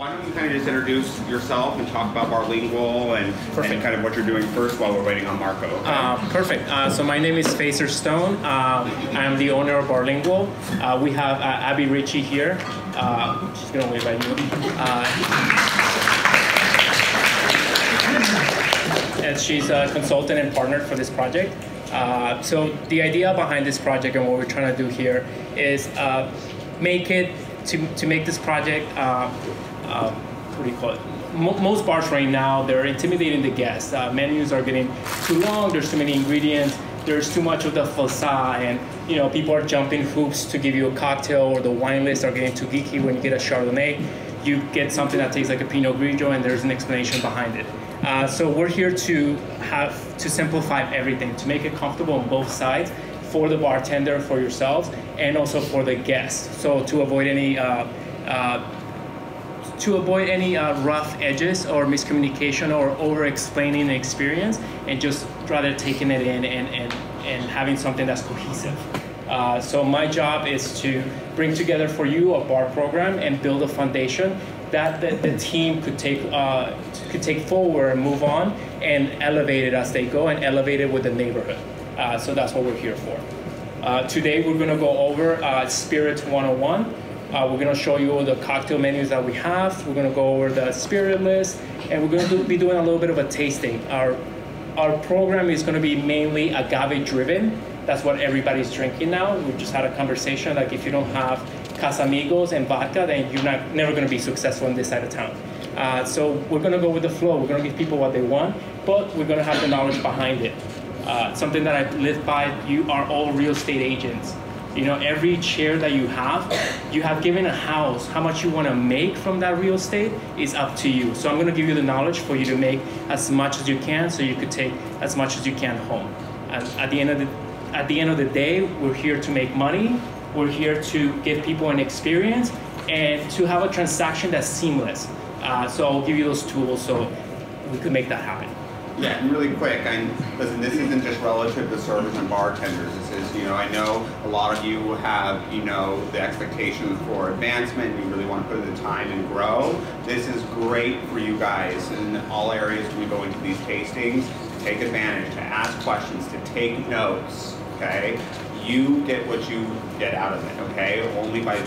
why don't you kind of just introduce yourself and talk about Barlingual and kind of what you're doing first while we're waiting on Marco. Okay? Perfect. So my name is Facer Stone. I am the owner of Barlingual. We have Abby Ritchie here. She's going to wave at you. And she's a consultant and partner for this project. So the idea behind this project and what we're trying to do here is make this project, what do you call it? Most bars right now, they're intimidating the guests. Menus are getting too long, there's too many ingredients, there's too much of the facade, and people are jumping hoops to give you a cocktail, or the wine lists are getting too geeky. When you get a Chardonnay, you get something that tastes like a Pinot Grigio and there's an explanation behind it. So we're here to simplify everything, to make it comfortable on both sides, for the bartender, for yourselves, and also for the guests. So to avoid any rough edges or miscommunication or over-explaining the experience, and just rather taking it in and having something that's cohesive. So my job is to bring together for you a bar program and build a foundation that the team could take forward and move on and elevate it as they go, and elevate it with the neighborhood. So that's what we're here for. Today we're going to go over Spirits 101. We're going to show you all the cocktail menus that we have. We're going to go over the spirit list, and we're going to be doing a little bit of a tasting. Our program is going to be mainly agave driven. That's what everybody's drinking now. We just had a conversation, like, if you don't have Casamigos and vodka, then you're never going to be successful in this side of town. So we're going to go with the flow. We're going to give people what they want, but we're going to have the knowledge behind it. Something that I live by: you are all real estate agents. Every chair that you have given a house. How much you want to make from that real estate is up to you. So I'm going to give you the knowledge for you to make as much as you can, so you could take as much as you can home. And at the end of the day, we're here to make money. We're here to give people an experience and to have a transaction that's seamless. So I'll give you those tools so we could make that happen. Yeah, and really quick, listen, this isn't just relative to servers and bartenders. This is, I know a lot of you have, the expectations for advancement. You really want to put in the time and grow. This is great for you guys in all areas when we go into these tastings, to take advantage, to ask questions, to take notes, okay? You get what you get out of it, okay? Only by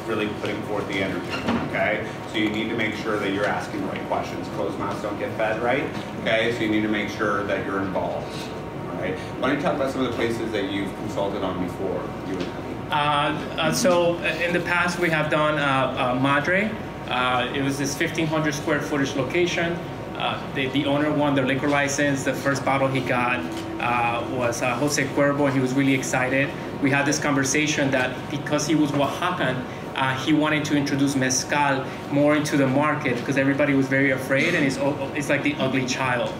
really putting forth the energy, okay? So you need to make sure that you're asking the right questions. Closed mouths don't get fed, right? Okay, so you need to make sure that you're involved, all right? Why don't you talk about some of the places that you've consulted on before, you and Abby? So in the past, we have done Madre. It was this 1,500 square footage location. The owner won their liquor license. The first bottle he got was Jose Cuervo. He was really excited. We had this conversation that because he was Oaxacan, he wanted to introduce Mezcal more into the market, because everybody was very afraid, and it's like the ugly child.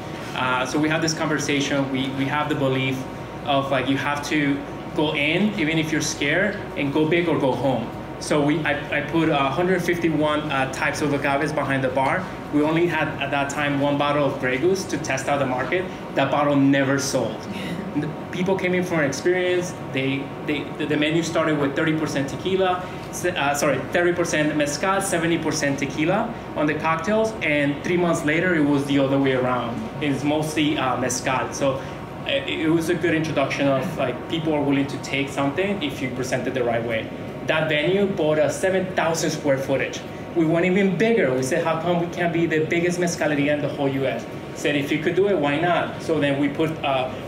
So we had this conversation. We have the belief of, like, you have to go in, even if you're scared, and go big or go home. So I put 151 types of agaves behind the bar. We only had at that time one bottle of Grey Goose to test out the market. That bottle never sold. The people came in for an experience. The menu started with 30% tequila, 30% mezcal, 70% tequila on the cocktails, and 3 months later it was the other way around. It's mostly mezcal. So it was a good introduction of, like, people are willing to take something if you present it the right way. That venue bought a 7,000 square footage. We went even bigger. We said, how come we can't be the biggest mezcaleria in the whole US? Said, if you could do it, why not? So then we put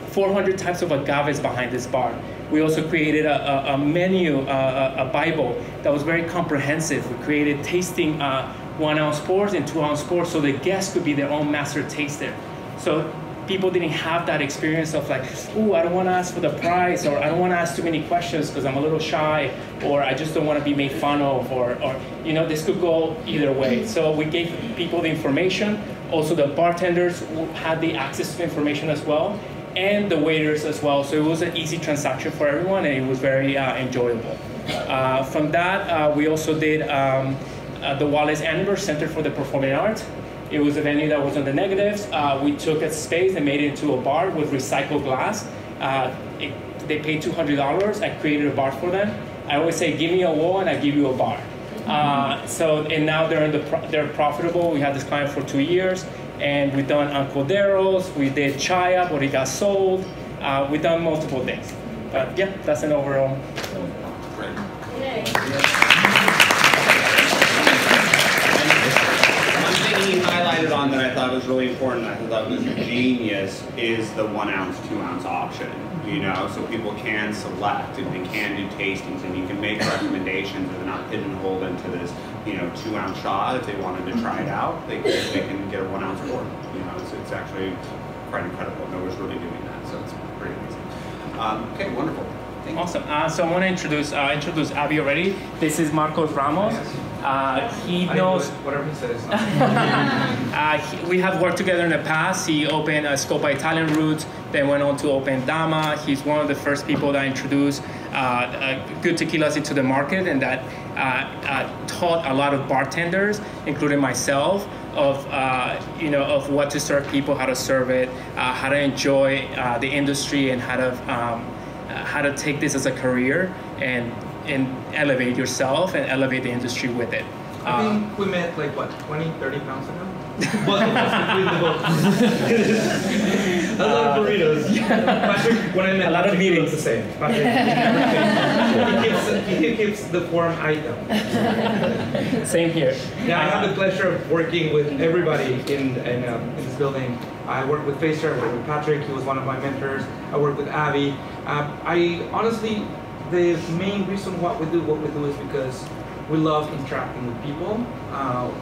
400 types of agaves behind this bar. We also created a menu, a Bible that was very comprehensive. We created tasting 1 ounce pours and 2 ounce pours, so the guests could be their own master taster. So people didn't have that experience of, like, ooh, I don't want to ask for the price, or I don't want to ask too many questions because I'm a little shy, or I just don't want to be made fun of, or this could go either way. So we gave people the information. Also, the bartenders had the access to information as well, and the waiters as well. So it was an easy transaction for everyone, and it was very enjoyable. From that, we also did the Wallace Annenberg Center for the Performing Arts. It was a venue that was on the negatives. We took a space and made it into a bar with recycled glass. They paid $200. I created a bar for them. I always say, give me a wall and I give you a bar. And now they're profitable. We had this client for 2 years, and we've done Ancoderos, we did Chaya, but it got sold. We've done multiple things. But yeah, that's an overall. Great. One thing he highlighted on that I thought was really important, I thought was genius, is the 1 ounce, 2 ounce option. You know, so people can select and they can do tastings, and you can make recommendations, and they're not pigeonholed into this, you know, 2 ounce shot. If they wanted to try it out, they can get a 1 ounce pour. You know, it's actually quite incredible. Nobody's really doing that, so it's pretty amazing. Okay, wonderful. Awesome. So I want to introduce Abby already. This is Marco Ramos. He knows whatever he says. We have worked together in the past. He opened Scopa Italian Roots, then went on to open Dama. He's one of the first people that introduced good tequilas into the market, and that taught a lot of bartenders, including myself, of of what to serve people, how to serve it, how to enjoy the industry, and how to take this as a career and elevate yourself and elevate the industry with it. I think we met like what, 20, 30 pounds ago? Both of us between the both. A lot of burritos. Patrick, when I met a lot of Patrick, meetings. The same. Patrick, he keeps the form item. Same here. Yeah, I have the pleasure of working with everybody in this building. I work with Facer, I work with Patrick, he was one of my mentors. I work with Abby. I honestly, the main reason what we do is because we love interacting with people.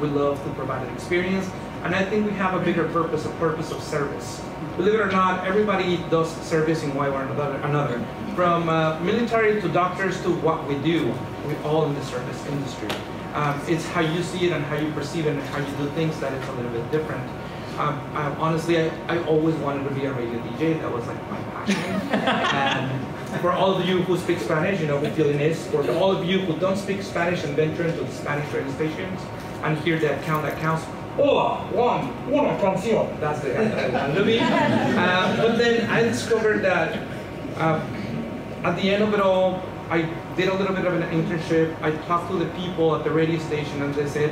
We love to provide an experience. And I think we have a bigger purpose, a purpose of service. Believe it or not, everybody does service in one way or another. From military to doctors to what we do, we're all in the service industry. It's how you see it and how you perceive it and how you do things that it's a little bit different. Honestly, I always wanted to be a radio DJ. That was like my passion. And for all of you who speak Spanish, you know what feeling is. For all of you who don't speak Spanish and venture into the Spanish radio stations and hear that counts. Hola, una canción. That's the guy that I wanted to be. But then I discovered that at the end of it all, I did a little bit of an internship. I talked to the people at the radio station, and they said,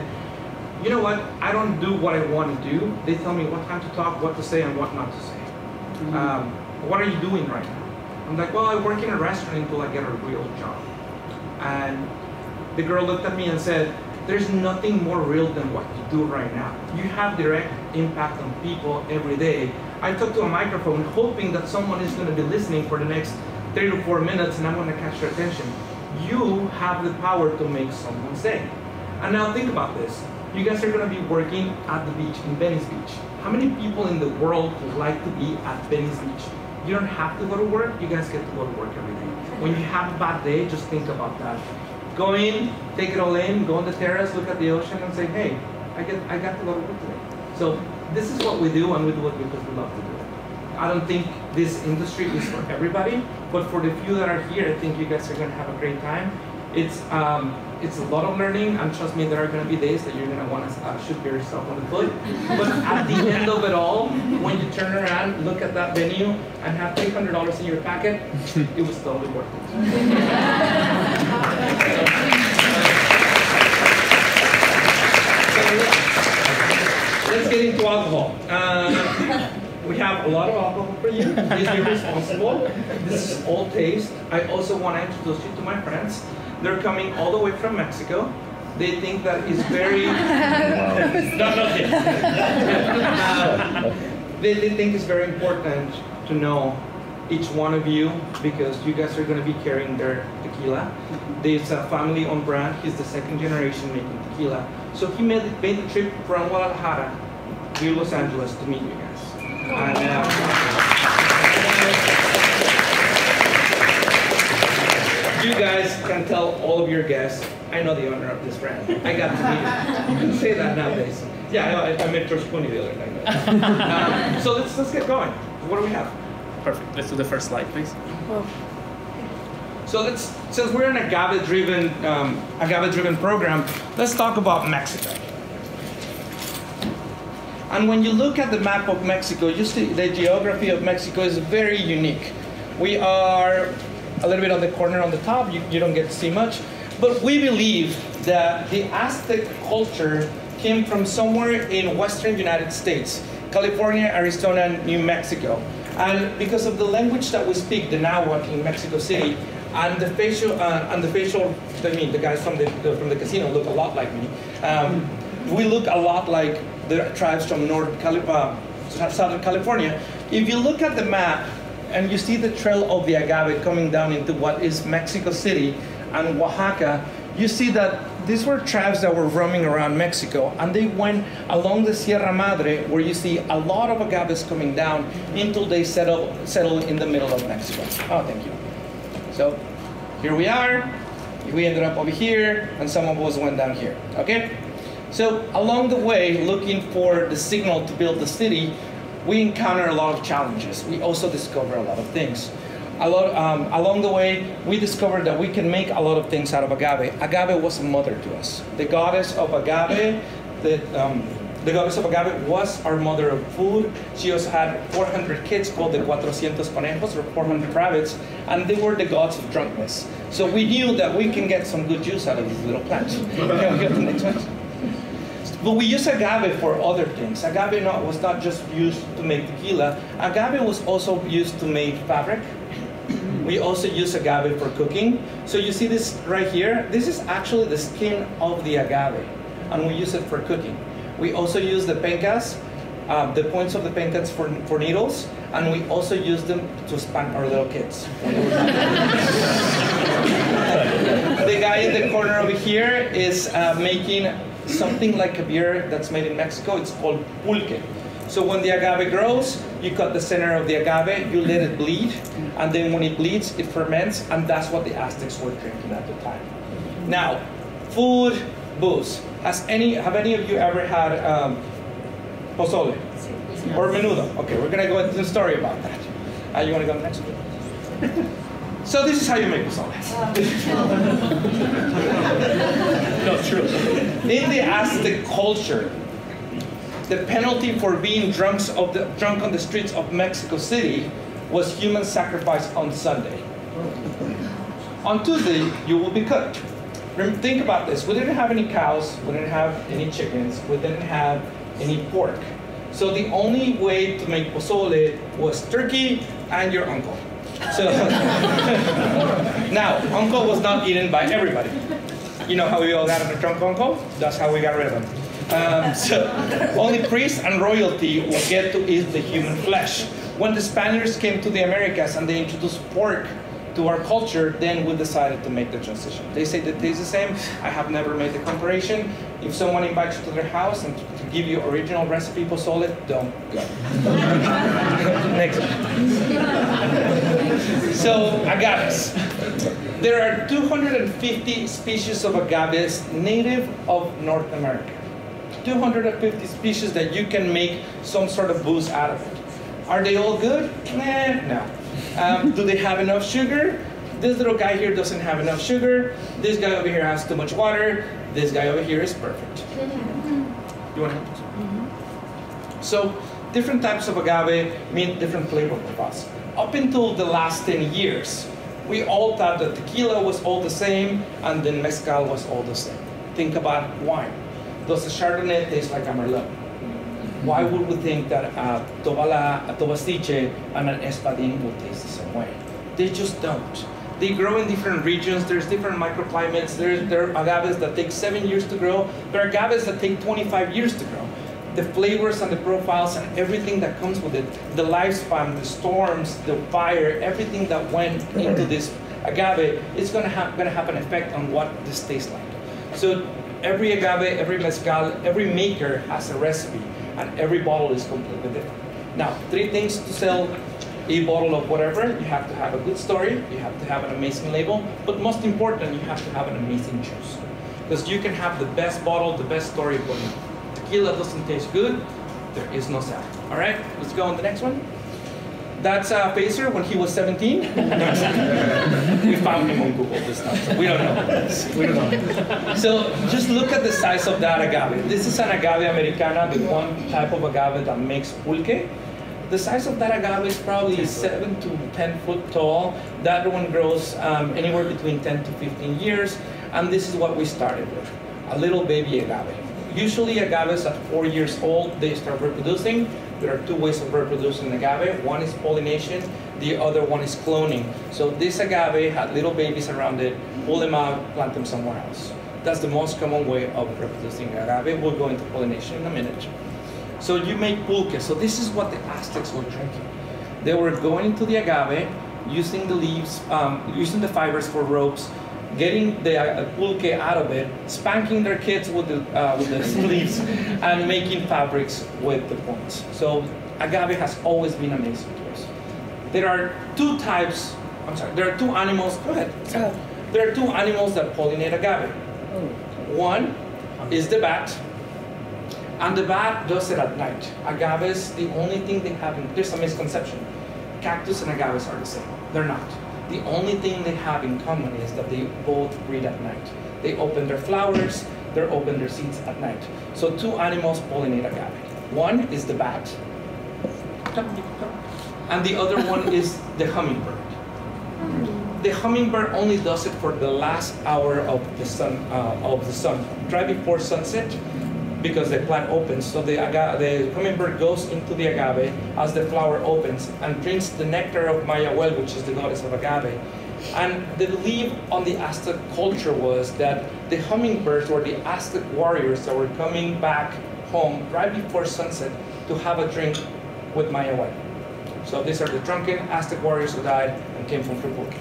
you know what, I don't do what I want to do. They tell me what time to talk, what to say, and what not to say. What are you doing right now? I'm like, well, I work in a restaurant until I get a real job. And the girl looked at me and said, there's nothing more real than what you do right now. You have direct impact on people every day. I talk to a microphone hoping that someone is going to be listening for the next 3 to 4 minutes and I'm going to catch their attention. You have the power to make someone say. And now think about this. You guys are going to be working at the beach in Venice Beach. How many people in the world would like to be at Venice Beach? You don't have to go to work, you guys get to go to work every day. When you have a bad day, just think about that. Go in, take it all in, go on the terrace, look at the ocean and say, hey, I got to go to work today. So this is what we do, and we do it because we love to do it. I don't think this industry is for everybody, but for the few that are here, I think you guys are going to have a great time. It's a lot of learning, and trust me, there are going to be days that you're going to want to shoot yourself on the foot. But at the end of it all, when you turn around, look at that venue, and have $300 in your pocket, it was totally worth it. Let's get into alcohol. We have a lot of alcohol for you. Please be responsible. This is all taste. I also want to introduce you to my friends. They're coming all the way from Mexico. They think that it's very... They think it's very important to know each one of you because you guys are going to be carrying their tequila. It's a family-owned brand. He's the second generation making tequila. So he made the trip from Guadalajara to Los Angeles to meet you guys. And, you guys can tell all of your guests, I know the owner of this brand. I got to meet him. You can say that nowadays. Yeah, I met George Clooney the other night. So let's get going. What do we have? Perfect. Let's do the first slide, please. So since we're an agave-driven program, let's talk about Mexico. And when you look at the map of Mexico, you see the geography of Mexico is very unique. We are a little bit on the corner on the top, you don't get to see much, But we believe that the Aztec culture came from somewhere in western United States, California, Arizona, and New Mexico. And because of the language that we speak, the Nahuatl in Mexico City, and the facial, I mean, the guys from the casino look a lot like me. We look a lot like the tribes from Southern California. If you look at the map and you see the trail of the agave coming down into what is Mexico City and Oaxaca, you see that these were tribes that were roaming around Mexico, and they went along the Sierra Madre, where you see a lot of agaves coming down until they settle in the middle of Mexico. Oh, thank you. So here we are. We ended up over here, and some of us went down here. Okay. So along the way, looking for the signal to build the city, we encounter a lot of challenges. We also discover a lot of things. Along the way, we discovered that we can make a lot of things out of agave. Agave was a mother to us. The goddess of agave, the goddess of agave was our mother of food. She also had 400 kids called the 400 conejos, or 400 rabbits, and they were the gods of drunkenness. So we knew that we can get some good juice out of these little plants. Can we get the next one? But we use agave for other things. Agave was not just used to make tequila. Agave was also used to make fabric. We also use agave for cooking. So you see this right here? This is actually the skin of the agave, and we use it for cooking. We also use the pencas, the points of the pencas for needles, and we also use them to spank our little kids. The guy in the corner over here is making something like a beer that's made in Mexico. It's called pulque. So when the agave grows, you cut the center of the agave, you let it bleed, and then when it bleeds, it ferments, and that's what the Aztecs were drinking at the time. Now, food, booze. Have any of you ever had pozole? Or menudo? Okay, we're gonna go into the story about that. You wanna go next? So this is how you make pozole. No, true. In the Aztec culture, the penalty for being drunk on the streets of Mexico City was human sacrifice on Sunday. On Tuesday, you will be cooked. Think about this. We didn't have any cows. We didn't have any chickens. We didn't have any pork. So the only way to make pozole was turkey and your uncle. So now, uncle was not eaten by everybody. You know how we all got a drunk uncle? That's how we got rid of him. So only priests and royalty will get to eat the human flesh. When the Spaniards came to the Americas and they introduced pork to our culture, then we decided to make the transition. They say that it tastes the same. I have never made the comparison. If someone invites you to their house and to give you original recipe pozole, don't go. Next. So agaves. There are 250 species of agaves native of North America. 250 species that you can make some sort of booze out of it. Are they all good? No. Do they have enough sugar? This little guy here doesn't have enough sugar. This guy over here has too much water. This guy over here is perfect. You want to help us? So different types of agave mean different flavor profiles. Up until the last 10 years, we all thought that tequila was all the same and then mezcal was all the same. Think about wine. Does a Chardonnay taste like a Merlot? Why would we think that a Tobastiche and an Espadin will taste the same way? They just don't. They grow in different regions. There's different microclimates. There are agaves that take 7 years to grow. There are agaves that take 25 years to grow. The flavors and the profiles and everything that comes with it, the lifespan, the storms, the fire, everything that went into this agave, it's going to have an effect on what this tastes like. So every agave, every mezcal, every maker has a recipe, and every bottle is completely different. Now, 3 things to sell a bottle of whatever: you have to have a good story, you have to have an amazing label, but most important, you have to have an amazing juice. Because you can have the best bottle, the best story, but tequila doesn't taste good, there is no sound. All right, let's go on the next one. That's Pacer when he was 17. We found him on Google this time, so we don't know. We don't know. So just look at the size of that agave. This is an agave americana, the one type of agave that makes pulque. the size of that agave is probably 7 to 10 foot tall. That one grows anywhere between 10 to 15 years. And this is what we started with, a little baby agave. Usually agaves at 4 years old, they start reproducing. There are two ways of reproducing agave. One is pollination, the other one is cloning. So this agave had little babies around it, pull them out, plant them somewhere else. That's the most common way of reproducing agave. We'll go into pollination in a minute. So you make pulque. So this is what the Aztecs were drinking. They were going into the agave, using the leaves, using the fibers for ropes, getting the pulque out of it, spanking their kids with the leaves, and making fabrics with the points. So agave has always been amazing to us. There are two types, there are two animals, go ahead. There are two animals that pollinate agave. One is the bat, and the bat does it at night. Agaves, the only thing they have, there's a misconception. Cactus and agaves are the same. They're not. The only thing they have in common is that they both breed at night. They open their flowers, they open their seeds at night. So two animals pollinate agave. One is the bat, and the other one is the hummingbird. The hummingbird only does it for the last hour of the sun, right before sunset, because the plant opens. So the hummingbird goes into the agave as the flower opens and drinks the nectar of Mayahuel, which is the goddess of agave. And the belief on the Aztec culture was that the hummingbirds were the Aztec warriors that were coming back home right before sunset to have a drink with Mayahuel. So these are the drunken Aztec warriors who died and came from Pulque.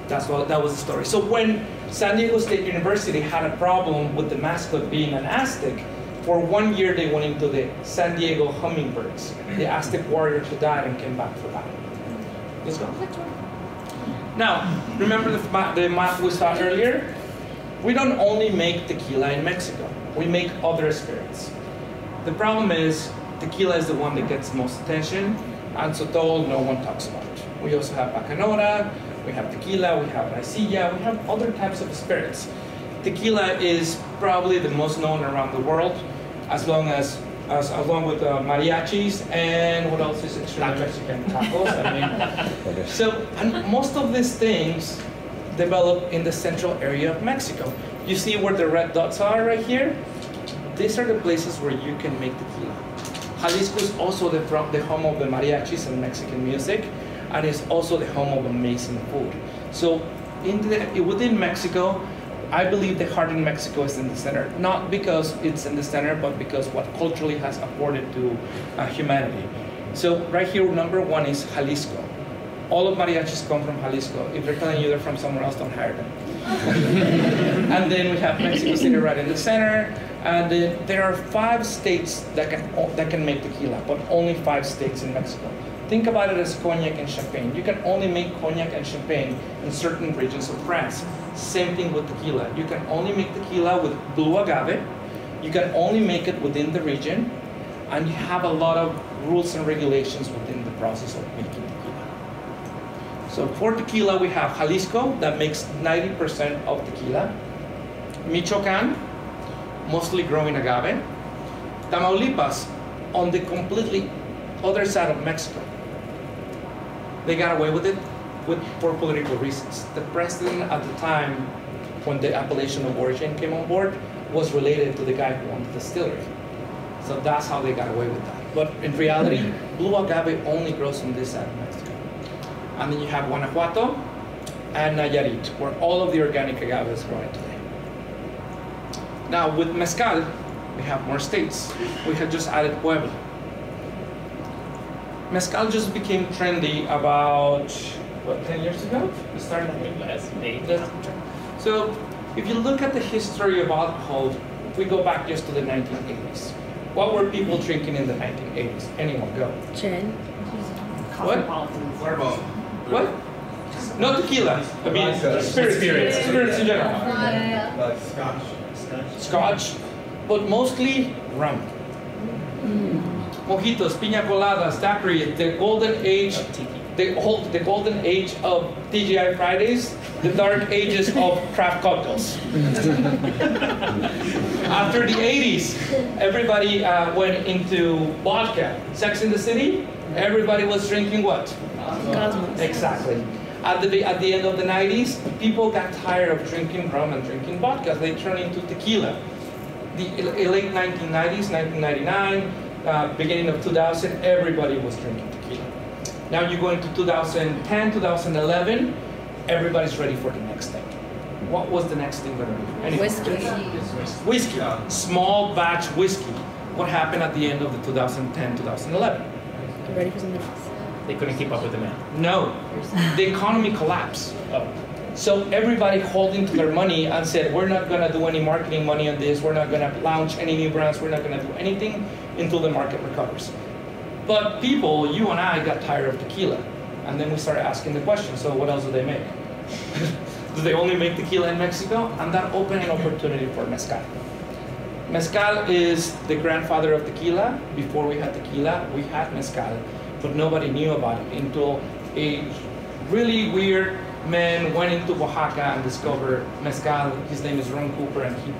That was the story. So when San Diego State University had a problem with the mascot being an Aztec, for 1 year they went into the San Diego Hummingbirds, the Aztec warriors who died and came back for battle. Let's go. Now, remember the map we saw earlier? We don't only make tequila in Mexico. We make other spirits. The problem is, tequila is the one that gets most attention, and so todo no one talks about it. We also have bacanora, we have tequila, we have raicilla, we have other types of spirits. Tequila is probably the most known around the world, along with mariachis, and what else is extremely Mexican? Tacos. And most of these things develop in the central area of Mexico. You see where the red dots are right here? These are the places where you can make tequila. Jalisco is also the home of the mariachis and Mexican music, and it's also the home of amazing food. So within Mexico, I believe the heart in Mexico is in the center. Not because it's in the center, but because what culturally has afforded to humanity. So right here, number one is Jalisco. All of mariachis come from Jalisco. If they're telling you they're from somewhere else, don't hire them. And then we have Mexico City right in the center. And then there are 5 states that can make tequila, but only 5 states in Mexico. Think about it as cognac and champagne. You can only make cognac and champagne in certain regions of France. Same thing with tequila. You can only make tequila with blue agave. You can only make it within the region. And you have a lot of rules and regulations within the process of making tequila. So for tequila, we have Jalisco, that makes 90% of tequila. Michoacán, mostly growing agave. Tamaulipas, on the completely other side of Mexico. They got away with it for political reasons. The president at the time, when the appellation of origin came on board, was related to the guy who owned the distillery. So that's how they got away with that. But in reality, blue agave only grows on this side of Mexico. And then you have Guanajuato and Nayarit, where all of the organic agave is growing today. Now with Mezcal, we have more states. We have just added Puebla. Mezcal just became trendy about, what, 10 years ago? It started last May. So if you look at the history of alcohol, we go back just to the 1980s. What were people drinking in the 1980s? Anyone go? Gin. What? What? No tequila. I mean spirits in general. Scotch, but mostly rum. Mojitos, piña coladas, daiquiri, the golden age, the golden age of TGI Fridays, the dark ages of craft cocktails. After the 80s, everybody went into vodka. Sex in the City, Everybody was drinking what? Cosmos. Exactly. At the end of the 90s, people got tired of drinking rum and drinking vodka. They turned into tequila. The late 1990s, 1999, beginning of 2000, everybody was drinking tequila. Now you go into 2010, 2011, everybody's ready for the next thing. What was the next thing? Whiskey. Whiskey. Small batch whiskey. What happened at the end of the 2010, 2011? I'm ready for something else. They couldn't keep up with demand. No. The economy collapsed. Oh. So everybody holding to their money and said, we're not going to do any marketing money on this. We're not going to launch any new brands. We're not going to do anything until the market recovers. But people, you and I, got tired of tequila. And then we started asking the question, so what else do they make? Do they only make tequila in Mexico? And that opened an opportunity for mezcal. Mezcal is the grandfather of tequila. Before we had tequila, we had mezcal, but nobody knew about it until a really weird man went into Oaxaca and discovered mezcal. His name is Ron Cooper, and he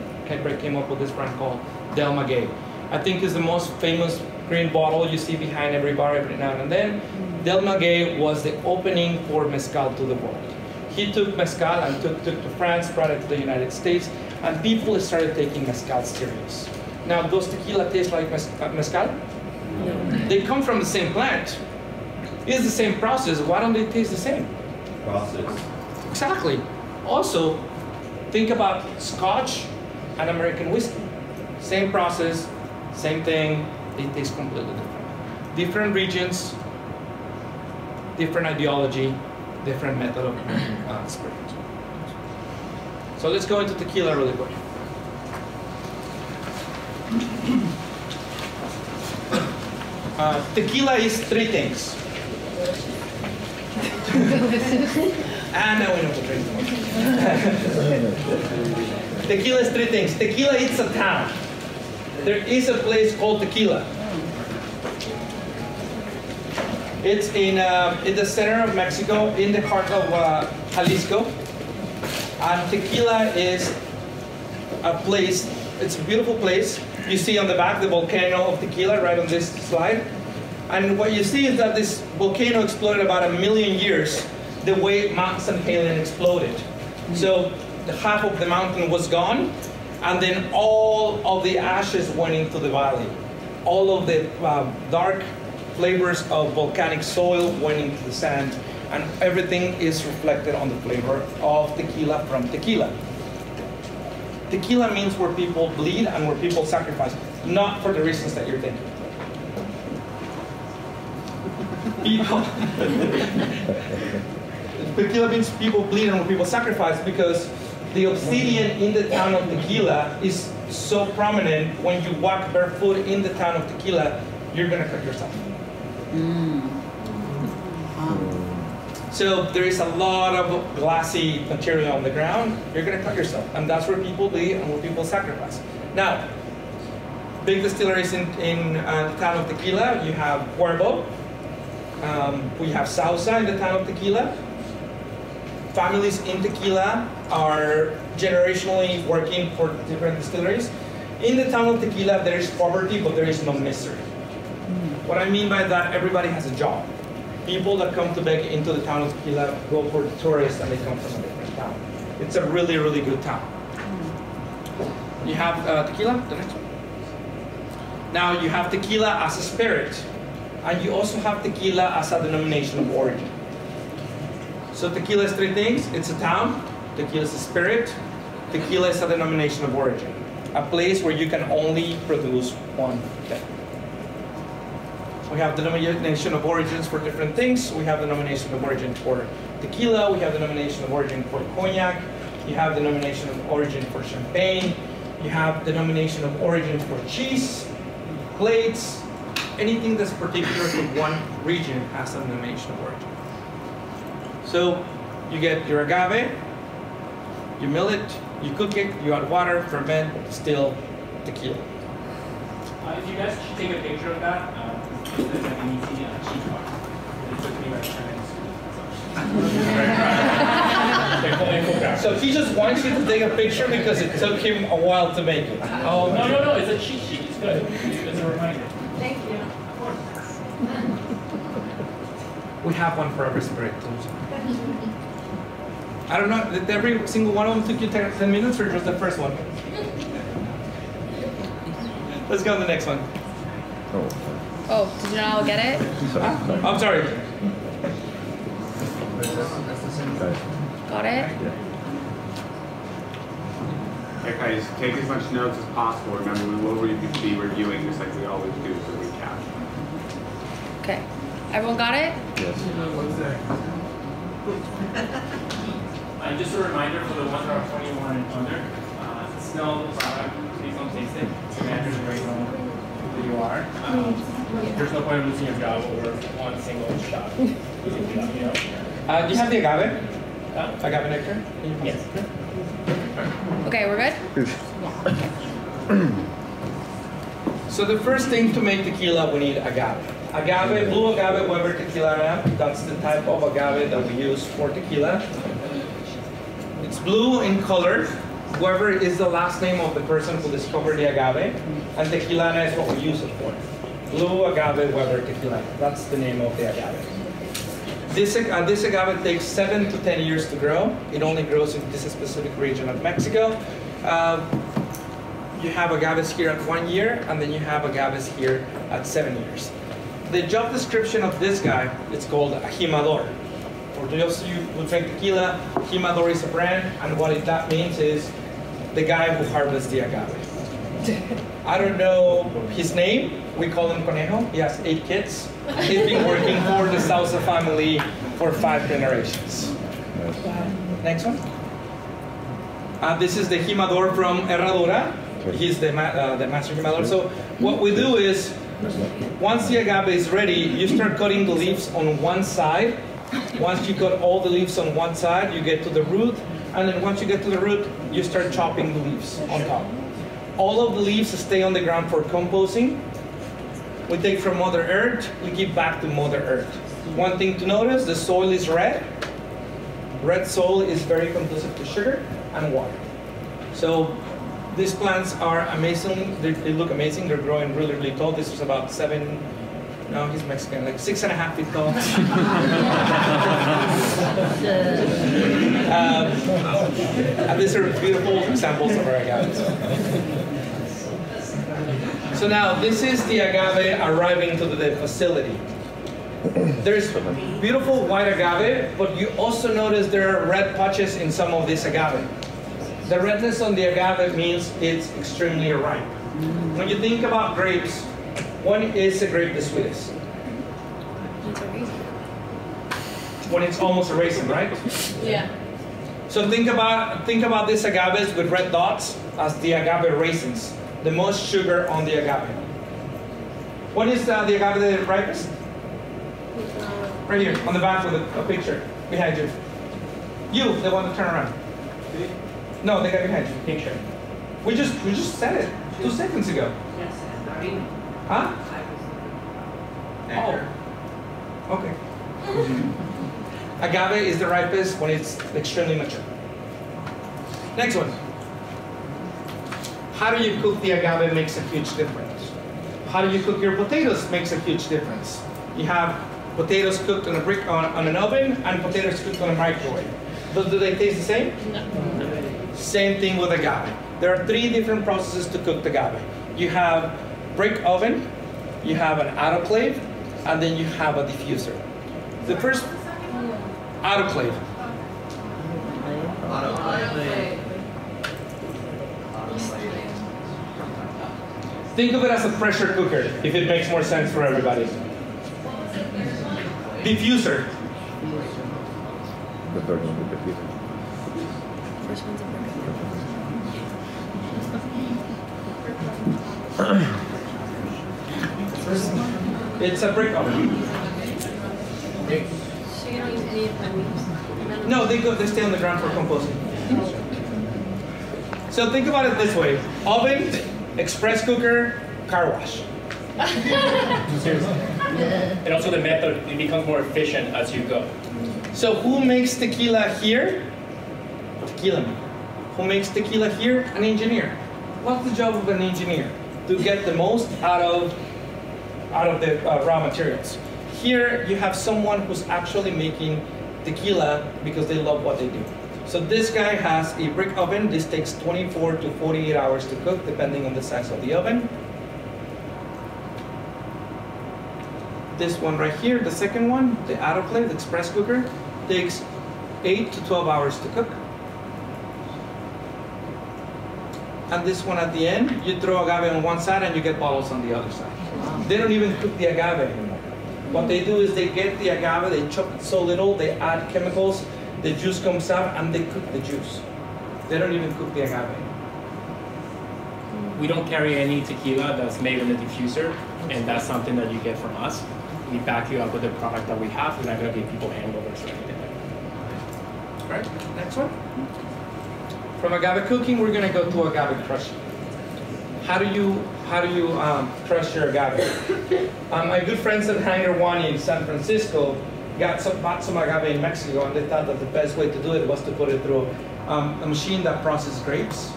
came up with this brand called Del Maguey. I think it's the most famous green bottle you see behind every bar every now and then. Del Maguey was the opening for mezcal to the world. He took mezcal and took to France, brought it to the United States, and people started taking mezcal serious. Now, does tequila taste like mezcal? No. They come from the same plant. It's the same process. Why don't they taste the same? Process. Exactly. Also, think about Scotch and American whiskey. Same process, same thing. They taste completely different. Different regions, different ideology, different method of spirit. So let's go into tequila really quick. Tequila is three things. And now we know the drink. Tequila is three things. Tequila is a town. There is a place called Tequila. It's in the center of Mexico, in the heart of Jalisco. And Tequila is a place, it's a beautiful place. You see on the back the volcano of Tequila right on this slide. And what you see is that this volcano exploded about 1 million years the way Mount St. Helens exploded. So the half of the mountain was gone, and then all of the ashes went into the valley. All of the dark flavors of volcanic soil went into the sand, and everything is reflected on the flavor of tequila from tequila. Tequila means where people bleed and where people sacrifice, not for the reasons that you're thinking. People. Tequila means people bleed and where people sacrifice, because the obsidian in the town of Tequila is so prominent. When you walk barefoot in the town of Tequila, you're gonna cut yourself. So there is a lot of glassy material on the ground. You're gonna cut yourself, and that's where people bleed and where people sacrifice. Now, big distilleries in the town of Tequila. You have Cuervo. We have Sauza in the town of Tequila. Families in Tequila are generationally working for different distilleries. In the town of Tequila, there is poverty, but there is no misery. What I mean by that, everybody has a job. People that come to beg into the town of Tequila go for the tourists, and they come from a different town. It's a really, really good town. You have tequila, the next one. Now you have tequila as a spirit, and you also have tequila as a denomination of origin. So tequila is three things. It's a town, tequila is a spirit, tequila is a denomination of origin. A place where you can only produce one thing. We have denomination of origins for different things. We have denomination of origin for tequila. We have denomination of origin for cognac. You have denomination of origin for champagne. You have denomination of origin for cheese, plates, anything that's particular to one region has a denomination of origin. So you get your agave, you mill it, you cook it, you add water, ferment, distill, tequila. If you guys should take a picture of that, this is like an easy cheese bar. It took me like 10 minutes. So he just wants you to take a picture because it took him a while to make it. Oh no, it's a cheat sheet. It's good. It's a reminder. Thank you. We have one for every spirit. I don't know, did every single one of them took you 10 minutes or just the first one? Let's go on the next one. Oh, did you not all get it? I'm sorry. Got it? Okay, guys, take as much notes as possible. Remember, we will be reviewing just like we always do for recap. Okay. Everyone got it? Yes. Just a reminder for the ones that are 21 and under, smell the product, please don't taste it. So managers are very know who you are. There's no point in losing your job over one single shot. You know? Do you have the agave? Agave nectar? Yes. Okay, we're good? So the first thing to make tequila, we need agave. Agave, blue agave, Weber tequila, that's the type of agave that we use for tequila. It's blue in color. Weber is the last name of the person who discovered the agave, and tequila is what we use it for. Blue agave, Weber tequila. That's the name of the agave. This agave takes 7 to 10 years to grow. It only grows in this specific region of Mexico. You have agaves here at 1 year, and then you have agaves here at 7 years. The job description of this guy is called a jimador. For those of you who drink tequila, jimador is a brand, and what that means is the guy who harvests the agave. I don't know his name. We call him Conejo. He has 8 kids. He's been working for the Sousa family for 5 generations. Next one. This is the jimador from Herradura. He's the master jimador. So what we do is, once the agave is ready, you start cutting the leaves on one side. Once you cut all the leaves on one side, you get to the root. And then once you get to the root, you start chopping the leaves on top. All of the leaves stay on the ground for composting. We take from Mother Earth, we give back to Mother Earth. One thing to notice, the soil is red. Red soil is very conducive to sugar and water. So these plants are amazing. They look amazing. They're growing really, really tall. This is about 7, no, he's Mexican, like 6.5 feet tall. And these are beautiful examples of our agaves. So now, this is the agave arriving to the facility. There's beautiful white agave, but you also notice there are red patches in some of this agave. The redness on the agave means it's extremely ripe. When you think about grapes, when is a grape the sweetest? When it's almost a raisin, right? Yeah. So think about these agaves with red dots as the agave raisins. The most sugar on the agave. What is the agave the ripest? Right here, on the back with a picture behind you. You, the one to turn around. No, the guy behind you. Picture. We just said it 2 seconds ago. Yes, Marina. Huh? Oh. Okay. Agave is the ripest when it's extremely mature. Next one. How do you cook the agave makes a huge difference. How do you cook your potatoes makes a huge difference. You have potatoes cooked on a brick on an oven and potatoes cooked on a microwave. Do they taste the same? No. Same thing with agave. There are 3 different processes to cook the agave. You have brick oven, you have an autoclave, and then you have a diffuser. The first autoclave. Think of it as a pressure cooker, if it makes more sense for everybody. Diffuser. The third one, the diffuser. First one's a brick. It's a brick oven. So you don't use any of my leaves? No, they stay on the ground for composting. So think about it this way. Oven, express cooker, car wash. And also the method, it becomes more efficient as you go. So who makes tequila here? Tequila man. Who makes tequila here? An engineer. What's the job of an engineer? To get the most out of the raw materials. here you have someone who's actually making tequila because they love what they do. So this guy has a brick oven. This takes 24 to 48 hours to cook, depending on the size of the oven. This one right here, the second one, the autoclave, the express cooker, takes 8 to 12 hours to cook. And this one at the end, you throw agave on one side and you get bottles on the other side. Wow. They don't even cook the agave anymore. What they do is they get the agave, they chop it so little, they add chemicals, the juice comes out, and they cook the juice. They don't even cook the agave. We don't carry any tequila that's made in a diffuser, and that's something that you get from us. We back you up with the product that we have. We're not going to give people hangovers or anything like that. All right, next one. From agave cooking, we're going to go to agave crushing. How do you crush your agave? My good friends at Hangar One in San Francisco bought some agave in Mexico, and they thought that the best way to do it was to put it through a machine that processes grapes.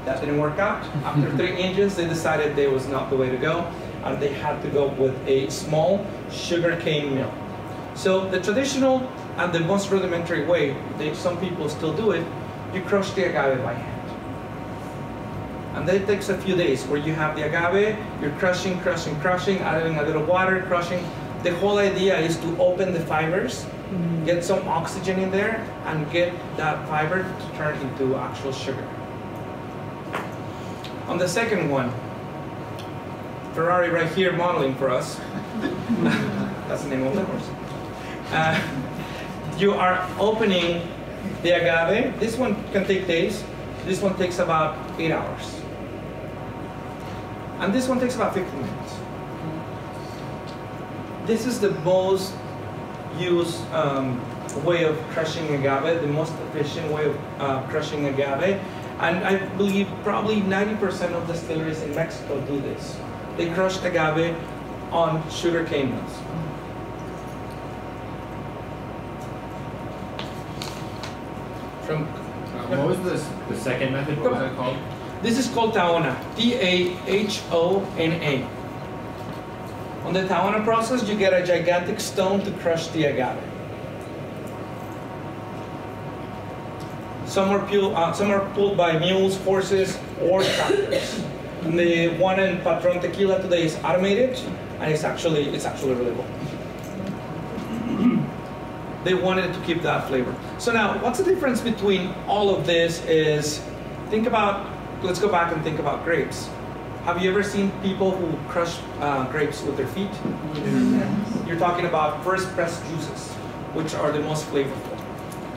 That didn't work out. After 3 engines, they decided that was not the way to go, and they had to go with a small sugarcane mill. So the traditional and the most rudimentary way, some people still do it, you crush the agave by hand. And that takes a few days where you have the agave, you're crushing, adding a little water, crushing. The whole idea is to open the fibers, get some oxygen in there, and get that fiber to turn into actual sugar. On the second one, Ferrari right here modeling for us. That's the name of the horse. You are opening the agave. This one can take days. This one takes about 8 hours. And this one takes about 15 minutes. This is the most used way of crushing agave, the most efficient way of crushing agave. And I believe probably 90% of distilleries in Mexico do this. They crush agave on sugarcane mills. What was the second method? What was that called? This is called tahona, T-A-H-O-N-A. On the tahona process, you get a gigantic stone to crush the agave. Some are pulled by mules, horses, or tractors. And the one in Patron Tequila today is automated, and it's actually really cool. They wanted to keep that flavor. So now, what's the difference between all of this is, let's go back and think about grapes. Have you ever seen people who crush grapes with their feet? Yes. You're talking about first pressed juices, which are the most flavorful.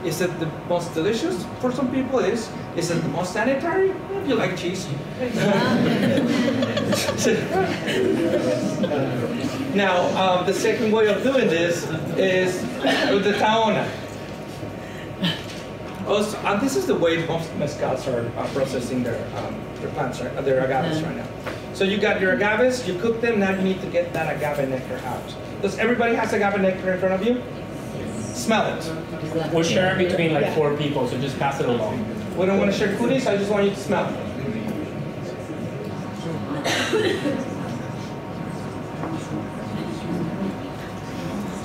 Is it the most delicious? For some people it is. Is it the most sanitary? If you like cheese. Now, the second way of doing this is with the tahona. And this is the way most mezcals are processing their plants, right? Their agaves right now. So you got your agaves, you cook them, now you need to get that agave nectar out. Does everybody has agave nectar in front of you? Smell it. We're sharing between like 4 people, so just pass it along. We don't want to share cooties, I just want you to smell it.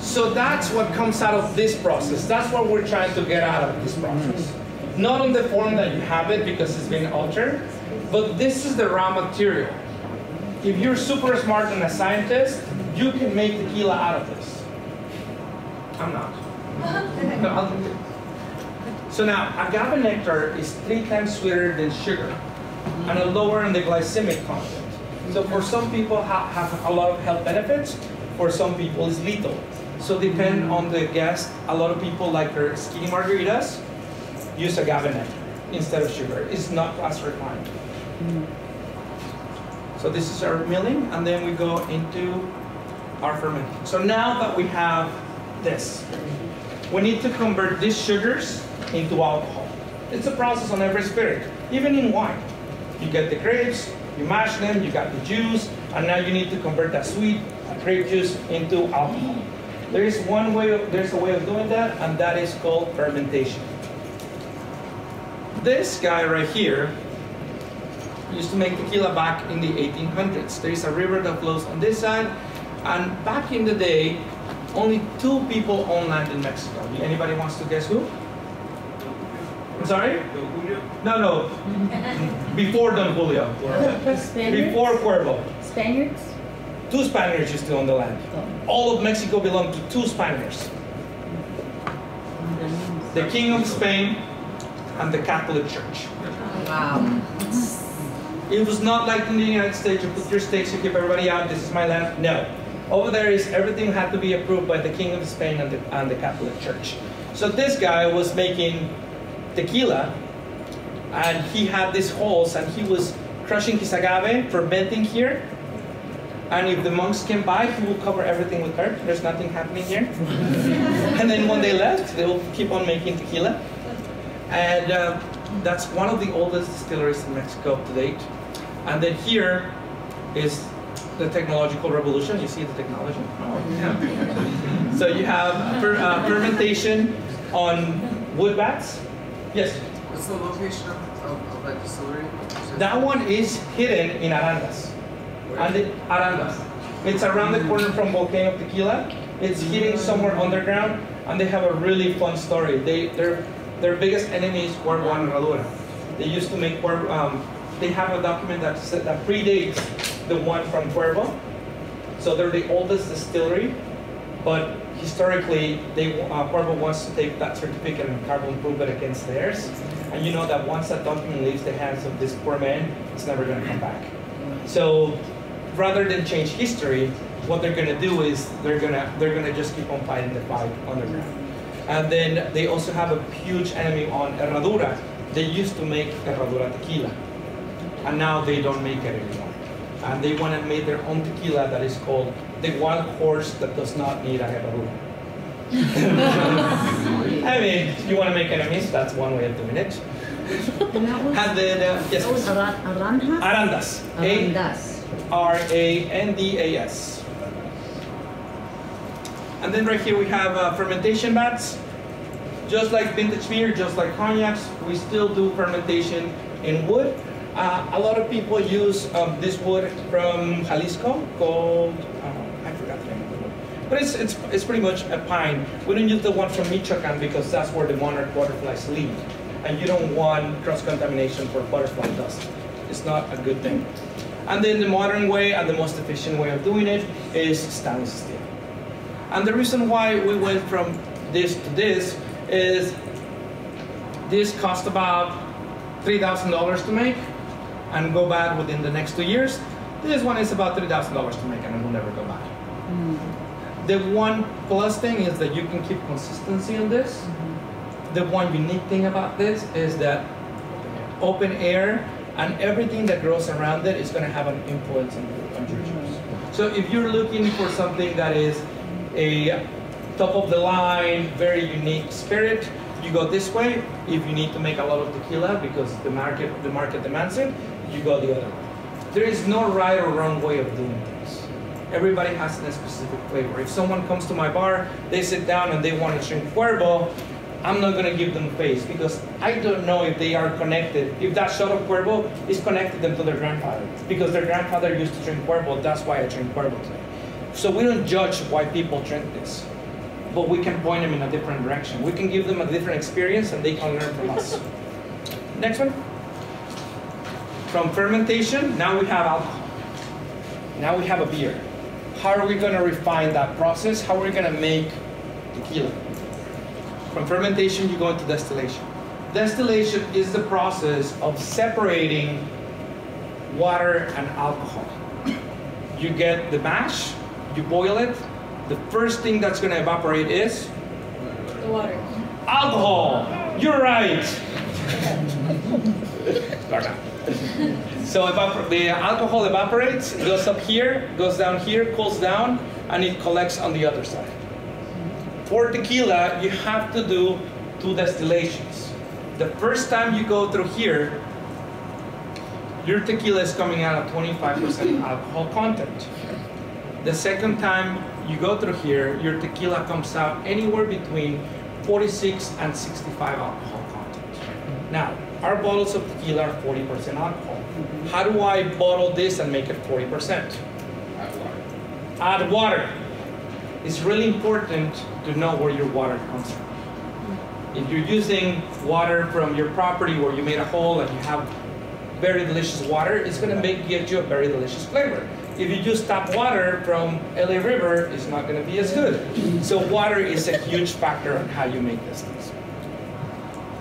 So that's what comes out of this process. That's what we're trying to get out of this process. Not in the form that you have it because it's been altered, but this is the raw material. If you're super smart and a scientist, you can make tequila out of this. I'm not. So now, agave nectar is 3 times sweeter than sugar and lower in the glycemic content. So for some people have a lot of health benefits, for some people it's lethal. So depend on the guest. A lot of people like their skinny margaritas use agave nectar instead of sugar. It's not as refined. So this is our milling, and then we go into our fermenting. So now that we have this, we need to convert these sugars into alcohol. It's a process on every spirit, even in wine. You get the grapes, you mash them, you got the juice, and now you need to convert that sweet grape juice into alcohol. There's a way of doing that, and that is called fermentation. This guy right here used to make tequila back in the 1800s. There is a river that flows on this side, and back in the day, Only 2 people own land in Mexico. Anybody wants to guess who? I'm sorry? No. Before Don Julio. Spaniards? Before Cuervo. Spaniards? 2 Spaniards used to own the land. All of Mexico belonged to 2 Spaniards. The King of Spain and the Catholic Church. Wow. It was not like in the United States, you put your stakes, you keep everybody out, this is my land. No. Over there is everything had to be approved by the King of Spain and the Catholic Church. So this guy was making tequila, and he had these holes, and he was crushing his agave, fermenting here. And if the monks came by, he would cover everything with earth. There's nothing happening here. And then when they left, they will keep on making tequila. And that's one of the oldest distilleries in Mexico to date. And then here is the technological revolution. You see the technology? Oh, yeah. So you have fermentation on wood vats. Yes? What's the location of that distillery? That one is hidden in Arandas. Arandas. It's around the corner from Volcano Tequila. It's hidden somewhere underground, and they have a really fun story. Their biggest enemy is Cuervo and Herradura. They used to make Cuervo. They have a document that predates the one from Cuervo. So they're the oldest distillery, but historically, Cuervo wants to take that certificate and carbon proof it against theirs. And you know that once that document leaves the hands of this poor man, it's never going to come back. So rather than change history, what they're going to do is they're going to just keep on fighting the fight underground. And then they also have a huge enemy on Herradura. They used to make Herradura tequila, and now they don't make it anymore. And they want to make their own tequila that is called the wild horse that does not need a Herradura. I mean, you want to make enemies, that's one way of doing it. And then, yes, Arandas? Arandas. Arandas. And then right here we have fermentation vats. Just like vintage beer, just like cognacs, we still do fermentation in wood. A lot of people use this wood from Jalisco called, I forgot the name of the wood. But it's pretty much a pine. We don't use the one from Michoacan because that's where the monarch butterflies live. And you don't want cross-contamination for butterfly dust. It's not a good thing. And then the modern way and the most efficient way of doing it is stainless steel. And the reason why we went from this to this is this cost about $3,000 to make and go bad within the next 2 years. This one is about $3,000 to make and it will never go bad. The one plus thing is that you can keep consistency on this. The one unique thing about this is that open air and everything that grows around it is going to have an influence on your juice. So if you're looking for something that is a top of the line, very unique spirit, you go this way. If you need to make a lot of tequila because the market demands it, you go the other way. There is no right or wrong way of doing things. Everybody has a specific flavor. If someone comes to my bar, they sit down and they want to drink Cuervo, I'm not going to give them face because I don't know if they are connected. If that shot of Cuervo is connected them to their grandfather because their grandfather used to drink Cuervo, that's why I drink Cuervo today. So we don't judge why people drink this, but we can point them in a different direction. We can give them a different experience and they can learn from us. Next one. From fermentation, now we have alcohol. Now we have a beer. How are we going to refine that process? How are we going to make tequila? From fermentation, you go into distillation. Distillation is the process of separating water and alcohol. You get the mash, you boil it. The first thing that's going to evaporate is? The water. Alcohol. You're right. So the alcohol evaporates, goes up here, goes down here, cools down, and it collects on the other side. For tequila, you have to do 2 distillations. The first time you go through here, your tequila is coming out at 25% alcohol content. The second time you go through here, your tequila comes out anywhere between 46 and 65 alcohol content. Now, our bottles of tequila are 40% alcohol. How do I bottle this and make it 40%? Add water. Add water. it's really important to know where your water comes from. If you're using water from your property where you made a hole and you have very delicious water, it's going to give you a very delicious flavor. If you use tap water from LA River, it's not going to be as good. So water is a huge factor on how you make these things.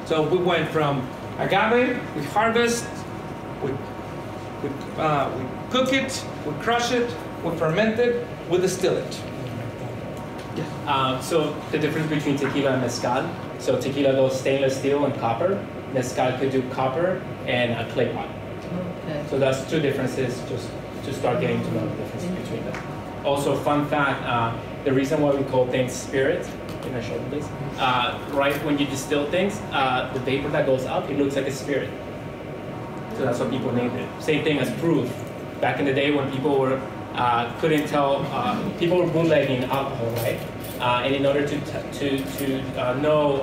So we went from agave, we harvest, we cook it, we crush it, we ferment it, we distill it. So the difference between tequila and mezcal. So tequila does stainless steel and copper. Mezcal could do copper and a clay pot. Okay. So that's two differences, just to start getting to know the difference between them. Also, fun fact, the reason why we call things spirit, can I show you please? Right when you distill things, the vapor that goes up, it looks like a spirit. So that's what people named it. Same thing as proof. Back in the day when people were couldn't tell, people were bootlegging alcohol, right? And in order to know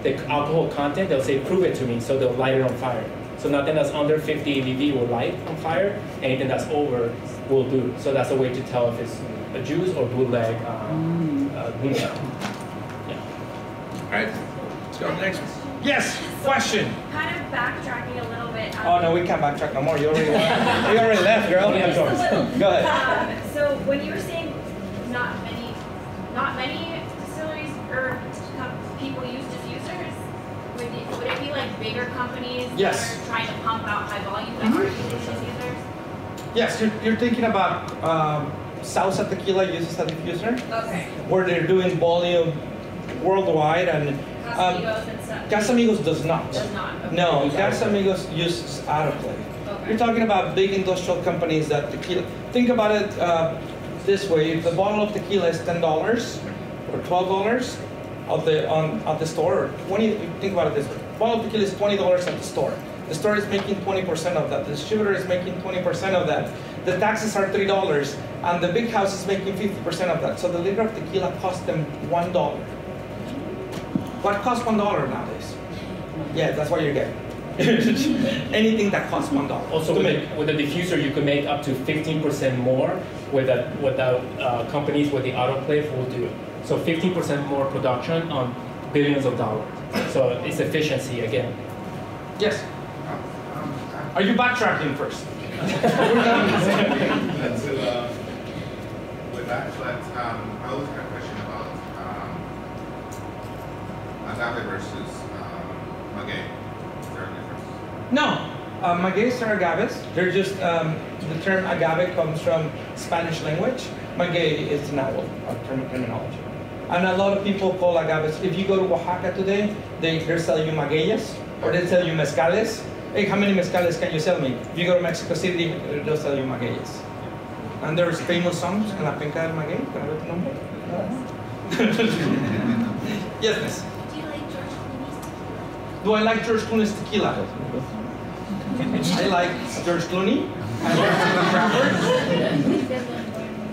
the alcohol content, they'll say, prove it to me, so they'll light it on fire. So nothing that's under 50 ABV will light on fire, anything that's over will do. So that's a way to tell if it's a juice or bootleg. Yeah. All right, let's go to the next one. Yes, question. Kind of backtracking a little bit. Oh no, we can't backtrack no more. You already left, girl. Just a little. Go ahead. So when you were saying not many distilleries or people use diffusers, would it be like bigger companies Yes. that are trying to pump out high volume that are using diffusers? Yes, you're thinking about Salsa Tequila uses a diffuser, Okay. where they're doing volume worldwide, and Casamigos and stuff. Casamigos does not. Does not. Okay. No, Casamigos uses autoclave. Okay. You're talking about big industrial companies that tequila. Think about it this way: if the bottle of tequila is $10 or $12 at the store, or 20. Think about it this way: bottle of tequila is $20 at the store. The store is making 20% of that. The distributor is making 20% of that. The taxes are $3, and the big house is making 50% of that. So the liter of tequila costs them $1. What costs $1 nowadays? Yeah, that's what you're getting. Anything that costs $1. Also, with the diffuser, you can make up to 15% more with the companies with the autoclave will do. So 15% more production on billions of dollars. So it's efficiency again. Yes. Are you backtracking first? With that, I always had a question about agave versus maguey. Is there a difference? No. Maguey's are agaves. They're just, the term agave comes from Spanish language. Maguey is nuevo, a term of terminology. And a lot of people call agaves. If you go to Oaxaca today, they're selling you magueyes, or they sell you mezcales. Hey, how many mezcales can you sell me? If you go to Mexico City, they'll sell you magueyes. And there's famous songs, En la penca del maguey. Can I get the number? Yes, miss. Do you like George Clooney's tequila? Do I like George Clooney's tequila? I like George Clooney. I like Cindy Crawford.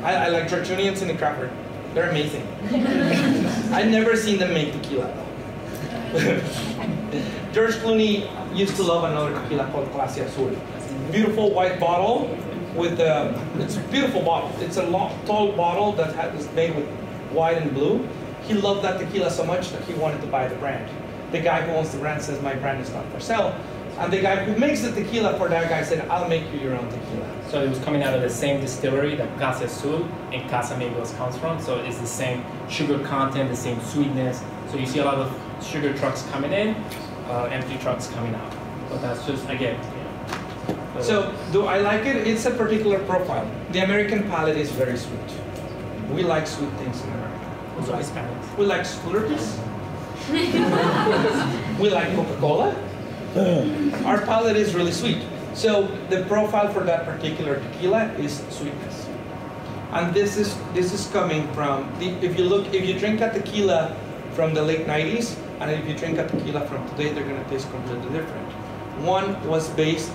I like George Clooney and Cindy Crawford. They're amazing. I've never seen them make tequila though. George Clooney used to love another tequila called Clase Azul. Beautiful white bottle with it's a beautiful bottle. It's a long, tall bottle that is made with white and blue. He loved that tequila so much that he wanted to buy the brand. The guy who owns the brand says, my brand is not for sale. And the guy who makes the tequila for that guy said, I'll make you your own tequila. So it was coming out of the same distillery that Casa Azul and Casamigos comes from. So it's the same sugar content, the same sweetness. So you see a lot of sugar trucks coming in, empty trucks coming out. So that's just, again, you know. So do I like it? It's a particular profile. The American palate is very sweet. We like sweet things in America. Also Hispanics. We like Slurpees. We like Coca-Cola. Our palate is really sweet. So the profile for that particular tequila is sweetness. And this is coming from if you drink a tequila from the late 90s and if you drink a tequila from today, they're going to taste completely different. One was based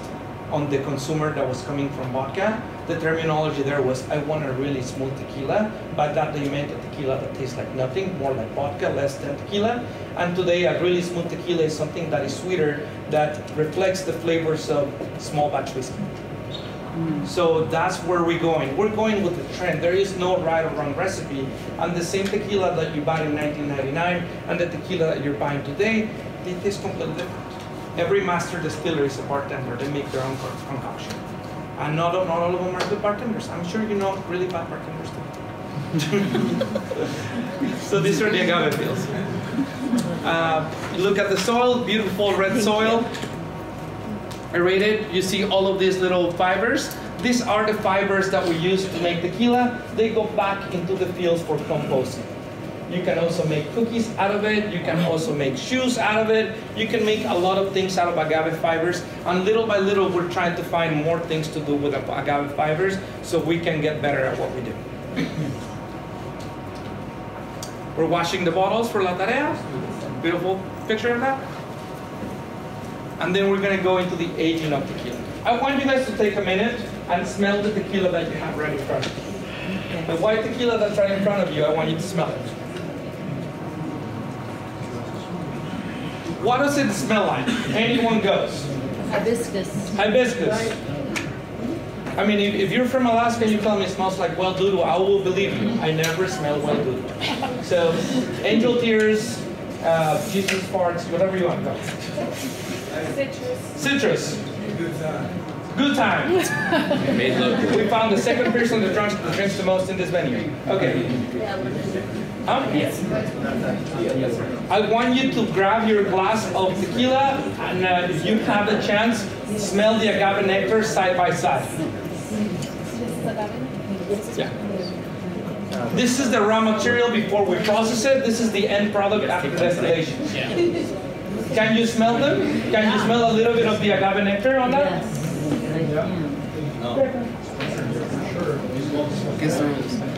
on the consumer that was coming from vodka. The terminology there was, I want a really smooth tequila, but that they meant a tequila that tastes like nothing, more like vodka, less than tequila. And today, a really smooth tequila is something that is sweeter, that reflects the flavors of small batch whiskey. So that's where we're going. We're going with the trend. There is no right or wrong recipe. And the same tequila that you bought in 1999 and the tequila that you're buying today, they taste completely different. Every master distiller is a bartender. They make their own concoction. And not all of them are good bartenders. I'm sure you know really bad bartenders too. So these are the agave fields. You look at the soil, beautiful red soil. Aerated, you see all of these little fibers. These are the fibers that we use to make tequila. They go back into the fields for composting. You can also make cookies out of it. You can also make shoes out of it. You can make a lot of things out of agave fibers. And little by little, we're trying to find more things to do with agave fibers so we can get better at what we do. We're washing the bottles for La Tarea. Beautiful picture of that. And then we're gonna go into the aging of tequila. I want you guys to take a minute and smell the tequila that you have right in front of you. The white tequila that's right in front of you, I want you to smell it. What does it smell like? Anyone goes? Hibiscus. Hibiscus. I mean, if you're from Alaska and you tell me it smells like wild doodle, I will believe you. I never smell wild doodle. So, angel tears, Jesus farts, whatever you want. Go. Citrus. Citrus. Good time. We found the second person that drinks the most in this venue. Okay. Yes. I want you to grab your glass of tequila and if you have the chance, smell the agave nectar side by side. Yeah. This is the raw material before we process it. This is the end product after distillation. Can you smell them? Can you smell a little bit of the agave nectar on that?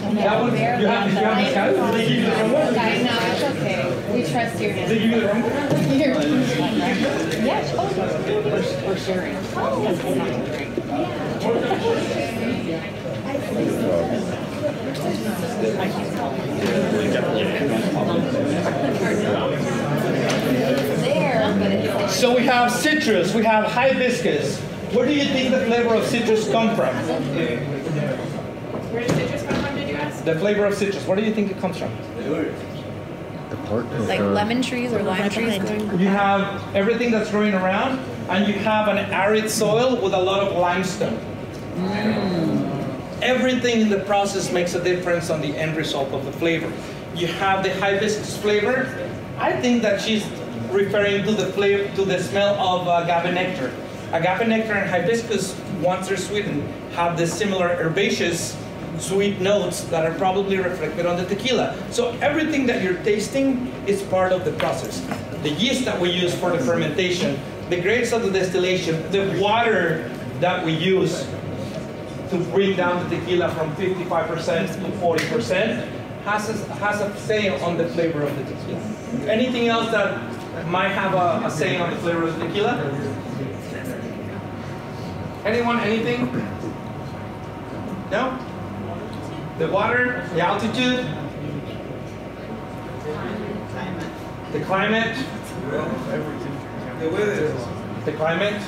That one, you have Mezcal? Did they give you the wrong one? No, it's okay. We trust your Did they give you the wrong one? Yes. Oh, we're sharing. So we have citrus, we have hibiscus. Where do you think the flavor of citrus come from? Where does citrus come from, did you ask? The flavor of citrus, where do you think it comes from? Like lemon trees or lime trees going. You have everything that's growing around, and you have an arid soil with a lot of limestone. Everything in the process makes a difference on the end result of the flavor. You have the hibiscus flavor. I think that she's referring to the flavor, to the smell of agave nectar. Agave nectar and hibiscus, once they're sweetened, have the similar herbaceous sweet notes that are probably reflected on the tequila. So everything that you're tasting is part of the process. The yeast that we use for the fermentation, the grades of the distillation, the water that we use to bring down the tequila from 55% to 40% has a say on the flavor of the tequila. Anything else that might have a say on the flavor of the tequila? Anyone, anything? No? The water, the altitude, the climate, The weather. the climate.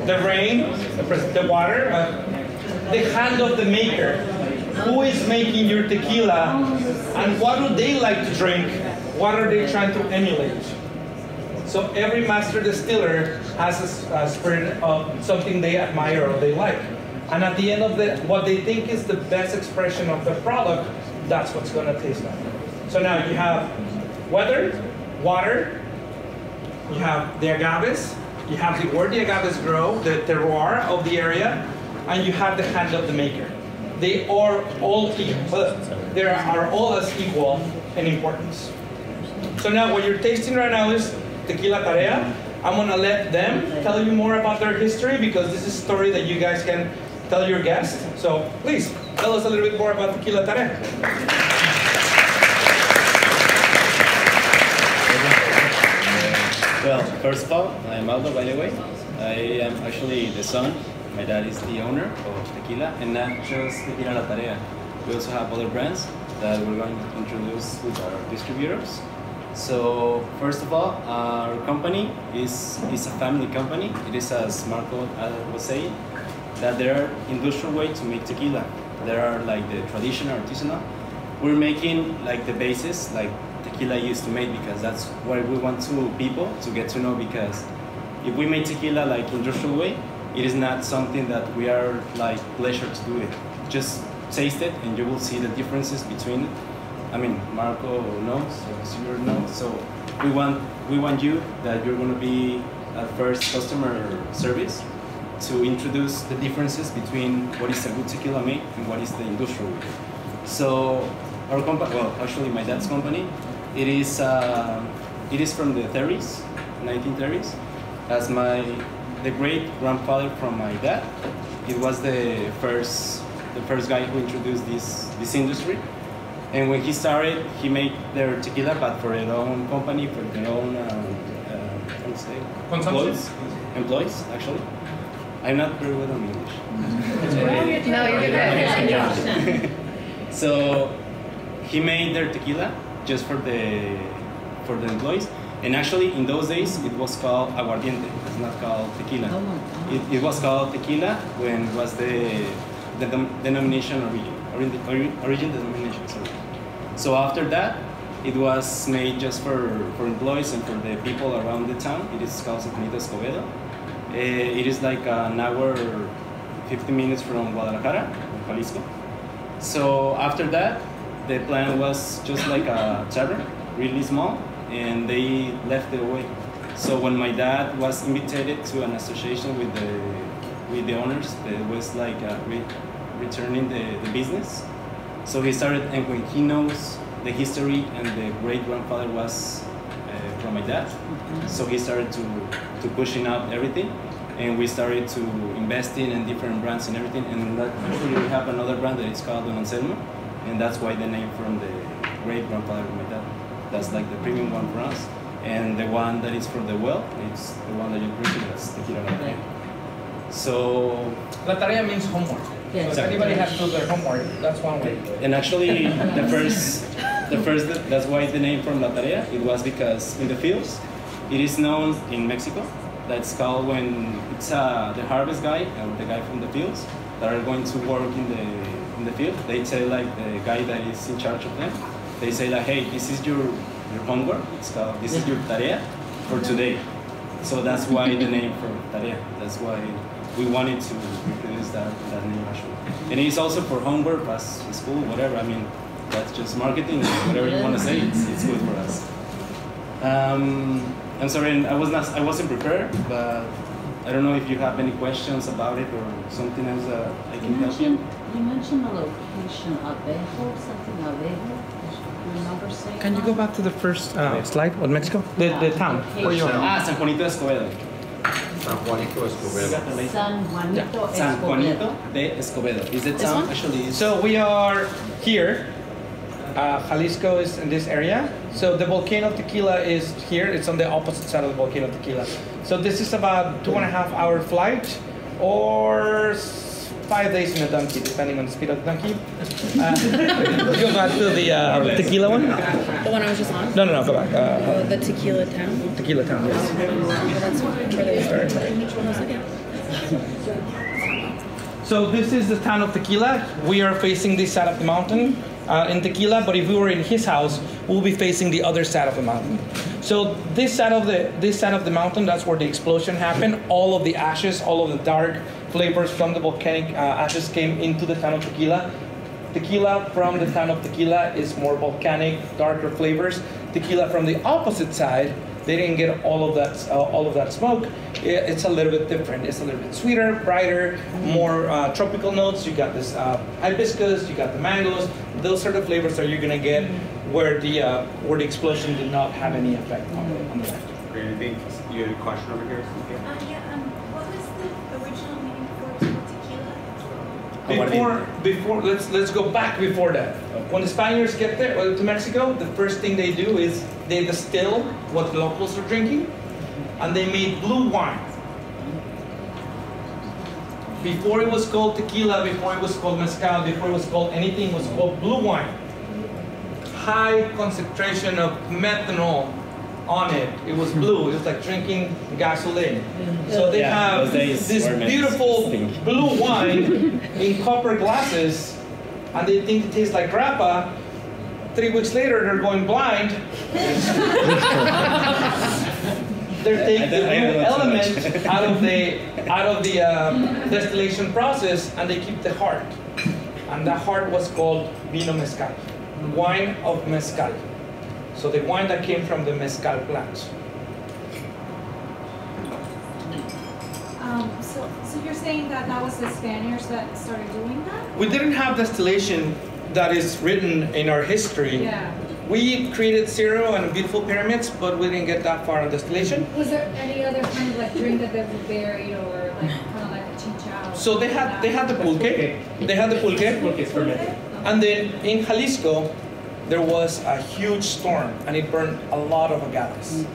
The rain, the water, the hand of the maker. Who is making your tequila and what do they like to drink? What are they trying to emulate? So every master distiller has a spirit of something they admire or they like. And at the end of what they think is the best expression of the product, that's what's going to taste like. So now you have weather, water, you have the agaves, you have where the agaves grow, the terroir of the area, and you have the hand of the maker. They are all equal. They are all as equal in importance. So now what you're tasting right now is Tequila Tarea. I'm gonna let them tell you more about their history because this is a story that you guys can tell your guests. So please, tell us a little bit more about Tequila Tarea. Well, first of all, I'm Aldo, by the way. I am actually the son. My dad is the owner of Tequila, and not just Tequila La Tarea. We also have other brands that we're going to introduce with our distributors. So first of all, our company is a family company. It is, as Marco was saying, that there are industrial ways to make tequila. There are like the traditional artisanal. We're making like the basis like tequila used to make, because that's what we want people to get to know, because if we make tequila like industrial way, it is not something that we are like pleasure to do it. Just taste it and you will see the differences between it. I mean, Marco knows, Silver knows. So we want you, that you're gonna be at first customer service, to introduce the differences between what is a good tequila made and what is the industrial way. So our company, well, actually my dad's company, it is from the 30s, 1930s. As the great grandfather from my dad, it was the first guy who introduced this industry. And when he started, he made their tequila, but for their own company, for their own employees, actually. I'm not very well in English. No, you're good. So he made their tequila just for the employees. And actually, in those days, it was called aguardiente. It's not called tequila. It was called tequila when it was the denomination origin denomination. Sorry. So after that, it was made just for employees and for the people around the town. It is called San Escobedo. It is like an hour, 50 minutes from Guadalajara, Jalisco. So after that, the plant was just like a tavern, really small, and they left it away. So when my dad was invited to an association with the owners, it was like returning the business. So he started, and when he knows the history and the great grandfather was from my dad, so he started to pushing out everything, and we started to invest in different brands and everything. And actually we have another brand that is called Don Anselmo, and that's why the name from the great grandfather of my dad. That's like the premium one for us. And the one that is from the well, it's the one that you're drinking, that's tequila La Tarea. So La Tarea means homework. Yes. So if anybody has to do their homework, that's one way. And actually, the first, that's why the name from La Tarea, it was because in the fields, it is known in Mexico, that's called when it's the harvest guy, or the guy from the fields, that are going to work in the field. They tell like the guy that is in charge of them, they say like, hey, this is your homework, it's called, this is your tarea for today. So that's why the name for tarea, that's why we wanted to reproduce that name actually. And it's also for homework, as school, whatever. I mean, that's just marketing, whatever you want to say, it's good for us. I'm sorry, I wasn't prepared, but I don't know if you have any questions about it or something else that I can help you. You mentioned a location, Avejo, something Avejo. You remember saying? Can you go back to the first slide on Mexico? The town. Where you are? San Juanito Escobedo. San Juanito Escobedo. San Juanito San Escobedo. Juanito de Escobedo. Is the town actually? So we are here. Jalisco is in this area. So the volcano of Tequila is here. It's on the opposite side of the volcano of Tequila. So this is about 2.5-hour flight, or 5 days in a donkey, depending on the speed of the donkey. Go back to the tequila one. The one I was just on? No, go back. The tequila town? Tequila town, yes. That's where they started. So this is the town of Tequila. We are facing this side of the mountain in Tequila, but if we were in his house, we'll be facing the other side of the mountain. So this side of the mountain, that's where the explosion happened. All of the ashes, all of the dark flavors from the volcanic ashes came into the town of Tequila. Tequila from the town of Tequila is more volcanic, darker flavors. Tequila from the opposite side, they didn't get all of that smoke. It's a little bit different. It's a little bit sweeter, brighter, more tropical notes. You got this hibiscus, you got the mangoes. Those are the flavors that you're gonna get where the explosion did not have any effect on the life. Great. I think you had a question over here. What was the original meaning for tequila? Before let's go back before that. When the Spaniards get there to Mexico, the first thing they do is they distill what the locals are drinking, and they made blue wine. Before it was called tequila, before it was called mezcal, before it was called anything, it was called blue wine. high concentration of methanol on it. It was blue. It was like drinking gasoline. So they have this beautiful blue wine in copper glasses, and they think it tastes like grappa. 3 weeks later, they're going blind. They're taking the blue element out of the distillation process, and they keep the heart. And that heart was called vino mezcal, wine of mezcal. So the wine that came from the mezcal plants. So you're saying that that was the Spaniards that started doing that? We didn't have distillation that is written in our history. Yeah. We created cereal and beautiful pyramids, but we didn't get that far on distillation. Was there any other kind of like drink that they were buried, or like kind of like a chinchao? So they had the pulque. They had the pulque. And then in Jalisco, there was a huge storm, and it burned a lot of agaves.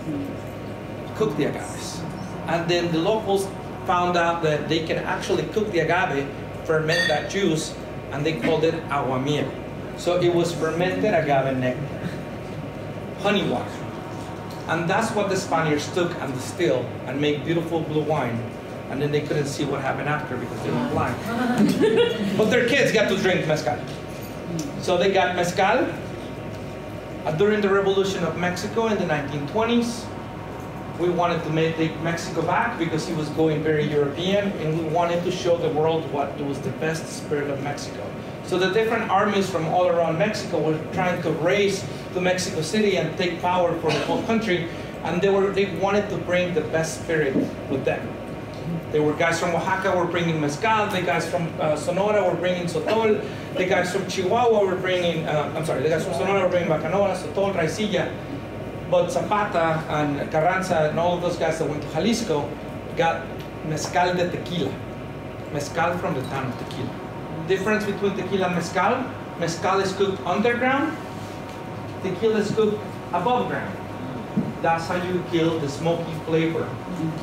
Cooked the agaves. And then the locals found out that they can actually cook the agave, ferment that juice, and they called it aguamiel. So it was fermented agave nectar, honey water. And that's what the Spaniards took and distilled and made beautiful blue wine. And then they couldn't see what happened after because they were blind. But their kids got to drink mezcal. So they got mezcal during the Revolution of Mexico in the 1920s. We wanted to take Mexico back because it was going very European, and we wanted to show the world what was the best spirit of Mexico. So the different armies from all around Mexico were trying to race to Mexico City and take power for the whole country, and they wanted to bring the best spirit with them. There were guys from Oaxaca were bringing mezcal, the guys from Sonora were bringing sotol, the guys from Chihuahua were bringing, the guys from Sonora were bringing bacanoa, sotol, raicilla. But Zapata and Carranza and all of those guys that went to Jalisco got mezcal de tequila. Mezcal from the town of Tequila. Difference between tequila and mezcal: mezcal is cooked underground, tequila is cooked above ground. That's how you kill the smoky flavor.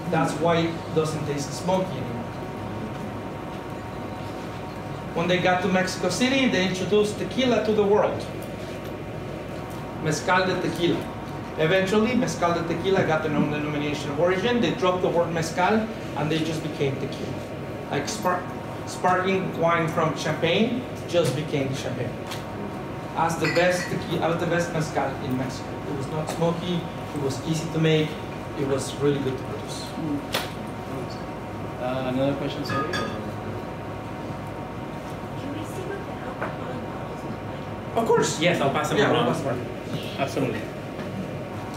That's why it doesn't taste smoky anymore. When they got to Mexico City, they introduced tequila to the world. Mezcal de tequila. Eventually, mezcal de tequila got their own denomination of origin. They dropped the word mezcal, and they just became tequila. Like sparkling wine from champagne just became champagne. As the best tequila, the best mezcal in Mexico. It was not smoky. It was easy to make. It was really good to produce. Another question, sorry. Can we see what the alcoholic bottles look like? Of course. Yes, I'll pass them Yeah, around. we'll pass them around. Absolutely.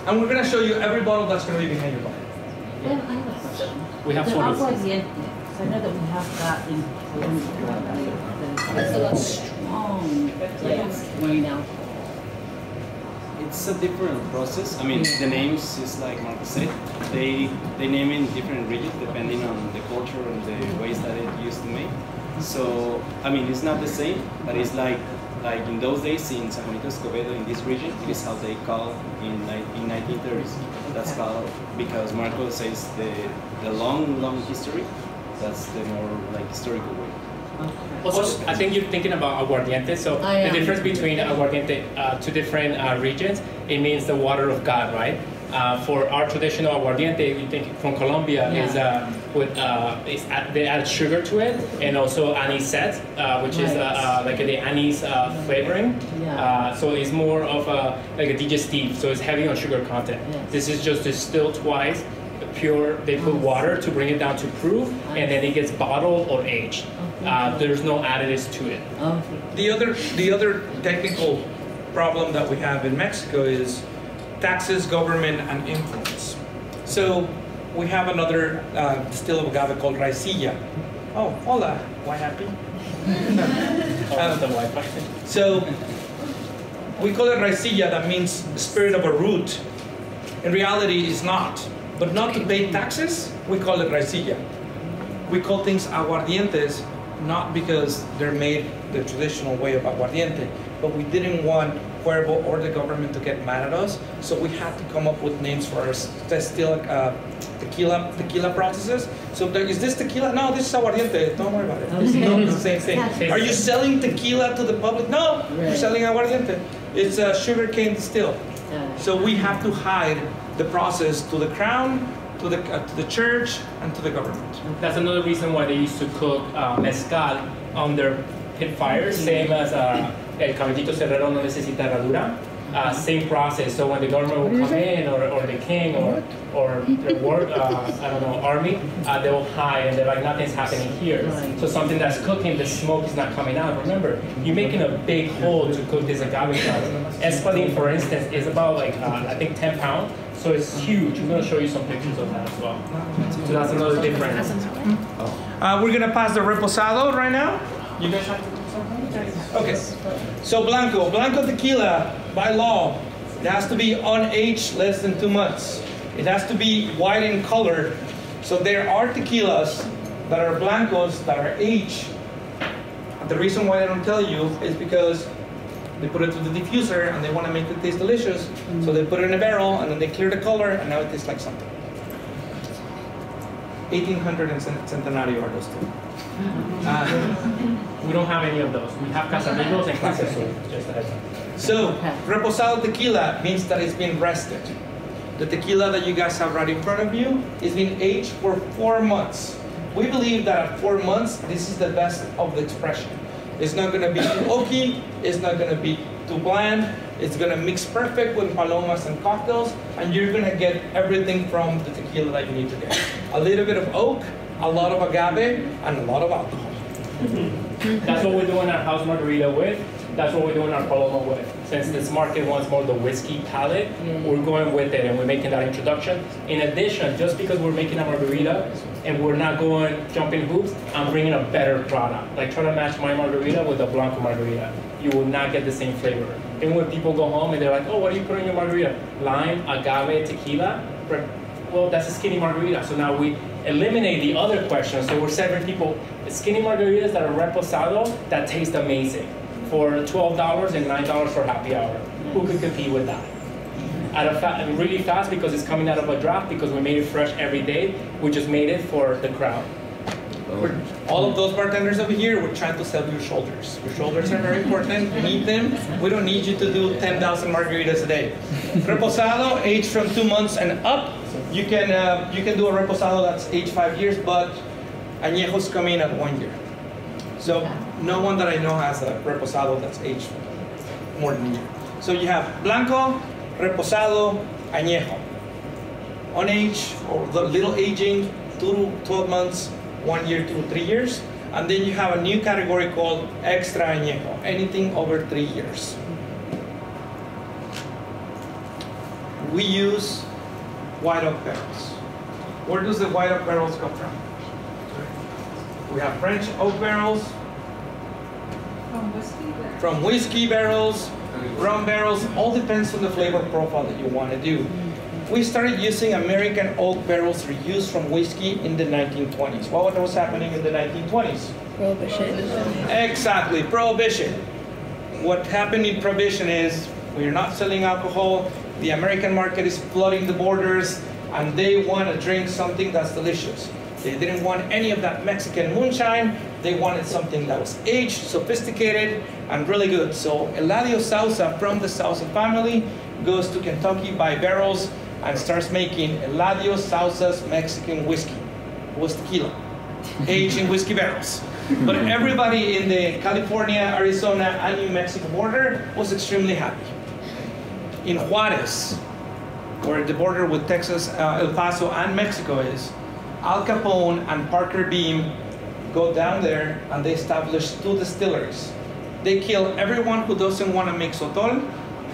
And we're going to show you every bottle that's going to be behind your bottle. Then I have a question. We have the photos. aguardiente, because I know that we have that in Colombia. It's a lot strong, like it's weighing alcohol. It's a different process. I mean, the names is like Marco said. They name in different regions depending on the culture and the ways that it used to make. So I mean, it's not the same, but it's like in those days in San Juanito Escobedo in this region, it is how they call in 1930s. That's called because Marco says the long history. That's the more like historical way. Also, I think you're thinking about aguardiente. So the difference between aguardiente, two different regions, it means the water of God, right? For our traditional aguardiente, you think from Colombia is they add sugar to it, and also anisette, which is like the anise flavoring. So it's more of like a digestive. So it's heavy on sugar content. This is just distilled twice. Pure, they put water to bring it down to proof, and then it gets bottled or aged. There's no additives to it. The other technical problem that we have in Mexico is taxes, government, and influence. So we have another still of agave called raicilla. Oh, hola, why happy? So we call it raicilla, that means spirit of a root. In reality, it's not. But not to pay taxes, we call it raicilla. We call things aguardientes, not because they're made the traditional way of aguardiente, but we didn't want Cuervo or the government to get mad at us, so we had to come up with names for our tequila processes. So is this tequila? No, this is aguardiente. Don't worry about it. It's not the same thing. Are you selling tequila to the public? No, we're selling aguardiente. It's a sugarcane distilled. So we have to hide the process to the crown, to the church, and to the government. That's another reason why they used to cook mezcal under pit fires, same as el caballito cerrero no necesita herradura. Same process. So when the government will come in, or the king, or the army, they will hide and they're like, nothing's happening here. So something that's cooking, the smoke is not coming out. Remember, you're making a big hole to cook this agave flower. Espadín, for instance, is about like I think 10 pounds. So it's huge. I'm going to show you some pictures of that as well. So that's another difference. We're going to pass the reposado right now. You guys have to do something? Okay. So Blanco tequila, by law, it has to be unaged less than 2 months. It has to be white in color. So there are tequilas that are blancos that are aged. And the reason why I don't tell you is because they put it through the diffuser and they want to make it taste delicious. So they put it in a barrel and then they clear the color and now it tastes like something. 1800 and Centenario are those two. We don't have any of those. We have Casamigos and Casa Azul, just a heads up. So, reposado tequila means that it's been rested. The tequila that you guys have right in front of you is being aged for 4 months. We believe that at 4 months, this is the best of the expression. It's not going to be too oaky, it's not going to be too bland, it's going to mix perfect with palomas and cocktails, and you're going to get everything from the tequila that you need to get. A little bit of oak, a lot of agave, and a lot of alcohol. That's what we're doing our house margarita with. That's what we're doing our paloma with. Since this market wants more of the whiskey palate, we're going with it and we're making that introduction. In addition, just because we're making a margarita and we're not going jumping hoops, I'm bringing a better product. Like try to match my margarita with a Blanco margarita. You will not get the same flavor. And when people go home and they're like, oh, what do you put in your margarita? Lime, agave, tequila. Well, that's a skinny margarita. So now we eliminate the other questions. So we're serving people skinny margaritas that are reposado that taste amazing for $12 and $9 for happy hour. Who could compete with that? And really fast because it's coming out of a draft because we made it fresh every day. We just made it for the crowd. All of those bartenders over here, we're trying to sell your shoulders. Your shoulders are very important. You need them. We don't need you to do 10,000 margaritas a day. Reposado, aged from 2 months and up. You can do a reposado that's aged 5 years, but añejos come in at 1 year. So no one that I know has a reposado that's aged more than a year. So you have blanco, reposado, añejo. Unaged or the little aging, 2 to 12 months, 1 year to 3 years. And then you have a new category called extra añejo, anything over 3 years. We use white oak barrels. Where does the white oak barrels come from? We have French oak barrels, from whiskey barrels, rum barrels, all depends on the flavor profile that you want to do. We started using American oak barrels reused from whiskey in the 1920s. What was happening in the 1920s? Prohibition. Exactly, prohibition. What happened in prohibition is we're not selling alcohol, the American market is flooding the borders, and they want to drink something that's delicious. They didn't want any of that Mexican moonshine. They wanted something that was aged, sophisticated, and really good. So Eladio Sousa from the Sousa family goes to Kentucky, buy barrels, and starts making Eladio Sousa's Mexican whiskey. It was tequila, aged in whiskey barrels. But everybody in the California, Arizona, and New Mexico border was extremely happy. In Juarez, where the border with Texas, El Paso, and Mexico is, Al Capone and Parker Beam go down there and they establish 2 distilleries. They kill everyone who doesn't want to make sotol,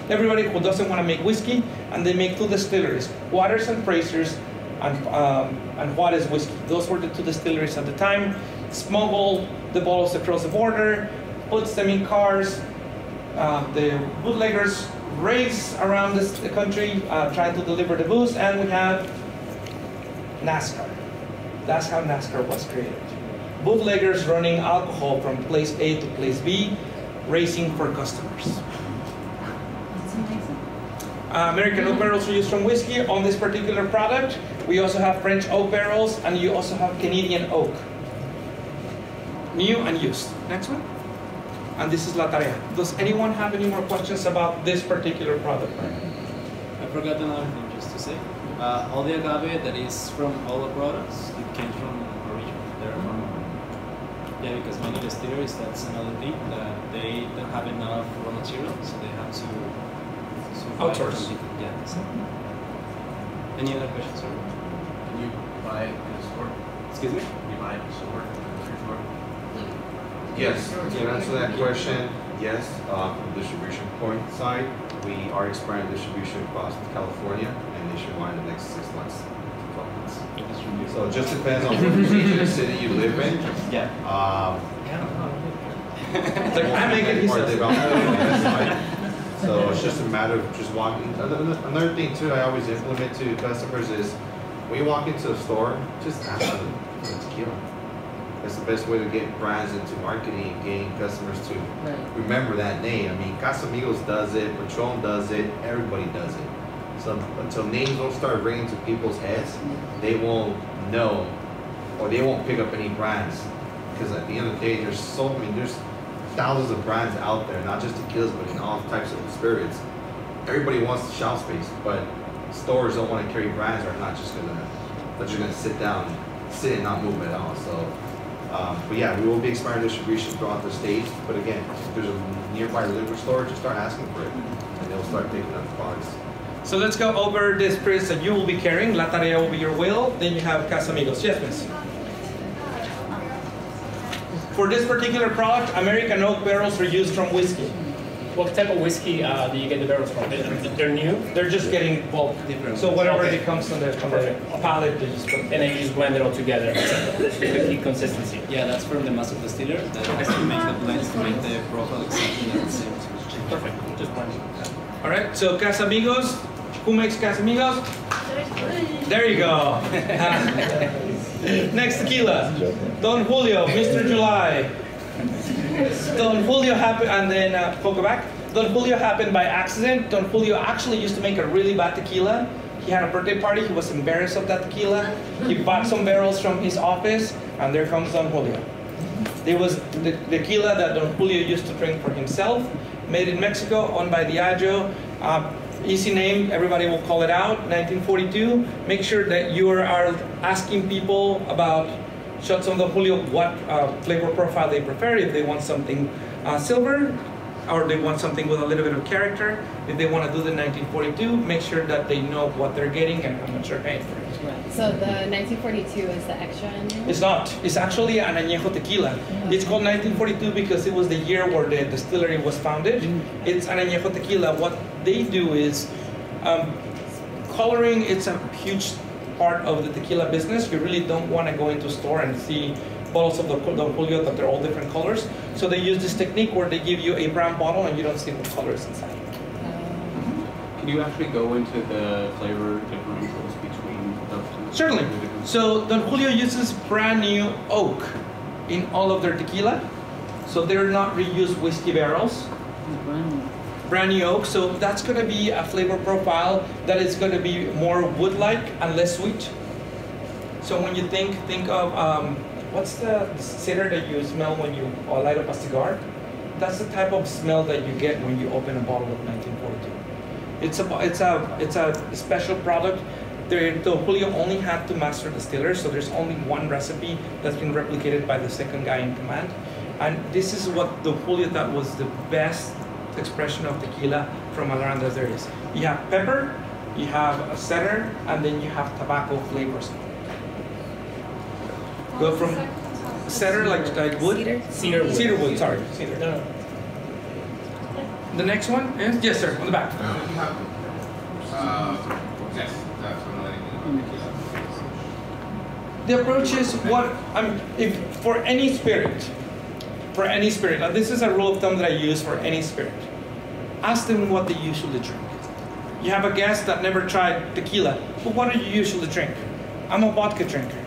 everybody who doesn't want to make whiskey, and they make 2 distilleries, Waters and Fraser's and Juarez whiskey. Those were the 2 distilleries at the time. Smuggle the bottles across the border, puts them in cars. The bootleggers race around the country trying to deliver the booze, and we have NASCAR. That's how NASCAR was created. Bootleggers running alcohol from place A to place B, racing for customers. That's amazing. American oak barrels are used from whiskey on this particular product. We also have French oak barrels, and you also have Canadian oak. New and used. Next one. and this is La Tarea. Does anyone have any more questions about this particular product? I forgot another thing just to say. All the agave that is from all the products, it came from origin. They're from, yeah, because many distilleries, that's another thing, that they don't have enough raw material, so they have to outsource. Yeah. So. Any other questions? Sir? Can you buy it in a store? Excuse me? Can you buy it in a store? Yes, to answer that question, yes. From the distribution point side, we are expanding distribution across California and nationwide in the next 6 months to 12 months. So it just depends on what region of city you live in. Yeah. I make it So it's just a matter of just walking. Another thing too, I always implement to customers is when you walk into a store, just ask for the tequila. That's the best way to get brands into marketing and getting customers to remember that name. I mean, Casamigos does it, Patron does it, everybody does it. So until names don't start ringing to people's heads, they won't know, or they won't pick up any brands. Because at the end of the day, there's thousands of brands out there, not just tequilas, but in all types of spirits. Everybody wants the shelf space, but stores don't want to carry brands that are not just gonna sit down, sit and not move at all. So. But yeah, we will be expanding distribution throughout the state. But again, if there's a nearby liquor store, just start asking for it, and they'll start picking up the products. So let's go over the spirits that you will be carrying. La Tarea will be your wheel. Then you have Casamigos. Yes, miss. For this particular product, American oak barrels are used from whiskey. What type of whiskey do you get the barrels from? They're new? They're just getting bulk. So whatever it comes from the pallet, they just put. And then you just blend it all together to keep consistency. Yeah, that's from the master distiller that has to make the blends to make the profile exactly the same. Perfect. Just blend it. All right. So Casamigos. Who makes Casamigos? There you go. Next tequila. Don Julio, Mr. July. Don Julio happened, and then go back. Don Julio happened by accident. Don Julio actually used to make a really bad tequila. He had a birthday party. He was embarrassed of that tequila. He bought some barrels from his office, and there comes Don Julio. There was the tequila that Don Julio used to drink for himself, made in Mexico, owned by Diageo. Easy name, everybody will call it out. 1942. Make sure that you are asking people about shots on Don Julio, what flavor profile they prefer, if they want something silver, or they want something with a little bit of character. If they want to do the 1942, make sure that they know what they're getting and how much they're paying for it. So the 1942 is the extra añejo? It's not. It's actually an añejo tequila. It's called 1942 because it was the year where the distillery was founded. It's an añejo tequila. What they do is coloring. It's a huge part of the tequila business. You really don't want to go into a store and see bottles of Don Julio that they're all different colors. So they use this technique where they give you a brown bottle and you don't see what color is inside. Can you actually go into the flavor differentials between the Certainly. So Don Julio uses brand new oak in all of their tequila. So they're not reused whiskey barrels. Brand new oak. So that's going to be a flavor profile that is going to be more wood-like and less sweet. So when you think of what's the cedar that you smell when you light up a cigar? That's the type of smell that you get when you open a bottle of 1942. It's a special product. Don Julio only had to master distillers, so there's only one recipe that's been replicated by the second guy in command. And this is what Don Julio thought was the best expression of tequila from around as there is. You have pepper, you have a cedar, and then you have tobacco flavors. Go from cedar, like wood? Cedar wood. Cedar wood, sorry. Cedar. No. The next one is? Yes, sir, on the back. Yes, that's what The approach is what, if for any spirit, now this is a rule of thumb that I use for any spirit. Ask them what they usually drink. You have a guest that never tried tequila, but what do you usually drink? I'm a vodka drinker.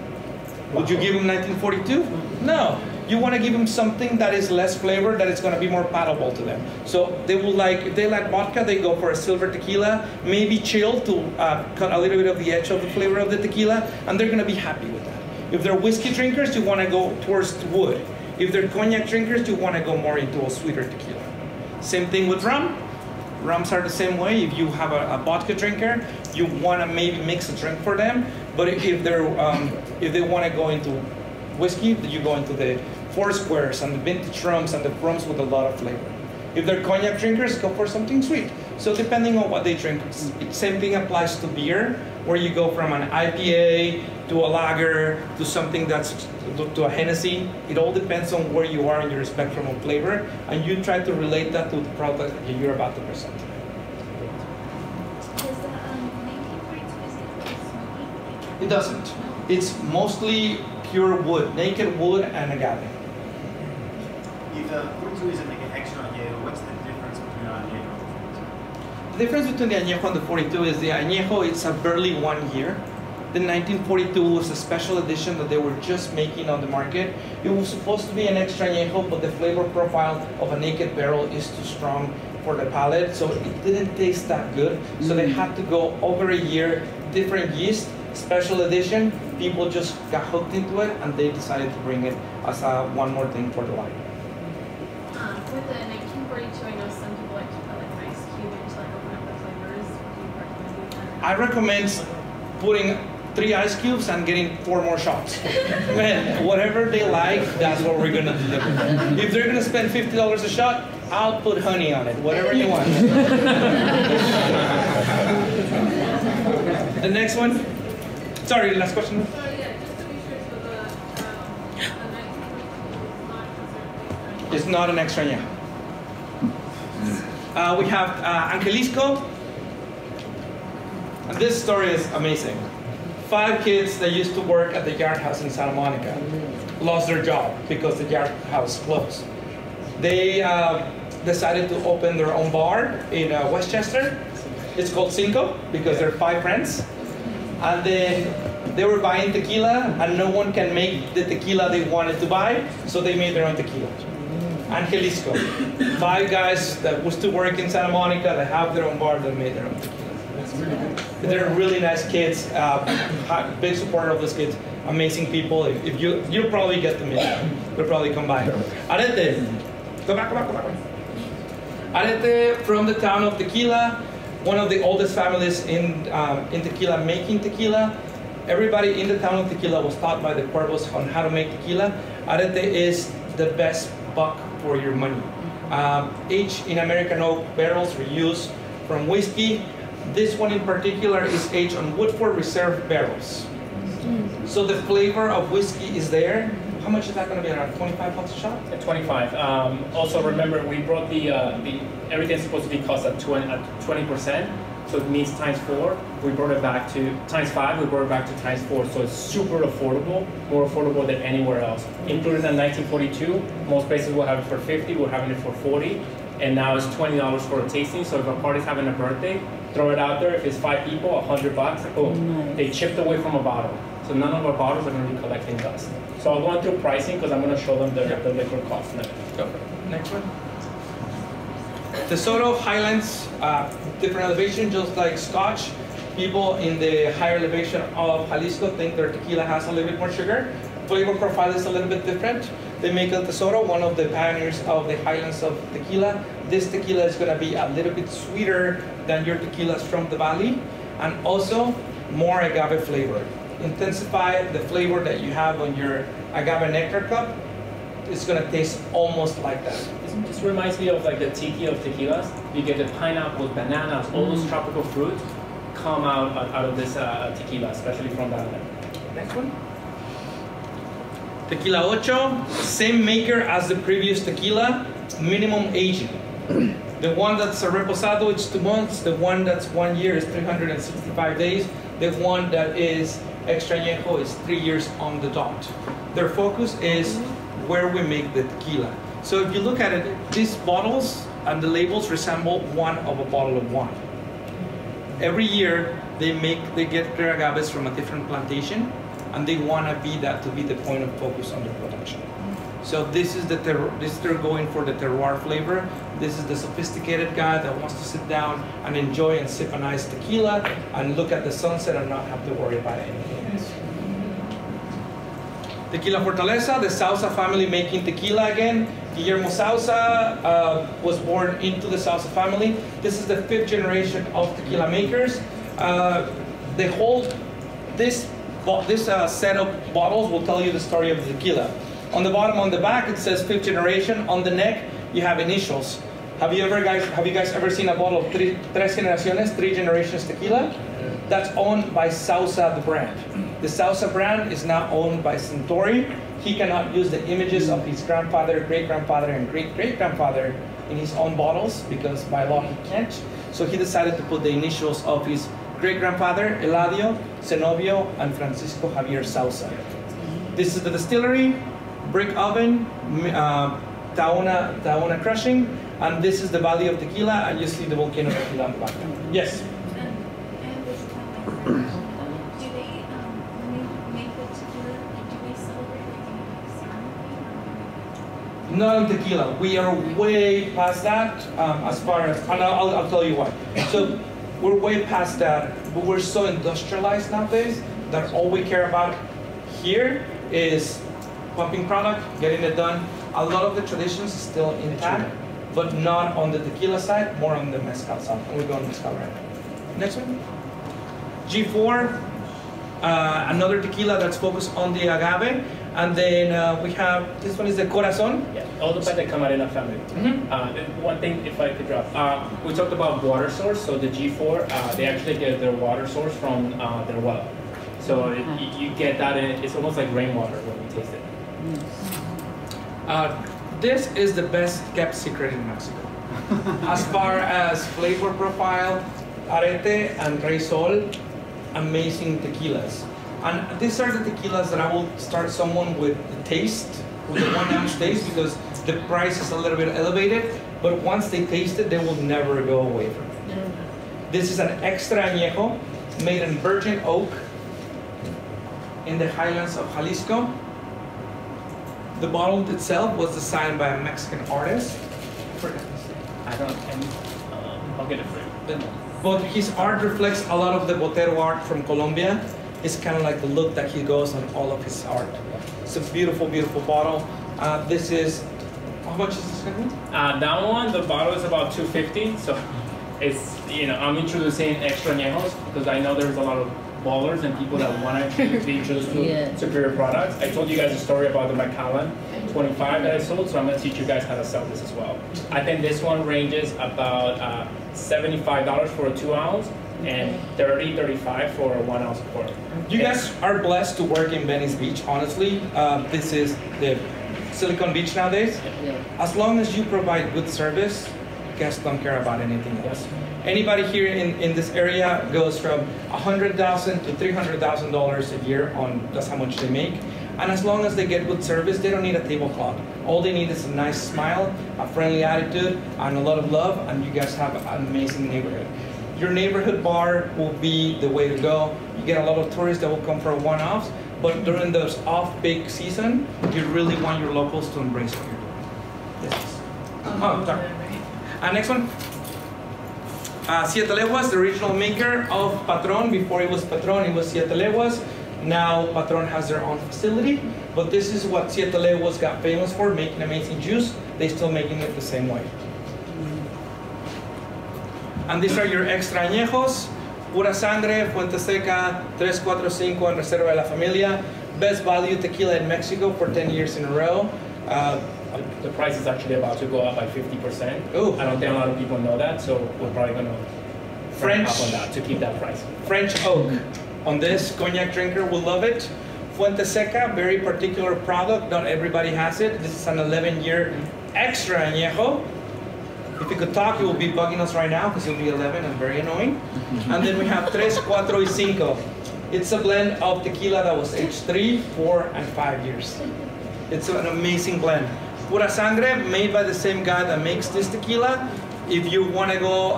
Would you give him 1942? No. You want to give them something that is less flavored, that is going to be more palatable to them. So they will if they like vodka, they go for a silver tequila, maybe chilled to cut a little bit of the edge of the flavor of the tequila, and they're going to be happy with that. If they're whiskey drinkers, you want to go towards wood. If they're cognac drinkers, you want to go more into a sweeter tequila. Same thing with rum. Rums are the same way. If you have a vodka drinker, you want to maybe mix a drink for them. But if they want to go into whiskey, you go into the Four Squares and the vintage rums and the rums with a lot of flavor. If they're cognac drinkers, go for something sweet. So depending on what they drink, same thing applies to beer, where you go from an IPA to a lager to something that's to a Hennessy. It all depends on where you are in your spectrum of flavor, and you try to relate that to the product that you're about to present. It doesn't. It's mostly pure wood, naked wood and agave. If the 42 isn't like an extra añejo, what's the difference between an añejo? The difference between the añejo and the 42 is the añejo, it's a barely 1 year. The 1942 was a special edition that they were just making on the market. It was supposed to be an extra añejo, but the flavor profile of a naked barrel is too strong for the palate, so it didn't taste that good. So they had to go over a year, different yeast, special edition. People just got hooked into it, and they decided to bring it as one more thing for the line. With the 1942, I know some people like to put like an ice cube in to like open up the flavors. Do you recommend doing that? I recommend putting 3 ice cubes and getting 4 more shots. Man, whatever they like, that's what we're gonna deliver. If they're gonna spend $50 a shot, I'll put honey on it, whatever you want. The next one. Sorry, last question. Yeah, just to be sure, so the 1942 is not considered It's not an extra añejo. We have Angelisco. And this story is amazing. 5 kids that used to work at the Yard House in Santa Monica lost their job because the Yard House closed. They decided to open their own bar in Westchester. It's called Cinco because they're 5 friends. And then they were buying tequila, and no one can make the tequila they wanted to buy, so they made their own tequila. Angelisco. 5 guys that used to work in Santa Monica that have their own bar that made their own tequila. They're really nice kids, big supporter of those kids, amazing people. If you'll probably get them in, they'll probably come by. Arete. Go back. Arete from the town of Tequila, one of the oldest families in tequila, making tequila. Everybody in the town of Tequila was taught by the Cuervos on how to make tequila. Arete is the best buck for your money. Aged in American oak barrels reused from whiskey. This one in particular is aged on Woodford Reserve barrels. So the flavor of whiskey is there. How much is that going to be? Around 25 bucks a shot? At 25. Also remember, we brought the everything's supposed to be cost at 20%. So it means times 4. We brought it back to times 5. We brought it back to times 4. So it's super affordable, more affordable than anywhere else. Including in 1942, most places will have it for 50. We're having it for 40, and now it's $20 for a tasting. So if a party's having a birthday, throw it out there. If it's 5 people, $100. Boom. They chipped away from a bottle. So none of our bottles are going to be collecting dust. So I'll go into pricing because I'm going to show them the liquor cost next. Next one. Tesoro, Highlands, different elevation, just like Scotch. People in the higher elevation of Jalisco think their tequila has a little bit more sugar. Flavor profile is a little bit different. They make El Tesoro, one of the pioneers of the Highlands of tequila. This tequila is going to be a little bit sweeter than your tequilas from the valley, and also more agave flavor. Intensify the flavor that you have on your agave nectar cup. It's going to taste almost like that. This reminds me of like the tiki of tequilas. You get the pineapples, bananas, all those tropical fruits come out of this tequila, especially from that land. Next one. Tequila Ocho, same maker as the previous tequila, minimum aging. The one that's a reposado, it's 2 months. The one that's 1 year is 365 days. The one that is extra añejo is 3 years on the dot. Their focus is where we make the tequila. So if you look at it, these bottles and the labels resemble one of a bottle of wine. Every year they get their agaves from a different plantation, and they want to be the point of focus on the production. So this is they're going for the terroir flavor. This is the sophisticated guy that wants to sit down and enjoy and sip a nice tequila and look at the sunset and not have to worry about anything else. Tequila Fortaleza, the Sauza family making tequila again. Guillermo Sauza was born into the Sauza family. This is the 5th generation of tequila makers. They hold this set of bottles will tell you the story of the tequila. On the bottom, on the back, it says 5th generation. On the neck, you have initials. Have you guys ever seen a bottle of tres generaciones, 3 generations tequila? That's owned by Sauza, the brand. The Sauza brand is now owned by Suntory. He cannot use the images of his grandfather, great-grandfather, and great-great-grandfather in his own bottles because by law he can't. So he decided to put the initials of his great-grandfather, Eladio, Zenobio, and Francisco Javier Sauza. This is the distillery, brick oven, Tahona crushing, and this is the Valley of Tequila, and you see the volcano tequila on the back. Yes? Do they, when they make the tequila, do they celebrate like a ceremony? Not on tequila. We are way past that as far as, and I'll tell you why. So we're way past that, but we're so industrialized nowadays that all we care about here is pumping product, getting it done. A lot of the traditions is still intact, but not on the tequila side, more on the mezcal side. And we're going mezcal right now. Next one. G4, another tequila that's focused on the agave. And then we have, this one is the Corazon. Yeah, all the by the Camarena family. One thing, if I could drop, we talked about water source. So the G4, they actually get their water source from their well. So you get that, it's almost like rainwater when you taste it. This is the best kept secret in Mexico. As far as flavor profile, Arete and Rey Sol, amazing tequilas. And these are the tequilas that I will start someone with the taste, with the 1 ounce taste, because the price is a little bit elevated, but once they taste it, they will never go away from it. This is an extra añejo, made in virgin oak in the highlands of Jalisco. The bottle itself was designed by a Mexican artist. I don't, I'll get it for you. But his art reflects a lot of the Botero art from Colombia. It's kind of like the look that he goes on all of his art. It's a beautiful, beautiful bottle. This is, how much is this going to be? That one, the bottle is about $250. So it's, I'm introducing extra añejos because I know there's a lot of ballers and people that want to be introduced to superior products. I told you guys a story about the Macallan 25 that I sold, so I'm going to teach you guys how to sell this as well. I think this one ranges about $75 for a 2 ounce and $35 for a 1 ounce pour. You guys are blessed to work in Venice Beach, honestly. This is the Silicon Beach nowadays. As long as you provide good service, guests don't care about anything else. Anybody here in this area goes from $100,000 to $300,000 a year on that's how much they make. And as long as they get good service, they don't need a tablecloth. All they need is a nice smile, a friendly attitude, and a lot of love, and you guys have an amazing neighborhood. Your neighborhood bar will be the way to go. You get a lot of tourists that will come for one-offs, but during those off-peak season, you really want your locals to embrace you. Yes. Oh, sorry. Next one. Siete Leguas, the original maker of Patron. Before it was Patron, it was Siete Leguas. Now Patron has their own facility, but this is what Siete Leguas got famous for, making amazing juice. They're still making it the same way. And these are your extra añejos. Pura Sangre, Fuente Seca, 345 and Reserva de la Familia. Best value tequila in Mexico for 10 years in a row. The price is actually about to go up by 50%. Ooh. I don't think a lot of people know that, so we're probably going to French up on that to keep that price. French oak. On this, cognac drinker will love it. Fuente Seca, very particular product. Not everybody has it. This is an 11-year extra añejo. If you could talk, you will be bugging us right now because you'll be 11 and very annoying. And then we have 3, 4 y 5. It's a blend of tequila that was aged 3, 4, and 5 years. It's an amazing blend. Pura Sangre, made by the same guy that makes this tequila. If you want to go,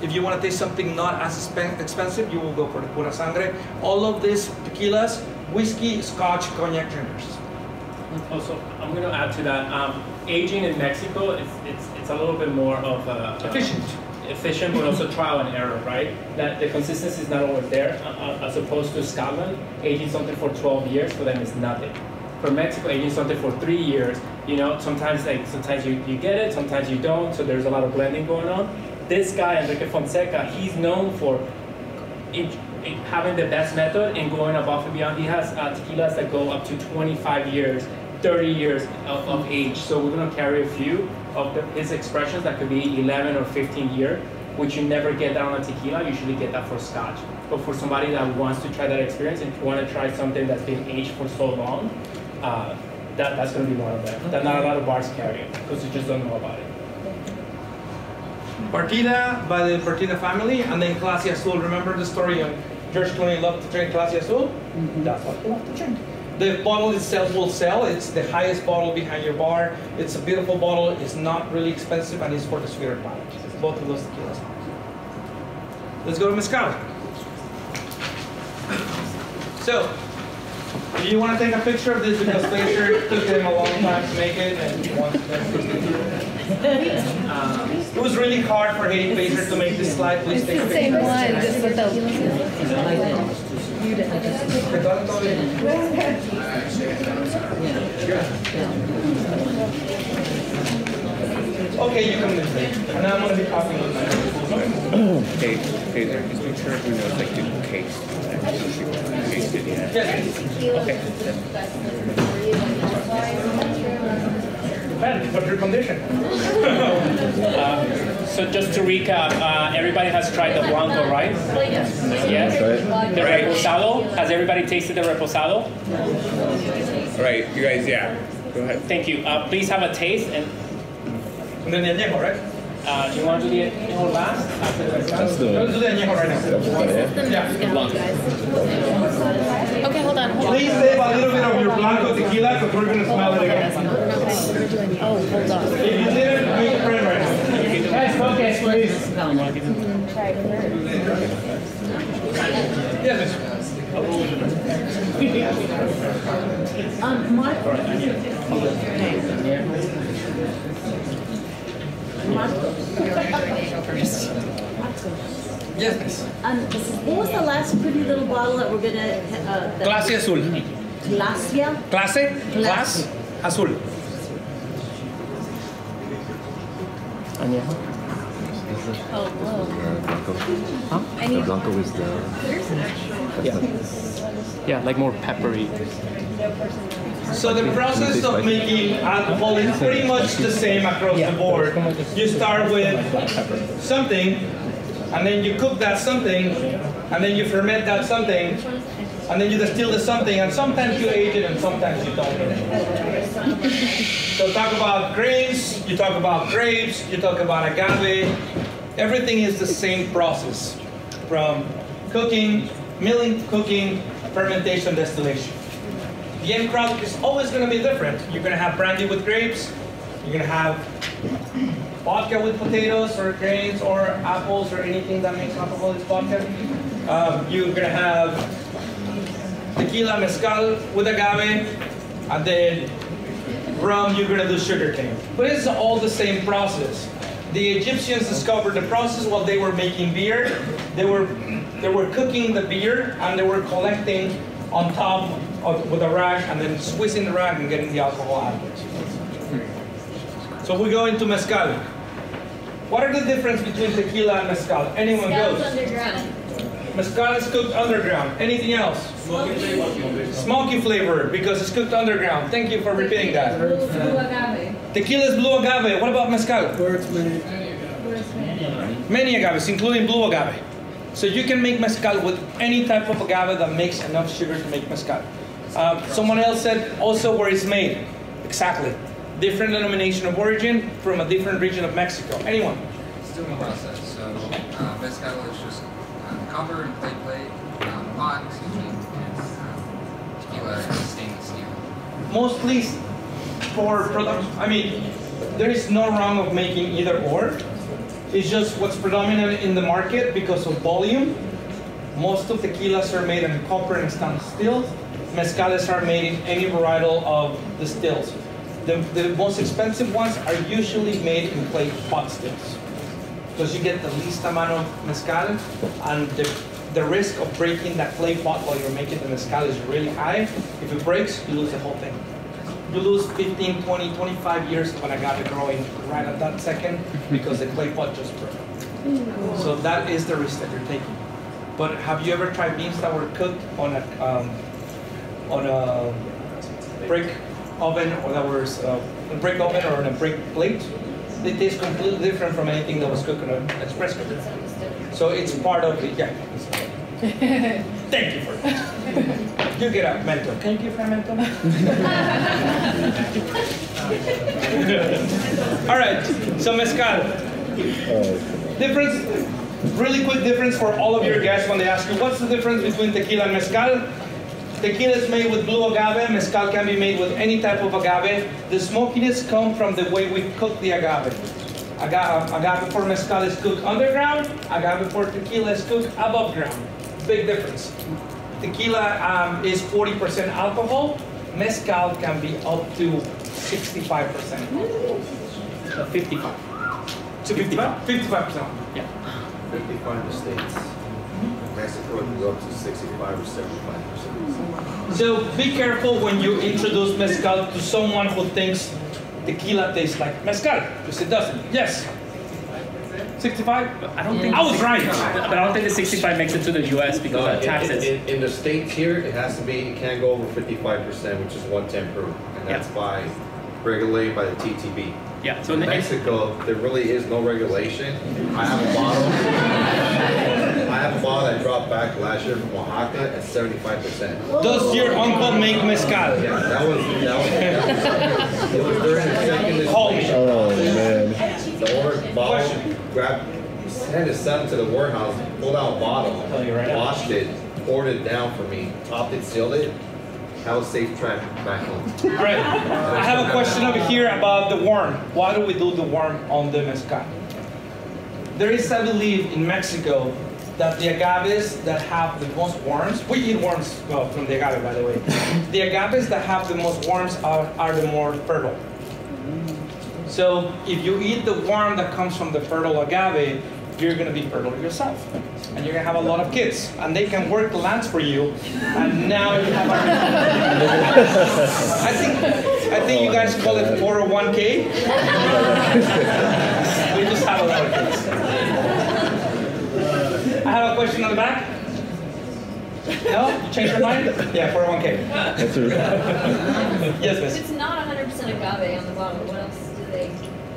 if you want to taste something not as expensive, you will go for the Pura Sangre. All of these tequilas, whiskey, scotch, cognac drinkers. Also, I'm going to add to that. Aging in Mexico, it's a little bit more of efficient, but also trial and error, right? That the consistency is not always there, as opposed to Scotland. Aging something for 12 years for them is nothing. from Mexico, aging something for 3 years, you know, sometimes you get it, sometimes you don't, so there's a lot of blending going on. This guy, Enrique Fonseca, he's known for having the best method and going above and beyond. He has tequilas that go up to 25 years, 30 years of age. So we're gonna carry a few of his expressions that could be 11 or 15 year, which you never get that on a tequila. You usually get that for Scotch. But for somebody that wants to try that experience and want to try something that's been aged for so long, that's going to be one of them. That not a lot of bars carry it because you just don't know about it. Partida by the Partida family, and then Clase Azul. Remember the story of George Clooney loved to drink Clase Azul? That's what he loved to drink. The bottle itself will sell. It's the highest bottle behind your bar. It's a beautiful bottle. It's not really expensive, and it's for the sweeter palate. Both of those tequilas. Let's go to Mezcal. So, do you want to take a picture of this because Glacier took them a long time to make it, and he wants it was really hard for Haiti Glacier to make this slide. Please take a picture. Same one, just without. Okay, you can move it. And I'm going to be talking with my Hey, there, just make sure everyone knows, like, the case. Case it, yeah. Yes. Okay. Depends, what's your condition? So just to recap, everybody has tried the Blanco, right? Yes. The Reposado. Has everybody tasted the Reposado? All right, you guys, yeah. Go ahead. Thank you. Please have a taste. And then the añejo, right? You want to do the añejo last? Let's do the añejo right now. Yeah. Okay, hold on. Please save a little bit of your Blanco tequila because we're going to smell it again. Oh, hold on. If you didn't, make a friend right now. Guys, focus, please. Yes, Marco. Yes, miss. What was the last pretty little bottle that we're gonna? Clase Azul. Glacia? Clase? Glass? Azul. Oh, whoa. Huh? I need. Blanco is the. Yeah, like more peppery. So the process of making alcohol is pretty much the same across the board. You start with something, and then you cook that something, and then you ferment that something, and then you distill the something, and sometimes you age it and sometimes you don't. So talk about grains, you talk about grapes, you talk about agave. Everything is the same process from cooking, milling, cooking, fermentation, distillation. The end product is always going to be different. You're going to have brandy with grapes. You're going to have vodka with potatoes or grains or apples or anything that makes alcohol is vodka. You're going to have tequila, mezcal with agave, and then rum, you're going to do sugarcane. But it's all the same process. The Egyptians discovered the process while they were making beer. They were cooking the beer and they were collecting on top with a rag and then squeezing the rag and getting the alcohol out of it. So we go into mezcal. What are the difference between tequila and mezcal? Anyone goes? Underground. Mezcal is cooked underground. Anything else? Smoky flavor because it's cooked underground. Thank you for repeating that. Blue agave. Tequila is blue agave. What about mezcal? Many agaves, including blue agave. So you can make mezcal with any type of agave that makes enough sugar to make mezcal. Someone else said also where it's made. Exactly. Different denomination of origin from a different region of Mexico. Anyone? Still in process. So mezcal is just copper and plate, pot, and tequila is stainless steel. Mostly for production. I mean, there is no wrong of making either or. It's just what's predominant in the market because of volume. Most of tequilas are made in copper and stainless steel. Mezcales are made in any varietal of the stills. The most expensive ones are usually made in plate pot stills because you get the least amount of mezcal and the the risk of breaking that clay pot while you're making the mezcal is really high. If it breaks, you lose the whole thing. You lose 15, 20, 25 years of an agave growing right at that second because the clay pot just broke. So that is the risk that you're taking. But have you ever tried beans that were cooked on a brick oven, or that was a brick oven or on a brick plate? They taste completely different from anything that was cooked on an express cooker. So it's part of the, yeah. Thank you for that. You get a mentor. Can you give her a mentor? All right, so mezcal. Difference, really quick difference for all of your guests when they ask you, what's the difference between tequila and mezcal? Tequila is made with blue agave, mezcal can be made with any type of agave. The smokiness comes from the way we cook the agave. Agave for mezcal is cooked underground, agave for tequila is cooked above ground. Big difference. Tequila is 40% alcohol, mezcal can be up to 65%. 55. So 55? 55%. Yeah. 55 in the States. Mexico can go up to 65 or 75%. So be careful when you introduce mezcal to someone who thinks tequila tastes like mezcal, because it doesn't. Yes? 65? I don't think. I was right. But I don't think the 65 makes it to the U.S. because of taxes. In the States here, it has to be, it can't go over 55%, which is 110 proof. And that's by regulated by the TTB. Yeah. So in Mexico, there really is no regulation. I have a bottle. That dropped back last year from Oaxaca at 75%. Does your uncle make mezcal? Yeah, that was it was during the second. Oh man! The owner sent his son to the warehouse, pulled out a bottle, washed it, poured it down for me, topped it, sealed it. That was safe trip back home. Great. I have a question over here about the worm. Why do we do the worm on the mezcal? There is, I believe, in Mexico that the agaves that have the most worms, we eat worms from the agave, by the way. The agaves that have the most worms are the more fertile. So if you eat the worm that comes from the fertile agave, you're going to be fertile yourself. And you're going to have a lot of kids. And they can work the lands for you. And now you have I think you guys call it 401k. We just have a lot of kids. I have a question on the back. No? You changed your mind? Yeah, 401k. Yes, miss. If it's not 100% agave on the bottle, what else do they?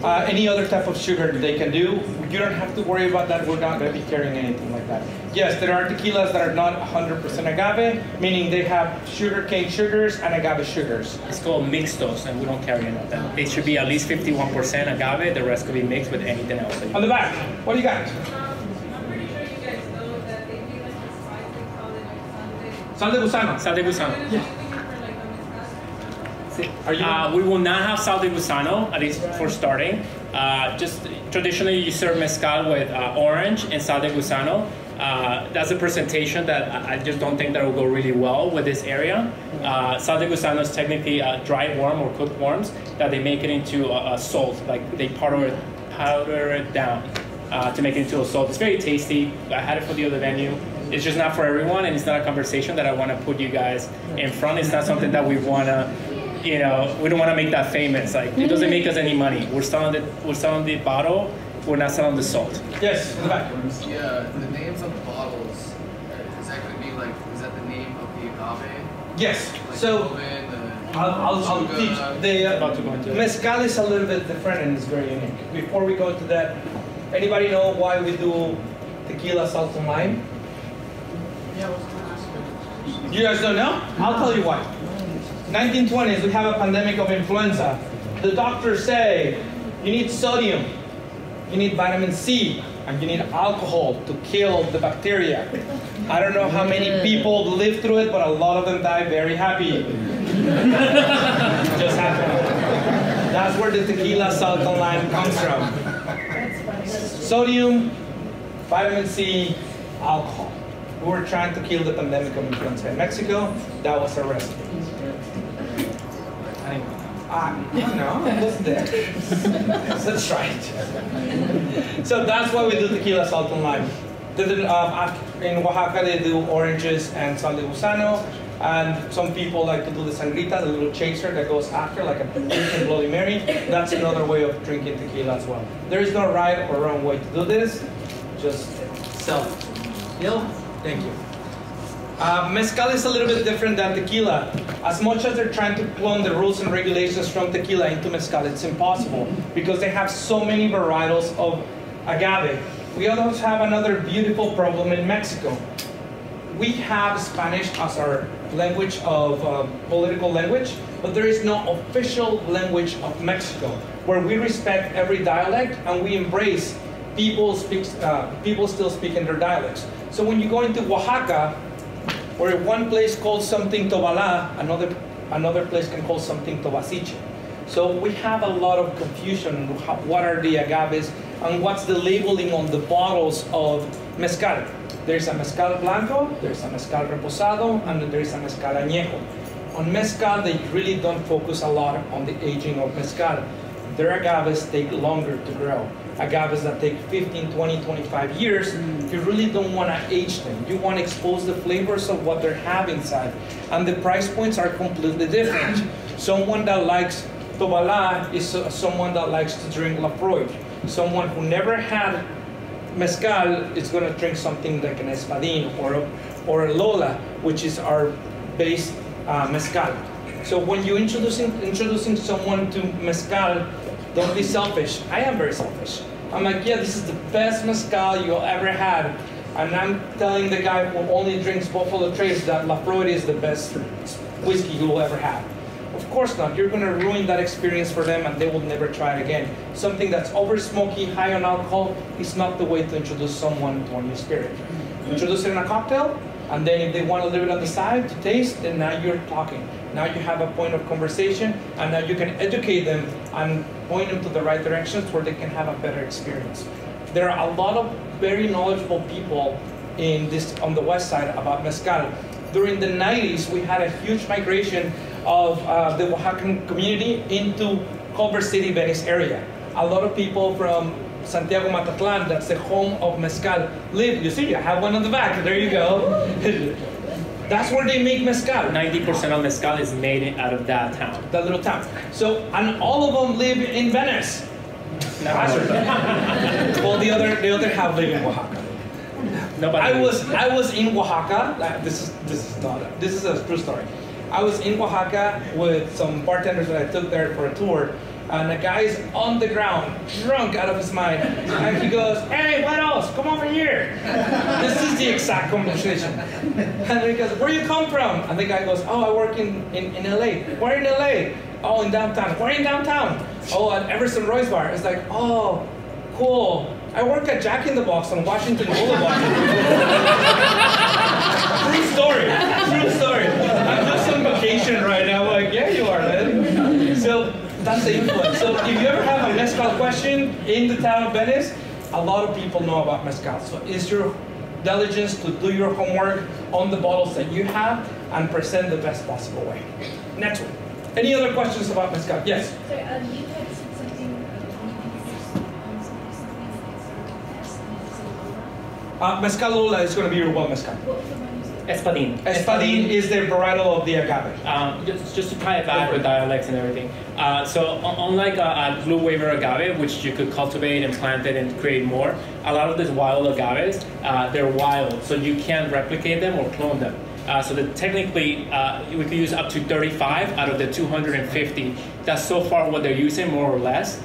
Any other type of sugar they can do. You don't have to worry about that. We're not going to be carrying anything like that. Yes, there are tequilas that are not 100% agave, meaning they have sugarcane sugars and agave sugars. It's called mixtos, and we don't carry any of them. It should be at least 51% agave. The rest could be mixed with anything else. On the back, what do you got? Sal de gusano. Sal de gusano. Yeah. We will not have sal de gusano, at least for starting. Just traditionally, you serve mezcal with orange and sal de gusano. That's a presentation that I just don't think that will go really well with this area. Sal de gusano is technically a dry worm or cooked worms that they make it into a salt, like they powder it down to make it into a salt. It's very tasty. I had it for the other venue. It's just not for everyone, and it's not a conversation that I want to put you guys in front. It's not something that we want to, we don't want to make that famous. Like, it doesn't make us any money. We're selling the bottle. We're not selling the salt. Yes, in the back. Yeah, the names of the bottles, is that going to be like, is that the name of the agave? Yes. Like So I'll teach. The mezcal is a little bit different and it's very unique. Before we go to that, anybody know why we do tequila, salt, and lime? You guys don't know? I'll tell you why. 1920s, we have a pandemic of influenza. The doctors say you need sodium, you need vitamin C, and you need alcohol to kill the bacteria. I don't know how many people live through it, but a lot of them die very happy. Just happened. That's where the tequila, salt, and lime comes from. Sodium, vitamin C, alcohol. We were trying to kill the pandemic of influenza in Mexico. That was our recipe. I wasn't there. That's right. So that's why we do tequila, salt, and lime. In Oaxaca, they do oranges and sal de gusano. And some people like to do the sangrita, the little chaser that goes after, like a drinking Bloody Mary. That's another way of drinking tequila as well. There is no right or wrong way to do this. Just self. Gil, thank you. Mezcal is a little bit different than tequila. As much as they're trying to clone the rules and regulations from tequila into mezcal, it's impossible because they have so many varietals of agave. We also have another beautiful problem in Mexico. We have Spanish as our language of political language, but there is no official language of Mexico where we respect every dialect and we embrace people still speak in their dialects. So when you go into Oaxaca, where one place calls something tobala, another place can call something tobasiche. So we have a lot of confusion on what are the agaves and what's the labeling on the bottles of mezcal. There's a mezcal blanco, there's a mezcal reposado, and there's a mezcal añejo. On mezcal, they really don't focus a lot on the aging of mezcal. Their agaves take longer to grow. Agaves that take 15, 20, 25 years, you really don't want to age them. You want to expose the flavors of what they have inside. And the price points are completely different. Someone that likes tobala is someone that likes to drink Lafroy. Someone who never had mezcal is going to drink something like an espadín or a lola, which is our base mezcal. So when you're introducing someone to mezcal, don't be selfish. I am very selfish. I'm like, yeah, this is the best mezcal you'll ever had. And I'm telling the guy who only drinks Buffalo Trace that Lafroy is the best whiskey you will ever have. Of course not. You're going to ruin that experience for them and they will never try it again. Something that's over smoky, high on alcohol is not the way to introduce someone to a new spirit. Introduce it in a cocktail, and then if they want to leave it on the side to taste, then now you're talking. Now you have a point of conversation, and now you can educate them and point them to the right directions where they can have a better experience. There are a lot of very knowledgeable people on the west side about mezcal. During the 90s, we had a huge migration of the Oaxacan community into Culver City, Venice area. A lot of people from Santiago Matatlan, that's the home of mezcal, live. You see, I have one on the back. There you go. That's where they make mezcal. 90% of mezcal is made out of that town. That little town. So, and all of them live in Venice. Well, the other half live in Oaxaca. I was in Oaxaca. This is a true story. I was in Oaxaca with some bartenders that I took there for a tour, and a guy's on the ground, drunk out of his mind, and he goes, "Hey, what else? Come over here." This is the exact conversation. And he goes, "Where you come from?" And the guy goes, "Oh, I work in LA." "Where in LA?" "Oh, in downtown." "Where in downtown?" "Oh, at Everson Royce Bar." It's like, "Oh, cool. I work at Jack in the Box on Washington Boulevard." True story. True story. I'm just on vacation right now. Like, yeah, you are, man. So that's the influence. So if you ever have a mezcal question in the town of Venice, a lot of people know about mezcal. So it's your diligence to do your homework on the bottles that you have and present the best possible way. Next one. Any other questions about mezcal? Yes? So you had something, Mezcal Lola is going to be your one mezcal. Espadín. Espadín is the varietal of the agave. Just to tie it back with dialects and everything. So unlike a blue waiver agave, which you could cultivate and plant it and create more, a lot of these wild agaves, they're wild, so you can't replicate them or clone them. So that technically, we could use up to 35 out of the 250. That's so far what they're using, more or less.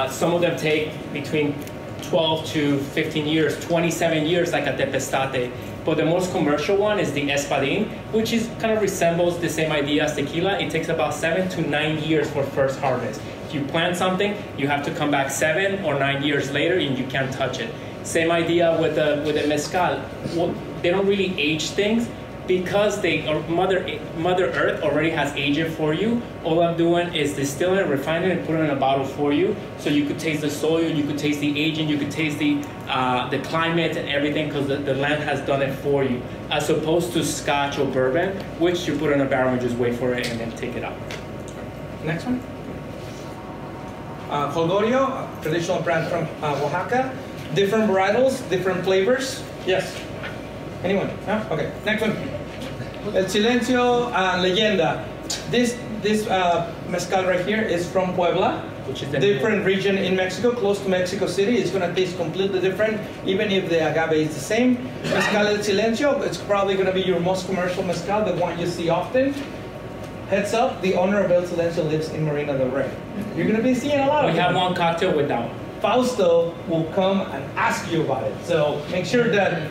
Some of them take between 12 to 15 years, 27 years, like a Tepestate. But the most commercial one is the Espadín, which is kind of resembles the same idea as tequila. It takes about 7 to 9 years for first harvest. If you plant something, you have to come back 7 or 9 years later and you can't touch it. Same idea with the mezcal. Well, they don't really age things because Mother Earth already has aged it for you. All I'm doing is distill it, refine it, and put it in a bottle for you. So you could taste the soil, you could taste the aging, you could taste the climate and everything because the land has done it for you. As opposed to Scotch or bourbon, which you put in a barrel and just wait for it and then take it out. Next one. Holgorio, a traditional brand from Oaxaca. Different varietals, different flavors. Yes. Anyone? No? Okay. Next one. El Silencio Leyenda. This mezcal right here is from Puebla, which is the different region in Mexico, close to Mexico City. It's going to taste completely different, even if the agave is the same. Mezcal El Silencio, it's probably going to be your most commercial mezcal, the one you see often. Heads up, the owner of El Silencio lives in Marina Del Rey. You're going to be seeing a lot of We have one cocktail with that one. Fausto will come and ask you about it. So make sure that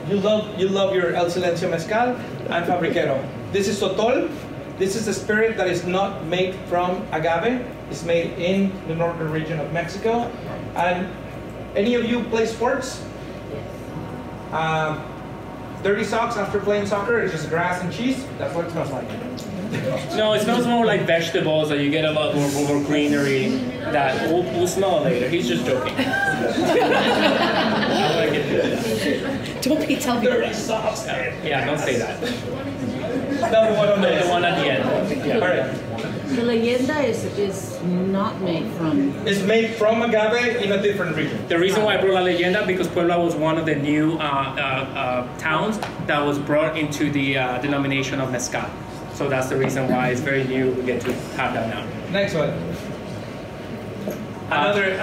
you love your El Silencio Mezcal and Fabriquero. This is Sotol. This is a spirit that is not made from agave. It's made in the northern region of Mexico. And any of you play sports? Dirty socks after playing soccer, it's just grass and cheese. That's what it smells like. No, it smells more like vegetables, that you get a lot more greenery. That we'll smell it later. He's just joking. Don't be telling me. Dirty socks. Yeah, don't say that. Number one on The one at the end. Yeah. All right. The leyenda is not made from. It's made from agave in a different region. The reason why I brought La Leyenda, because Puebla was one of the new towns that was brought into the denomination of Mezcal. So that's the reason why it's very new. We get to have that now. Next one. Another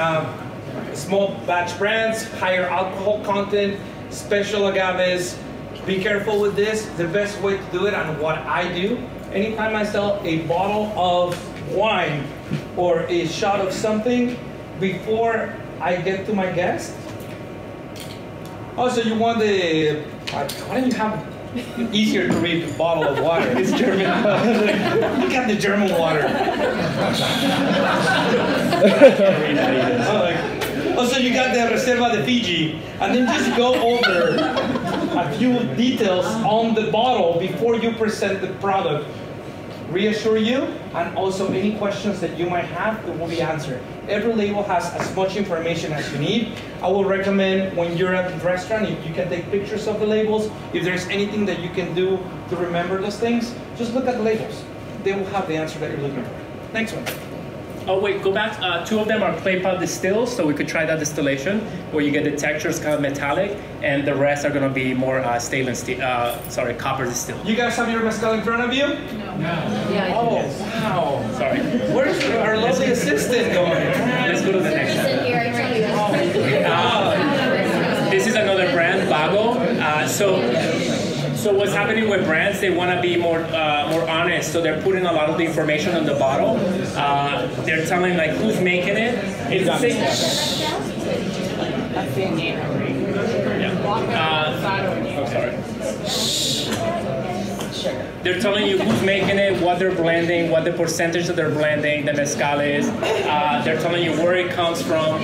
small batch brands, higher alcohol content, special agaves. Be careful with this. The best way to do it, and what I do, anytime I sell a bottle of wine or a shot of something, before I get to my guest. Oh, so you want the, why don't you have easier to read the bottle of water? It's German. You got the German water. Oh, so you got the Reserva de Fiji, and then just go over a few details on the bottle before you present the product. Reassure you, and also any questions that you might have, that will be answered. Every label has as much information as you need. I will recommend when you're at the restaurant, if you can take pictures of the labels, if there's anything that you can do to remember those things, just look at the labels. They will have the answer that you're looking for. Next one. Oh wait, go back. Two of them are clay pot distills, so we could try that distillation, where you get the textures kind of metallic, and the rest are going to be more stainless steel. Copper distilled. You guys have your mezcal in front of you? No. Yeah. Oh, wow. Sorry. Where's our lovely assistant going? Let's go to the next one. Here, I tell you. This is another brand, Bago. So what's happening with brands? They want to be more honest. So they're putting a lot of the information on the bottle. They're telling like who's making it. It's the same. Oh, sorry. They're telling you who's making it, what they're blending, what the percentage that they're blending, the mezcal is. They're telling you where it comes from.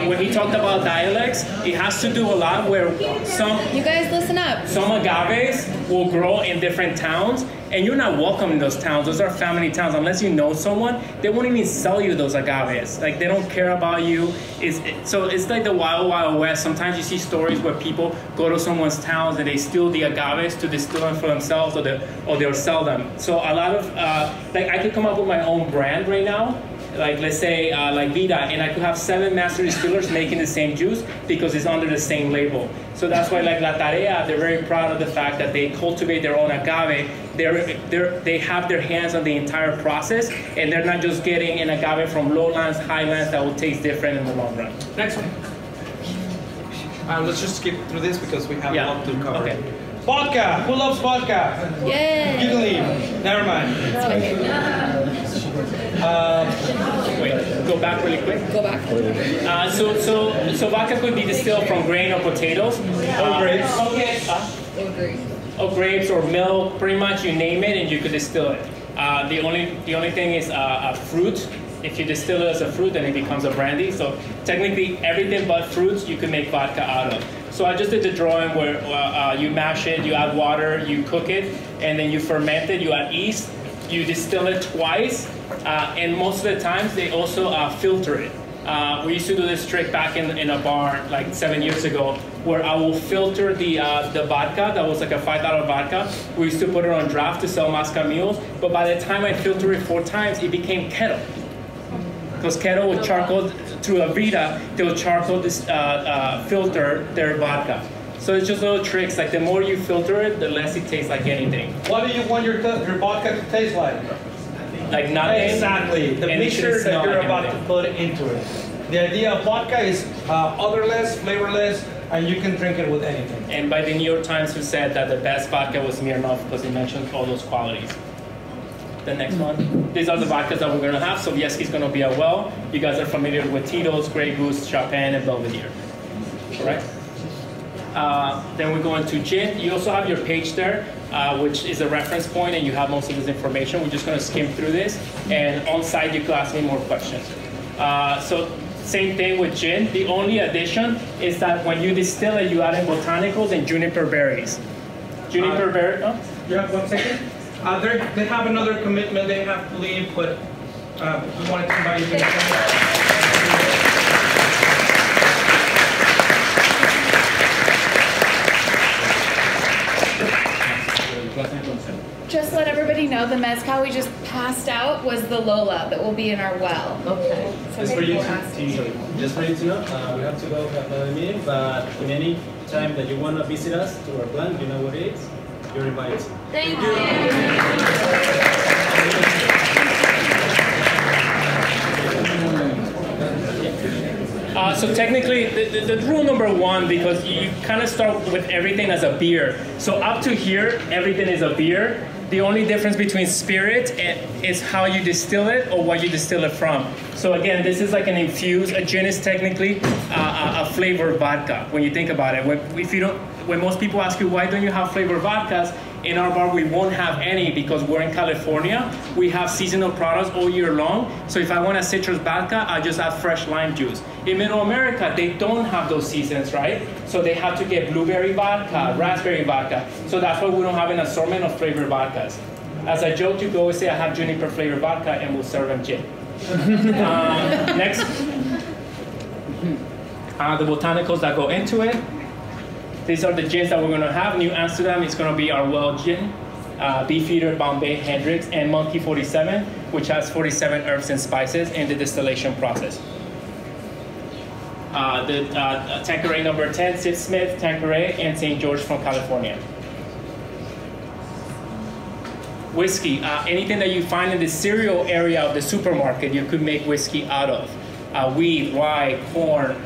When he talked about dialects, it has to do a lot where some... You guys listen up. Some agaves will grow in different towns, and you're not welcome in those towns. Those are family towns. Unless you know someone, they won't even sell you those agaves. Like, they don't care about you. So it's like the wild, wild west. Sometimes you see stories where people go to someone's towns and they steal the agaves to distill them for themselves, or they'll sell them. So a lot of, like, I could come up with my own brand right now. Like, let's say, like Vida, and I could have 7 master distillers making the same juice because it's under the same label. So that's why, like La Tarea, they're very proud of the fact that they cultivate their own agave. They have their hands on the entire process, and they're not just getting an agave from lowlands, highlands that will taste different in the long run. Next one. Let's just skip through this because we have a lot to cover. Okay. Vodka. Who loves vodka? Yay! You can leave. Never mind. Wait, go back really quick. Go back. So vodka could be distilled from grain or potatoes. Or grapes. Or grapes or milk, pretty much you name it and you could distill it. The only thing is a fruit. If you distill it as a fruit, then it becomes a brandy. So technically everything but fruits you can make vodka out of. So I just did the drawing where you mash it, you add water, you cook it, and then you ferment it, you add yeast, you distill it twice, and most of the times they also filter it. We used to do this trick back in a bar like 7 years ago, where I will filter the vodka. That was like a $5 vodka. We used to put it on draft to sell Mezcal mules, but by the time I filtered it 4 times, it became kettle. Because kettle with charcoal, through a Vida, they will charcoal filter their vodka. So it's just little tricks. Like the more you filter it, the less it tastes like anything. What do you want your vodka to taste like? Like nothing. Exactly. The mixture that you're about to put into it. The idea of vodka is odorless, flavorless, and you can drink it with anything. And by the New York Times, who said that the best vodka was Smirnoff because it mentioned all those qualities. The next one. These are the vodkas that we're going to have. Sobieski's going to be a well. You guys are familiar with Tito's, Grey Goose, Chopin, and Belvedere. Correct? Then we go into gin. You also have your page there, which is a reference point, and you have most of this information. We're just going to skim through this. And on site, you can ask me more questions. So same thing with gin. The only addition is that when you distill it, you add in botanicals and juniper berries. Juniper berry. Oh? Yeah, 1 second. They have another commitment they have to leave, but we wanted to invite you to Just let everybody know the mezcal we just passed out was the Lola that will be in our well. Okay. So Just for you people ask me. just for you to know, we have to go have another meeting, but in any time that you want to visit us to our plant, you know what it is, you're invited. Thank you. So technically, the rule number one, because you kind of start with everything as a beer. So up to here, everything is a beer. The only difference between spirit is how you distill it or what you distill it from. So again, this is like an infused. A gin is technically a flavored vodka. When you think about it, when most people ask you why don't you have flavored vodkas, in our bar we won't have any because we're in California. We have seasonal products all year long. So if I want a citrus vodka, I just add fresh lime juice. In Middle America, they don't have those seasons, right? So they have to get blueberry vodka, raspberry vodka. So that's why we don't have an assortment of flavored vodkas. As a joke, you can always say I have juniper flavored vodka and we'll serve them gin. Next. The botanicals that go into it. These are the gins that we're going to have. New Amsterdam is going to be our well gin, Beefeater, Bombay, Hendrix, and Monkey 47, which has 47 herbs and spices in the distillation process. Tanqueray number 10, Sid Smith, Tanqueray, and St. George from California. Whiskey, anything that you find in the cereal area of the supermarket, you could make whiskey out of. Wheat, rye, corn.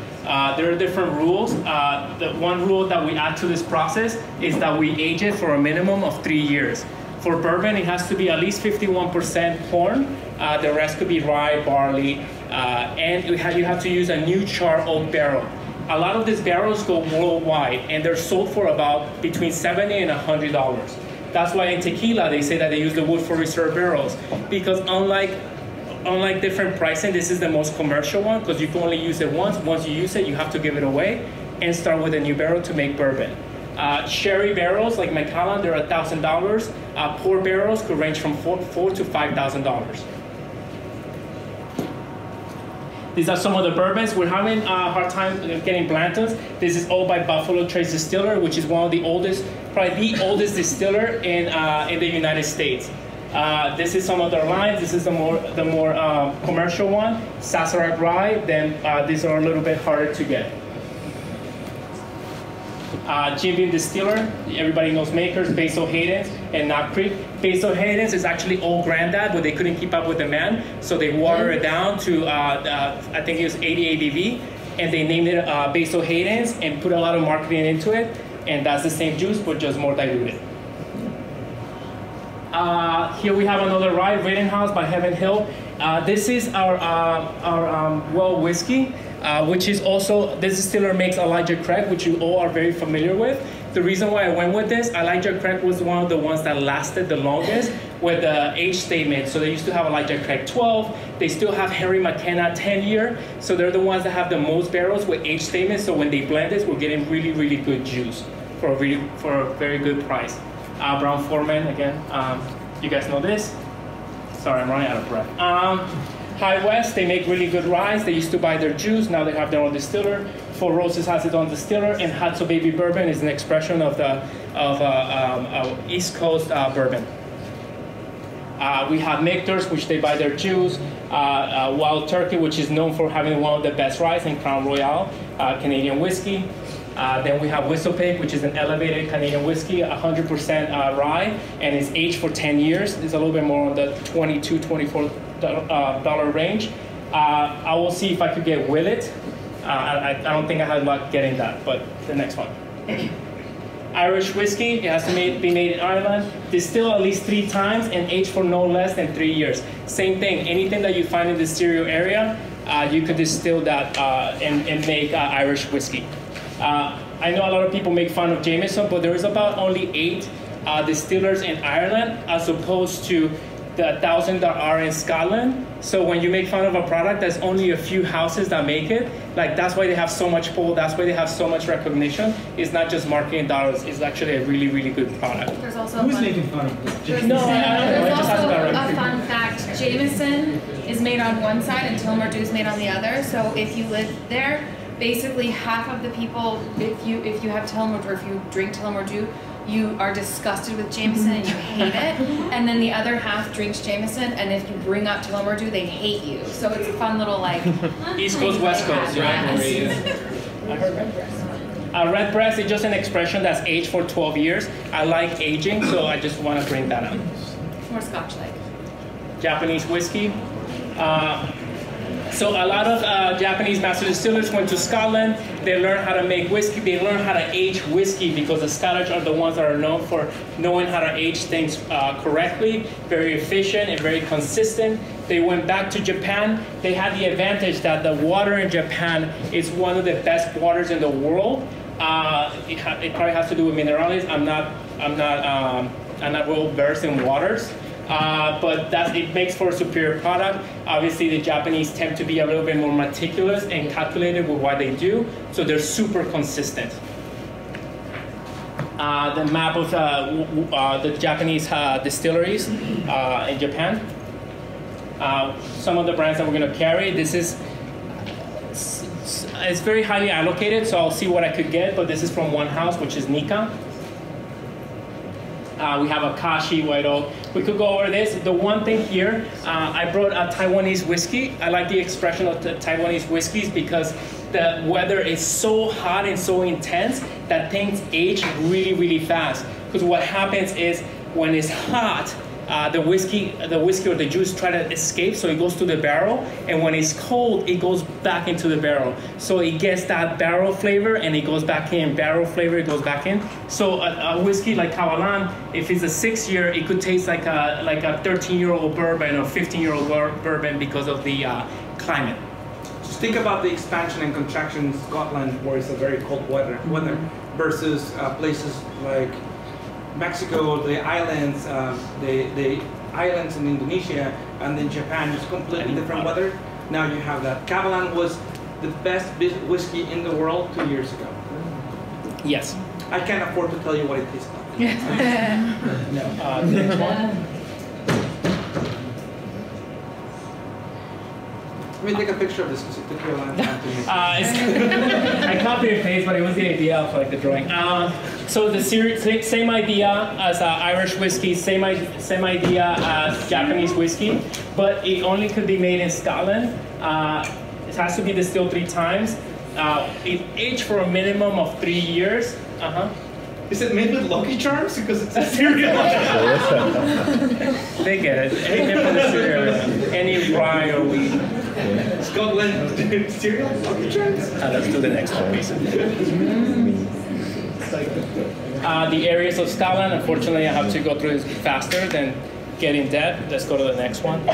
There are different rules. The one rule that we add to this process is that we age it for a minimum of 3 years. For bourbon, it has to be at least 51% corn. The rest could be rye, barley, and you have to use a new char oak barrel. A lot of these barrels go worldwide, and they're sold for about between $70 and $100. That's why in tequila, they say that they use the wood for reserve barrels, because unlike different pricing, this is the most commercial one because you can only use it once. Once you use it, you have to give it away and start with a new barrel to make bourbon. Sherry barrels like Macallan, they're $1,000. Port barrels could range from $4,000 to $5,000. These are some of the bourbons. We're having a hard time getting Blantons. This is all by Buffalo Trace Distiller, which is one of the oldest, probably the oldest distiller in the United States. This is some of their lines. This is the more commercial one, Sazerac Rye. Then these are a little bit harder to get. Jim Beam Distiller, everybody knows makers, Basil Hayden's and Knob Creek. Basil Hayden's is actually old Grandad, but they couldn't keep up with the man, so they watered it down to, I think it was 80 ABV, and they named it Basil Hayden's and put a lot of marketing into it, and that's the same juice, but just more diluted. Here we have another rye, Rittenhouse by Heaven Hill. This is our well whiskey. Which is also, this distiller makes Elijah Craig, which you all are very familiar with. The reason why I went with this, Elijah Craig was one of the ones that lasted the longest with the age statement. So they used to have Elijah Craig 12. They still have Henry McKenna 10 year. So they're the ones that have the most barrels with age statements. So when they blend this, we're getting really, really good juice for a very good price. Brown Foreman, again, you guys know this. Sorry, I'm running out of breath. High West, they make really good rye. They used to buy their juice, now they have their own distiller. Four Roses has its own distiller, and Hatso Baby Bourbon is an expression of East Coast bourbon. We have Michter's, which they buy their juice. Wild Turkey, which is known for having one of the best ryes, and Crown Royal, Canadian whiskey. Then we have Whistlepipe, which is an elevated Canadian whiskey, 100% rye, and it's aged for 10 years. It's a little bit more on the $22, $24 range. I will see if I could get Willet. I don't think I had luck getting that, but the next one. Irish whiskey, it has to be made in Ireland, distilled at least 3 times and aged for no less than 3 years. Same thing, anything that you find in the Stereo area, you could distill that and make Irish whiskey. I know a lot of people make fun of Jameson, but there is about only 8 distillers in Ireland as opposed to the 1,000 that are in Scotland. So when you make fun of a product, there's only a few houses that make it. Like, that's why they have so much pull, that's why they have so much recognition. It's not just marketing dollars, it's actually a really, really good product. There's also Who's making fun of this? No, there's also a fun fact. Jameson is made on one side and Tullamore Dew is made on the other. So if you live there, basically half of the people, if you have Tullamore Dew, or if you drink Tullamore Dew, you are disgusted with Jameson and you hate it, and then the other half drinks Jameson, and if you bring up Tullamore Dew, they hate you. So it's a fun little like East Coast, West Coast, right? Redbreast is just an expression that's aged for 12 years. I like aging, so I just want to bring that up. More Scotch-like. Japanese whiskey. So a lot of Japanese master distillers went to Scotland. They learned how to make whiskey. They learned how to age whiskey because the Scottish are the ones that are known for knowing how to age things correctly, very efficient and very consistent. They went back to Japan. They had the advantage that the water in Japan is one of the best waters in the world. It probably has to do with minerals. I'm not well versed in waters. But it makes for a superior product. Obviously, the Japanese tend to be a little bit more meticulous and calculated with what they do, so they're super consistent. The map of the Japanese distilleries in Japan. Some of the brands that we're going to carry. This is it's very highly allocated, so I'll see what I could get. But this is from one house, which is Nika. We have Akashi, White Oak. We could go over this. The one thing here, I brought a Taiwanese whiskey. I like the expression of the Taiwanese whiskeys because the weather is so hot and so intense that things age really, really fast. Because what happens is when it's hot, the whiskey or the juice try to escape, so it goes to the barrel, and when it's cold, it goes back into the barrel. So it gets that barrel flavor, and it goes back in, barrel flavor, it goes back in. So a whiskey like Kawalan, if it's a 6-year, it could taste like a 13-year-old bourbon or 15-year-old bourbon because of the climate. Just think about the expansion and contraction in Scotland, where it's a very cold weather versus places like Mexico, the islands in Indonesia, and then Japan is completely different weather. Now you have that. Kavalan was the best whiskey in the world 2 years ago. Yes. I can't afford to tell you what it tastes like. No. Let me take a picture of this because it took you a long time to make. I copied and pasted, but it was the idea of like the drawing. So the same idea as Irish whiskey, same idea as Japanese whiskey, but it only could be made in Scotland. It has to be distilled 3 times. It aged for a minimum of 3 years. Is it made with Lucky Charms? Because it's a cereal. They get it. Anything from the cereal, any rye or wheat. Scotland cereal? Lucky Charms? Let's do the next one, please. The areas of Scotland, unfortunately, I have to go through this faster than get in depth. Let's go to the next one.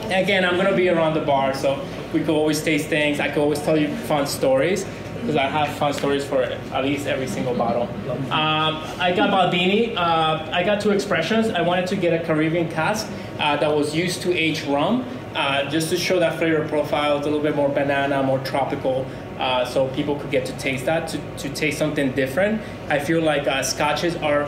Again, I'm going to be around the bar, so we could always taste things. I could always tell you fun stories, because I have fun stories for at least every single bottle. I got Baldini. I got 2 expressions. I wanted to get a Caribbean cask that was used to age rum, just to show that flavor profile. It's a little bit more banana, more tropical, so people could get to taste that, to taste something different. I feel like scotches are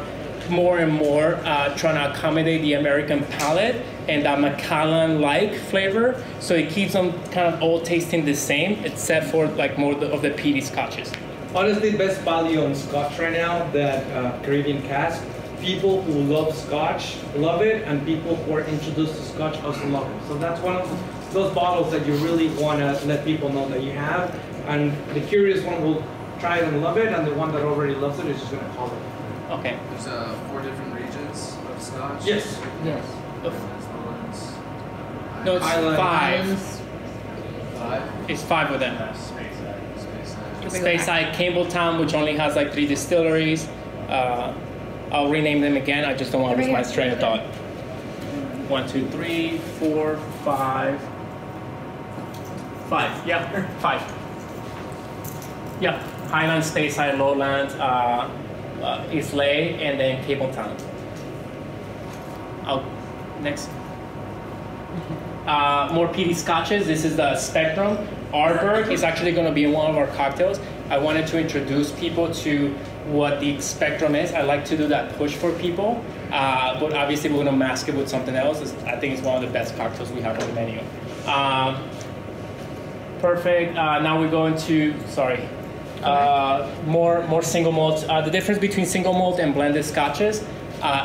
more and more trying to accommodate the American palate and that Macallan-like flavor, so it keeps them kind of all tasting the same, except for like more of the peaty scotches. Honestly, best value on Scotch right now, that Caribbean cask. People who love Scotch love it, and people who are introduced to Scotch also love it. So that's one of those bottles that you really want to let people know that you have, and the curious one will try it and love it, and the one that already loves it is just gonna call it. Okay. There's 4 different regions of Scotch. Yes. Yes. No, it's Island. 5. It's 5 of them. Speyside, Campbelltown, which only has like 3 distilleries. I'll rename them again. I just don't want to lose my train of thought. 1, 2, 3, 4, 5. 5. Yeah, 5. Yeah, Highland, Speyside, Lowland, Islay, and then Campbelltown. Next. More peaty scotches. This is the Spectrum. Ardbeg is actually going to be in one of our cocktails. I wanted to introduce people to what the Spectrum is. I like to do that push for people, but obviously we're going to mask it with something else. I think it's one of the best cocktails we have on the menu. Perfect. Now we go into, more single malts. The difference between single malt and blended scotches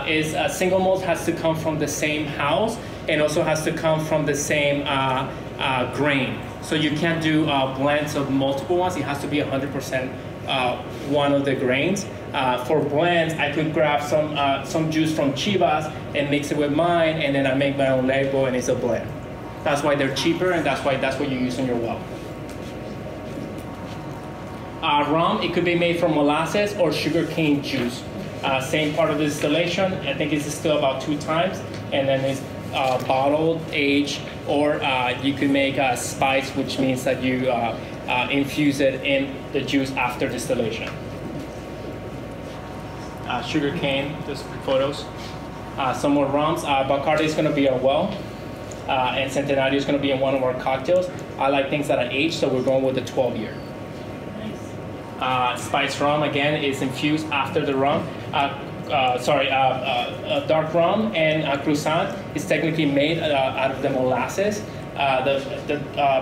is single malt has to come from the same house and also has to come from the same grain. So you can't do blends of multiple ones. It has to be 100% one of the grains. For blends, I could grab some juice from Chivas and mix it with mine, and then I make my own label, and it's a blend. That's why they're cheaper, and that's what you use on your well. Rum, it could be made from molasses or sugarcane juice. Same part of the distillation. I think it's distilled about 2 times, and then it's bottled, aged, or you can make a spice, which means that you infuse it in the juice after distillation. Sugarcane, just photos. Some more rums. Bacardi is going to be a well, and Centenario is going to be in one of our cocktails. I like things that are aged, so we're going with the 12-year. Spice rum, again, is infused after the rum. Dark rum and croissant is technically made out of the molasses. The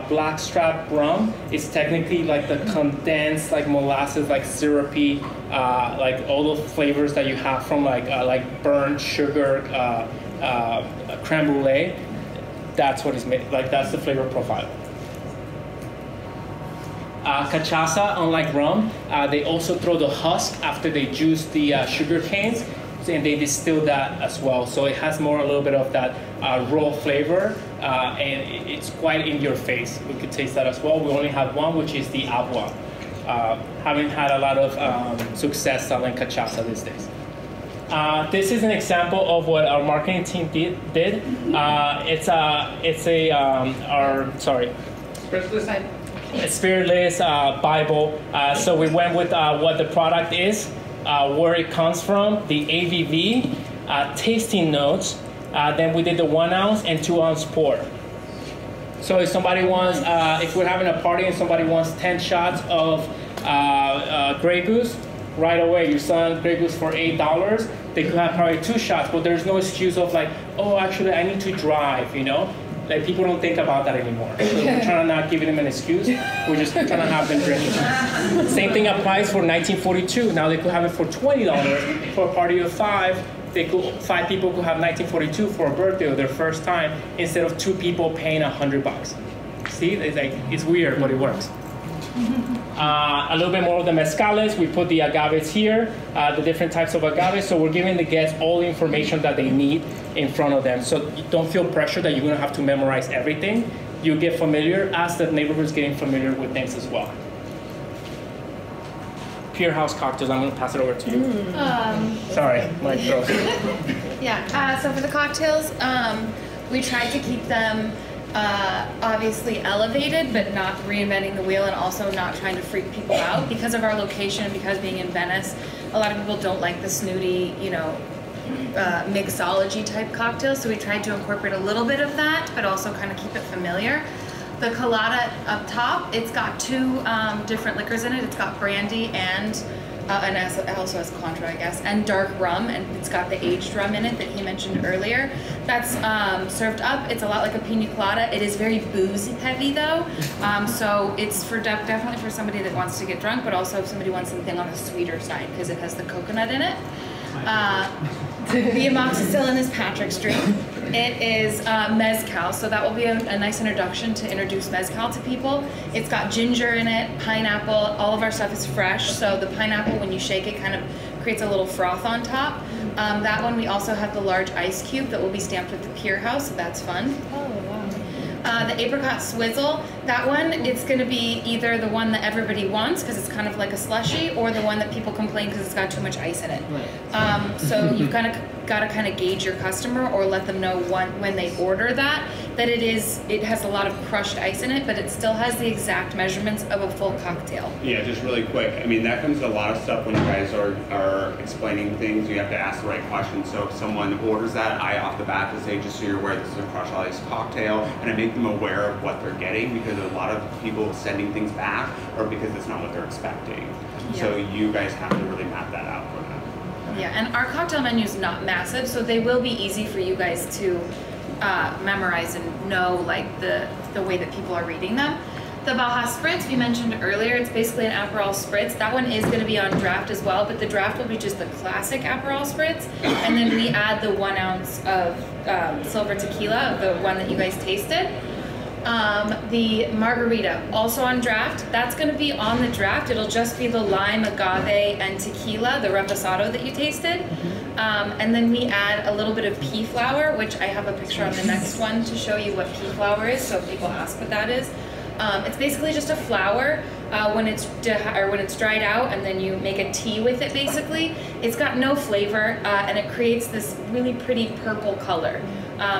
blackstrap rum is technically like the condensed, like molasses, like syrupy, like all the flavors that you have from like burnt sugar, creme brulee. That's what is made. Like that's the flavor profile. Cachaça, unlike rum, they also throw the husk after they juice the sugar canes, and they distill that as well. So it has a little bit of that raw flavor, and it's quite in your face. We could taste that as well. We only have one, which is the agua. Haven't had a lot of success selling cachaça these days. This is an example of what our marketing team did. Spiritless Bible. So we went with what the product is, where it comes from, the ABV, tasting notes. Then we did the 1 ounce and 2 ounce pour. So if somebody wants, if we're having a party and somebody wants 10 shots of Grey Goose, right away you're selling Grey Goose for $8. They could have probably 2 shots, but there's no excuse of like, oh, actually I need to drive, you know? Like people don't think about that anymore. So we're trying to not give them an excuse. We're just trying to have them drink. Same thing applies for 1942. Now they could have it for $20 for a party of 5. 5 people could have 1942 for a birthday or their first time instead of 2 people paying $100. See, it's weird, but it works. A little bit more of the mezcales. We put the agaves here, the different types of agaves. So we're giving the guests all the information that they need in front of them. So you don't feel pressure that you're going to have to memorize everything. You get familiar as the neighborhood's getting familiar with things as well. Pier House cocktails. I'm going to pass it over to you. Sorry, my throat. Yeah. So for the cocktails, we tried to keep them obviously elevated, but not reinventing the wheel, and also not trying to freak people out because of our location and because being in Venice. A lot of people don't like the snooty, mixology type cocktails, so we tried to incorporate a little bit of that, but also kind of keep it familiar. The colada up top, it's got 2 different liquors in it. It's got brandy and it also has Cointreau, I guess, and dark rum, and it's got the aged rum in it that he mentioned earlier. That's served up. It's a lot like a pina colada. It is very booze heavy though, so it's definitely for somebody that wants to get drunk, but also if somebody wants something on the sweeter side because it has the coconut in it. The amoxicillin is Patrick's drink. It is Mezcal, so that will be a nice introduction to introduce Mezcal to people. It's got ginger in it, pineapple, all of our stuff is fresh, so the pineapple, when you shake it, kind of creates a little froth on top. That one, we also have the large ice cube that will be stamped with the Pier House, so that's fun. Oh, wow. The apricot swizzle, that one, it's going to be either the one that everybody wants because it's kind of like a slushy, or the one that people complain because it's got too much ice in it. So you've got to kind of gauge your customer or let them know when they order that it has a lot of crushed ice in it, but it still has the exact measurements of a full cocktail. Yeah, just really quick. I mean, that comes to a lot of stuff when you guys are explaining things. You have to ask the right questions. So if someone orders that, I off the bat to say, just so you're aware, this is a crushed ice cocktail, and I make them aware of what they're getting, because a lot of people sending things back or because it's not what they're expecting. Yeah. So you guys have to really map that out for them. Yeah, and our cocktail menu is not massive, so they will be easy for you guys to memorize and know, like the way that people are reading them. The Baja Spritz we mentioned earlier, it's basically an Aperol Spritz. That one is going to be on draft as well, but the draft will be just the classic Aperol Spritz, and then we add the 1 ounce of silver tequila, the one that you guys tasted. The margarita, also on draft. That's going to be on the draft. It'll just be the lime, agave, and tequila, the reposado that you tasted. And then we add a little bit of pea flour, which I have a picture on the next one to show you what pea flour is, so if people ask what that is. It's basically just a flour when it's dried out, and then you make a tea with it, basically. It's got no flavor, and it creates this really pretty purple color.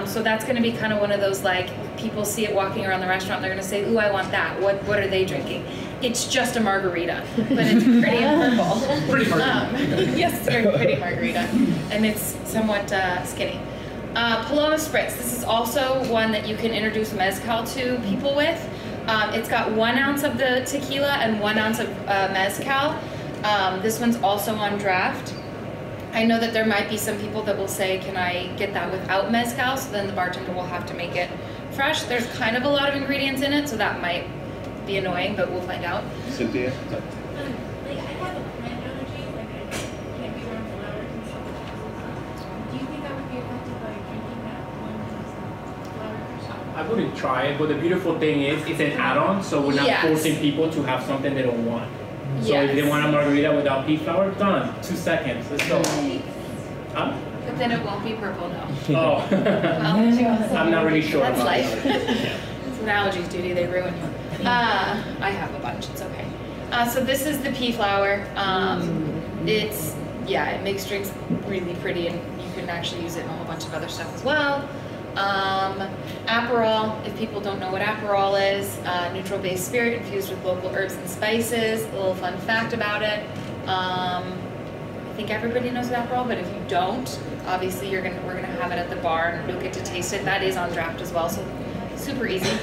So that's going to be kind of one of those, like, people see it walking around the restaurant, they're going to say, ooh, I want that. What are they drinking? It's just a margarita, but it's pretty and purple. Pretty margarita. Yes, it's a very pretty margarita, and it's somewhat skinny. Paloma Spritz, this is also one that you can introduce Mezcal to people with. It's got 1 ounce of the tequila and 1 ounce of Mezcal. This one's also on draft. I know that there might be some people that will say, can I get that without Mezcal? So then the bartender will have to make it fresh. There's kind of a lot of ingredients in it, so that might be annoying, but we'll find out. Cynthia? Like, I have a plant allergy, like I can't be around flowers and stuff. Do you think I would be affected by drinking that one flower? I wouldn't try it, but the beautiful thing is it's an add-on, so we're not forcing people to have something they don't want. So if they want a margarita without pea flour, done. 2 seconds. Let's go. Huh? But then it won't be purple, no. Oh. Well, I'm not really sure. That's about life. that. It's an allergies duty, they ruin you. I have a bunch, it's okay. So this is the pea flour. It makes drinks really pretty, and you can actually use it in a whole bunch of other stuff as well. Aperol, if people don't know what Aperol is, neutral-based spirit infused with local herbs and spices. A little fun fact about it. I think everybody knows what Aperol, but if you don't, obviously we're gonna have it at the bar and you'll get to taste it. That is on draft as well, so super easy.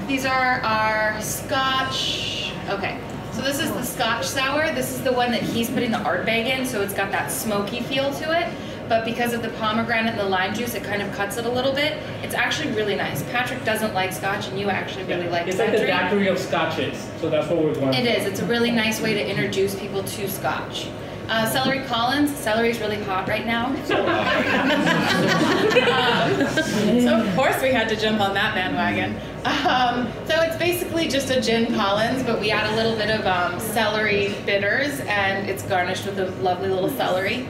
These are our Scotch. Okay, so this is the Scotch sour. This is the one that he's putting the art bag in, so it's got that smoky feel to it. But because of the pomegranate and the lime juice, it kind of cuts it a little bit. It's actually really nice. Patrick doesn't like Scotch, and you actually really like It's that like the drink. daiquiri of Scotches, so that's what we're going for. It is. It's a really nice way to introduce people to Scotch. Celery Collins. Celery is really hot right now. So of course we had to jump on that bandwagon. So it's basically just a gin Collins, but we add a little bit of celery bitters, and it's garnished with a lovely little celery.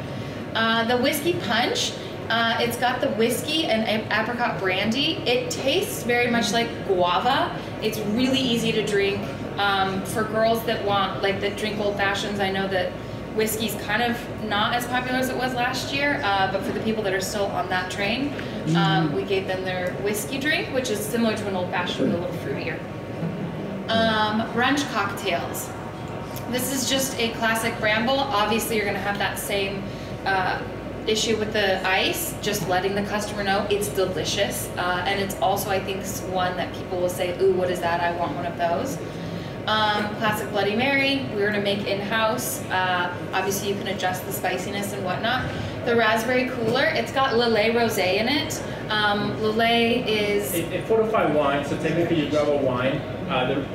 The whiskey punch, it's got the whiskey and apricot brandy. It tastes very much like guava. It's really easy to drink. For girls that that drink old fashions, I know that whiskey's kind of not as popular as it was last year, but for the people that are still on that train, we gave them their whiskey drink, which is similar to an old fashioned, a little fruitier. Brunch cocktails. This is just a classic Bramble. Obviously, you're gonna have that same issue with the ice, just letting the customer know it's delicious. And it's also, I think, one that people will say, ooh, what is that? I want one of those. Classic Bloody Mary, we're gonna make in-house. Obviously, you can adjust the spiciness and whatnot. The Raspberry Cooler, it's got Lillet Rosé in it. Lillet is... A fortified wine, so technically you grab a wine.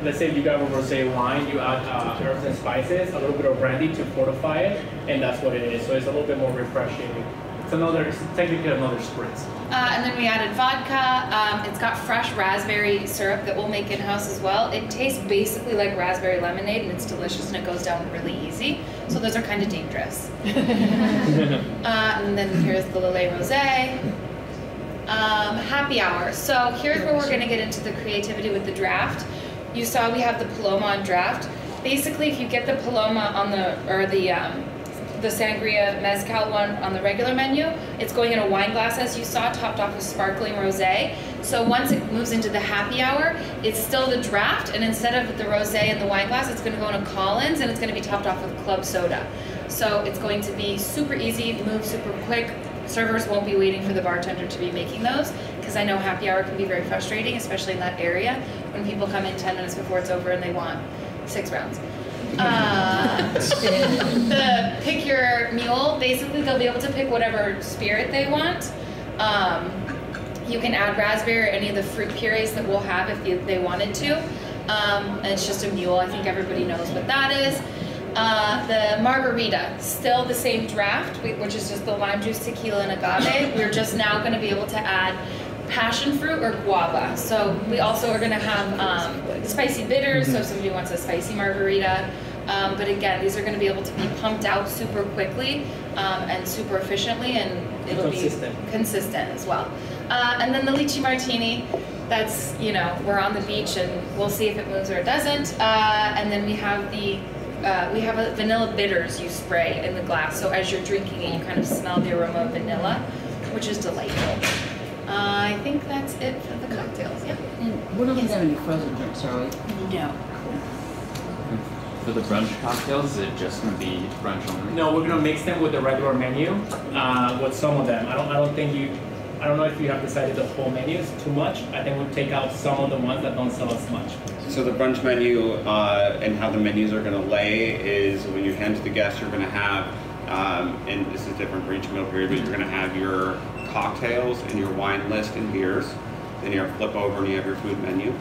Let's say you grab a rosé wine, you add herbs and spices, a little bit of brandy to fortify it, and that's what it is. So it's a little bit more refreshing. it's technically another spritz. And then we added vodka. It's got fresh raspberry syrup that we'll make in-house as well. It tastes basically like raspberry lemonade, and it's delicious, and it goes down really easy. So those are kind of dangerous. And then here's the Lillet Rosé. Happy hour. So here's where we're going to get into the creativity with the draft. You saw we have the Paloma on draft. Basically, if you get the Paloma on the Sangria Mezcal one on the regular menu, it's going in a wine glass, as you saw, topped off with sparkling rosé. So once it moves into the happy hour, it's still the draft, and instead of the rosé in the wine glass, it's going to go in a Collins, and it's going to be topped off with club soda. So it's going to be super easy, move super quick. Servers won't be waiting for the bartender to be making those, because I know happy hour can be very frustrating, especially in that area, when people come in 10 minutes before it's over and they want 6 rounds. The pick your mule, basically they'll be able to pick whatever spirit they want. You can add raspberry or any of the fruit purees that we'll have if they wanted to. And it's just a mule, I think everybody knows what that is. The margarita, still the same draft, which is just the lime juice, tequila, and agave. We're just now going to be able to add passion fruit or guava. So we also are going to have spicy bitters, so if somebody wants a spicy margarita. But again, these are going to be able to be pumped out super quickly and super efficiently, and it'll be consistent as well. And then the lychee martini, that's, you know, we're on the beach and we'll see if it moves or it doesn't. And then we have a vanilla bitters you spray in the glass. So as you're drinking it, you kind of smell the aroma of vanilla, which is delightful. I think that's it for the cocktails. Yeah. And we're not going to have any frozen drinks, are we? No. For the brunch cocktails, is it just going to be brunch only? No, we're going to mix them with the regular menu. With some of them, I don't know if you have decided the whole menu is too much. I think we'll take out some of the ones that don't sell as much. So the brunch menu and how the menus are going to lay is when you hand to the guests, you're going to have, and this is different for each meal period, but you're going to have your cocktails and your wine list and beers. Then you flip over and you have your food menu.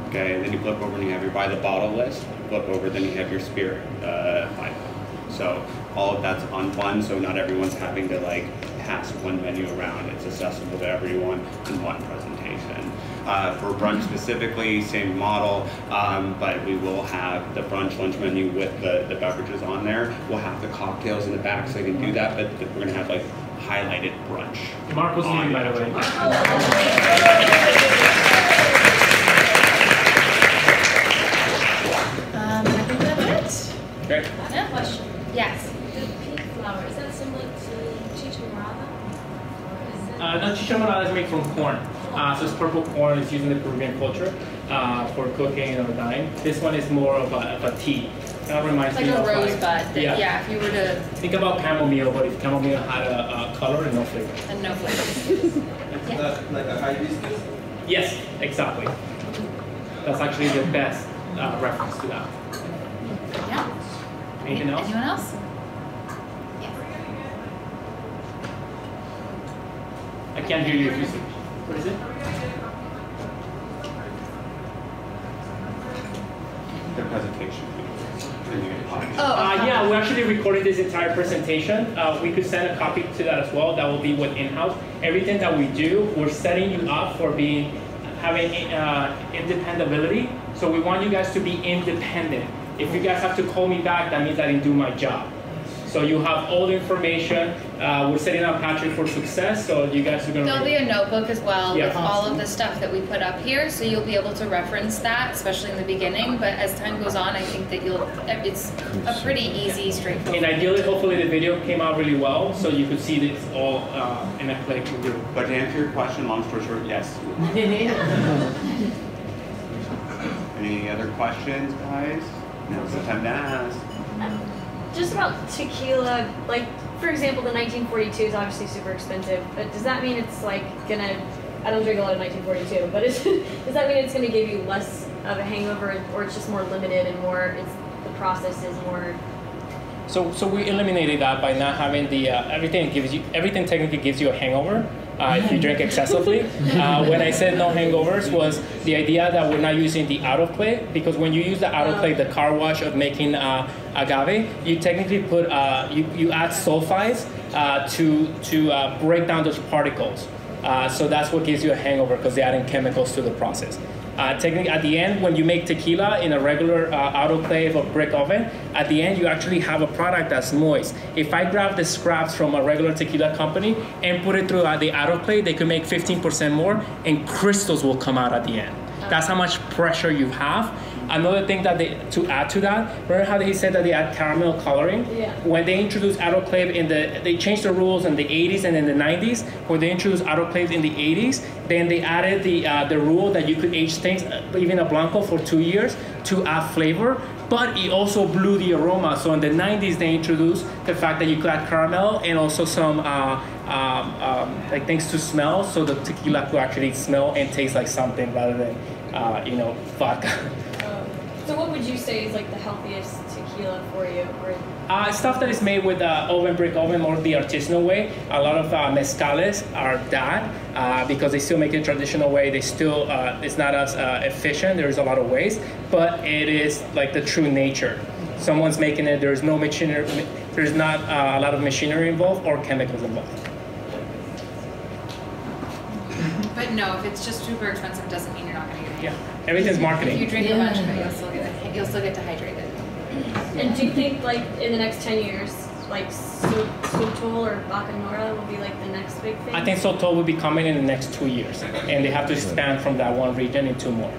Okay, then you flip over and you have your by the bottle list. Flip over, then you have your spirit line. So all of that's on one, so not everyone's having to like pass one menu around. It's accessible to everyone in one presentation. For brunch specifically, same model, but we will have the brunch lunch menu with the beverages on there. We'll have the cocktails in the back so you can do that, but we're gonna have like highlighted brunch. Marco's leaving, by the way. I think that's it. Great. Yeah. Question. Yes. The pink flower, is that similar to chicha morada? No, chicha morada is made from corn. So it's purple corn. It's used in the Peruvian culture for cooking or dyeing. This one is more of a tea. That reminds like me a of rosebud. Yeah, if you were to think about chamomile, but if chamomile had a color and no flavor. And no flavor. Yeah. Like a hibiscus? Yes, exactly. That's actually the best reference to that. Yeah. Anything else? Anyone else? Yes. I can't hear you if you speak. What is it? The presentation. Yeah, we actually recorded this entire presentation. We could send a copy to that as well. That will be with in-house. Everything that we do, we're setting you up for having independentability. So we want you guys to be independent. If you guys have to call me back, that means I didn't do my job. So you have all the information. We're setting up Patrick for success, so you guys are going to... There'll be a notebook as well with all of the stuff that we put up here, so you'll be able to reference that, especially in the beginning. But as time goes on, I think that it's a pretty easy, straightforward. And ideally, hopefully the video came out really well, so you could see this all in a click. But to answer your question, long story short, yes. Any other questions, guys? Now's the time to ask. Just about tequila, like, for example, the 1942 is obviously super expensive, but does that mean it's like gonna, I don't drink a lot of 1942, but does that mean it's gonna give you less of a hangover, or it's just more limited and more, the process is more? So we eliminated that by not having the, everything technically gives you a hangover. If you drink excessively. When I said no hangovers was the idea that we're not using the autoclave, because when you use the autoclave, the car wash of making agave, you technically put, you add sulfides to break down those particles. So that's what gives you a hangover, because they're adding chemicals to the process. Technically, at the end, when you make tequila in a regular autoclave or brick oven, at the end you actually have a product that's moist. If I grab the scraps from a regular tequila company and put it through the autoclave, they could make 15% more, and crystals will come out at the end. That's how much pressure you have. Another thing that to add to that, remember how he said that they add caramel coloring? Yeah. When they introduced autoclave they changed the rules in the 80s and in the 90s. When they introduced autoclaves in the 80s, then they added the rule that you could age things, even a Blanco, for 2 years to add flavor. But it also blew the aroma. So in the 90s, they introduced the fact that you could add caramel and also some like things to smell, so the tequila could actually smell and taste like something rather than vodka. So what would you say is like the healthiest tequila for you? Or Stuff that is made with brick oven, or the artisanal way. A lot of mezcales are that because they still make it traditional way. They still it's not as efficient. There's a lot of waste, but it is like the true nature. Someone's making it. There's no machinery. There's not a lot of machinery involved or chemicals involved. But no, if it's just super expensive, it doesn't mean you're not going to get it. Yeah, everything's marketing. If you drink a bunch of it, you'll still get dehydrated. And do you think like in the next 10 years, like Sotol or Bacanora will be like the next big thing? I think Sotol will be coming in the next 2 years, and they have to expand from that one region into more.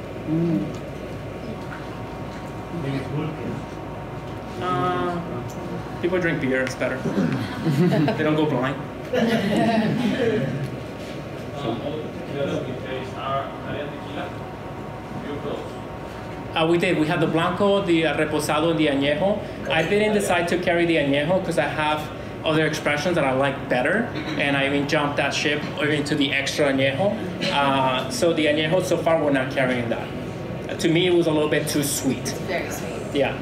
People drink beer, it's better. They don't go blind. We did. We had the Blanco, the Reposado, and the Añejo. I didn't decide to carry the Añejo because I have other expressions that I like better, and I even jumped that ship into the extra Añejo. So the Añejo, so far, we're not carrying that. To me, it was a little bit too sweet. Very sweet. Yeah.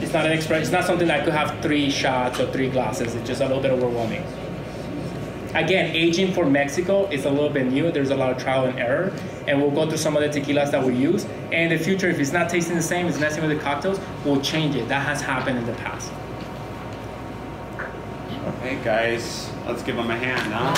It's not an express. It's not something that I could have 3 shots or 3 glasses. It's just a little bit overwhelming. Again, aging for Mexico is a little bit new. There's a lot of trial and error, and we'll go through some of the tequilas that we use. And in the future, if it's not tasting the same, it's messing with the cocktails, we'll change it. That has happened in the past. Hey guys, let's give them a hand, huh?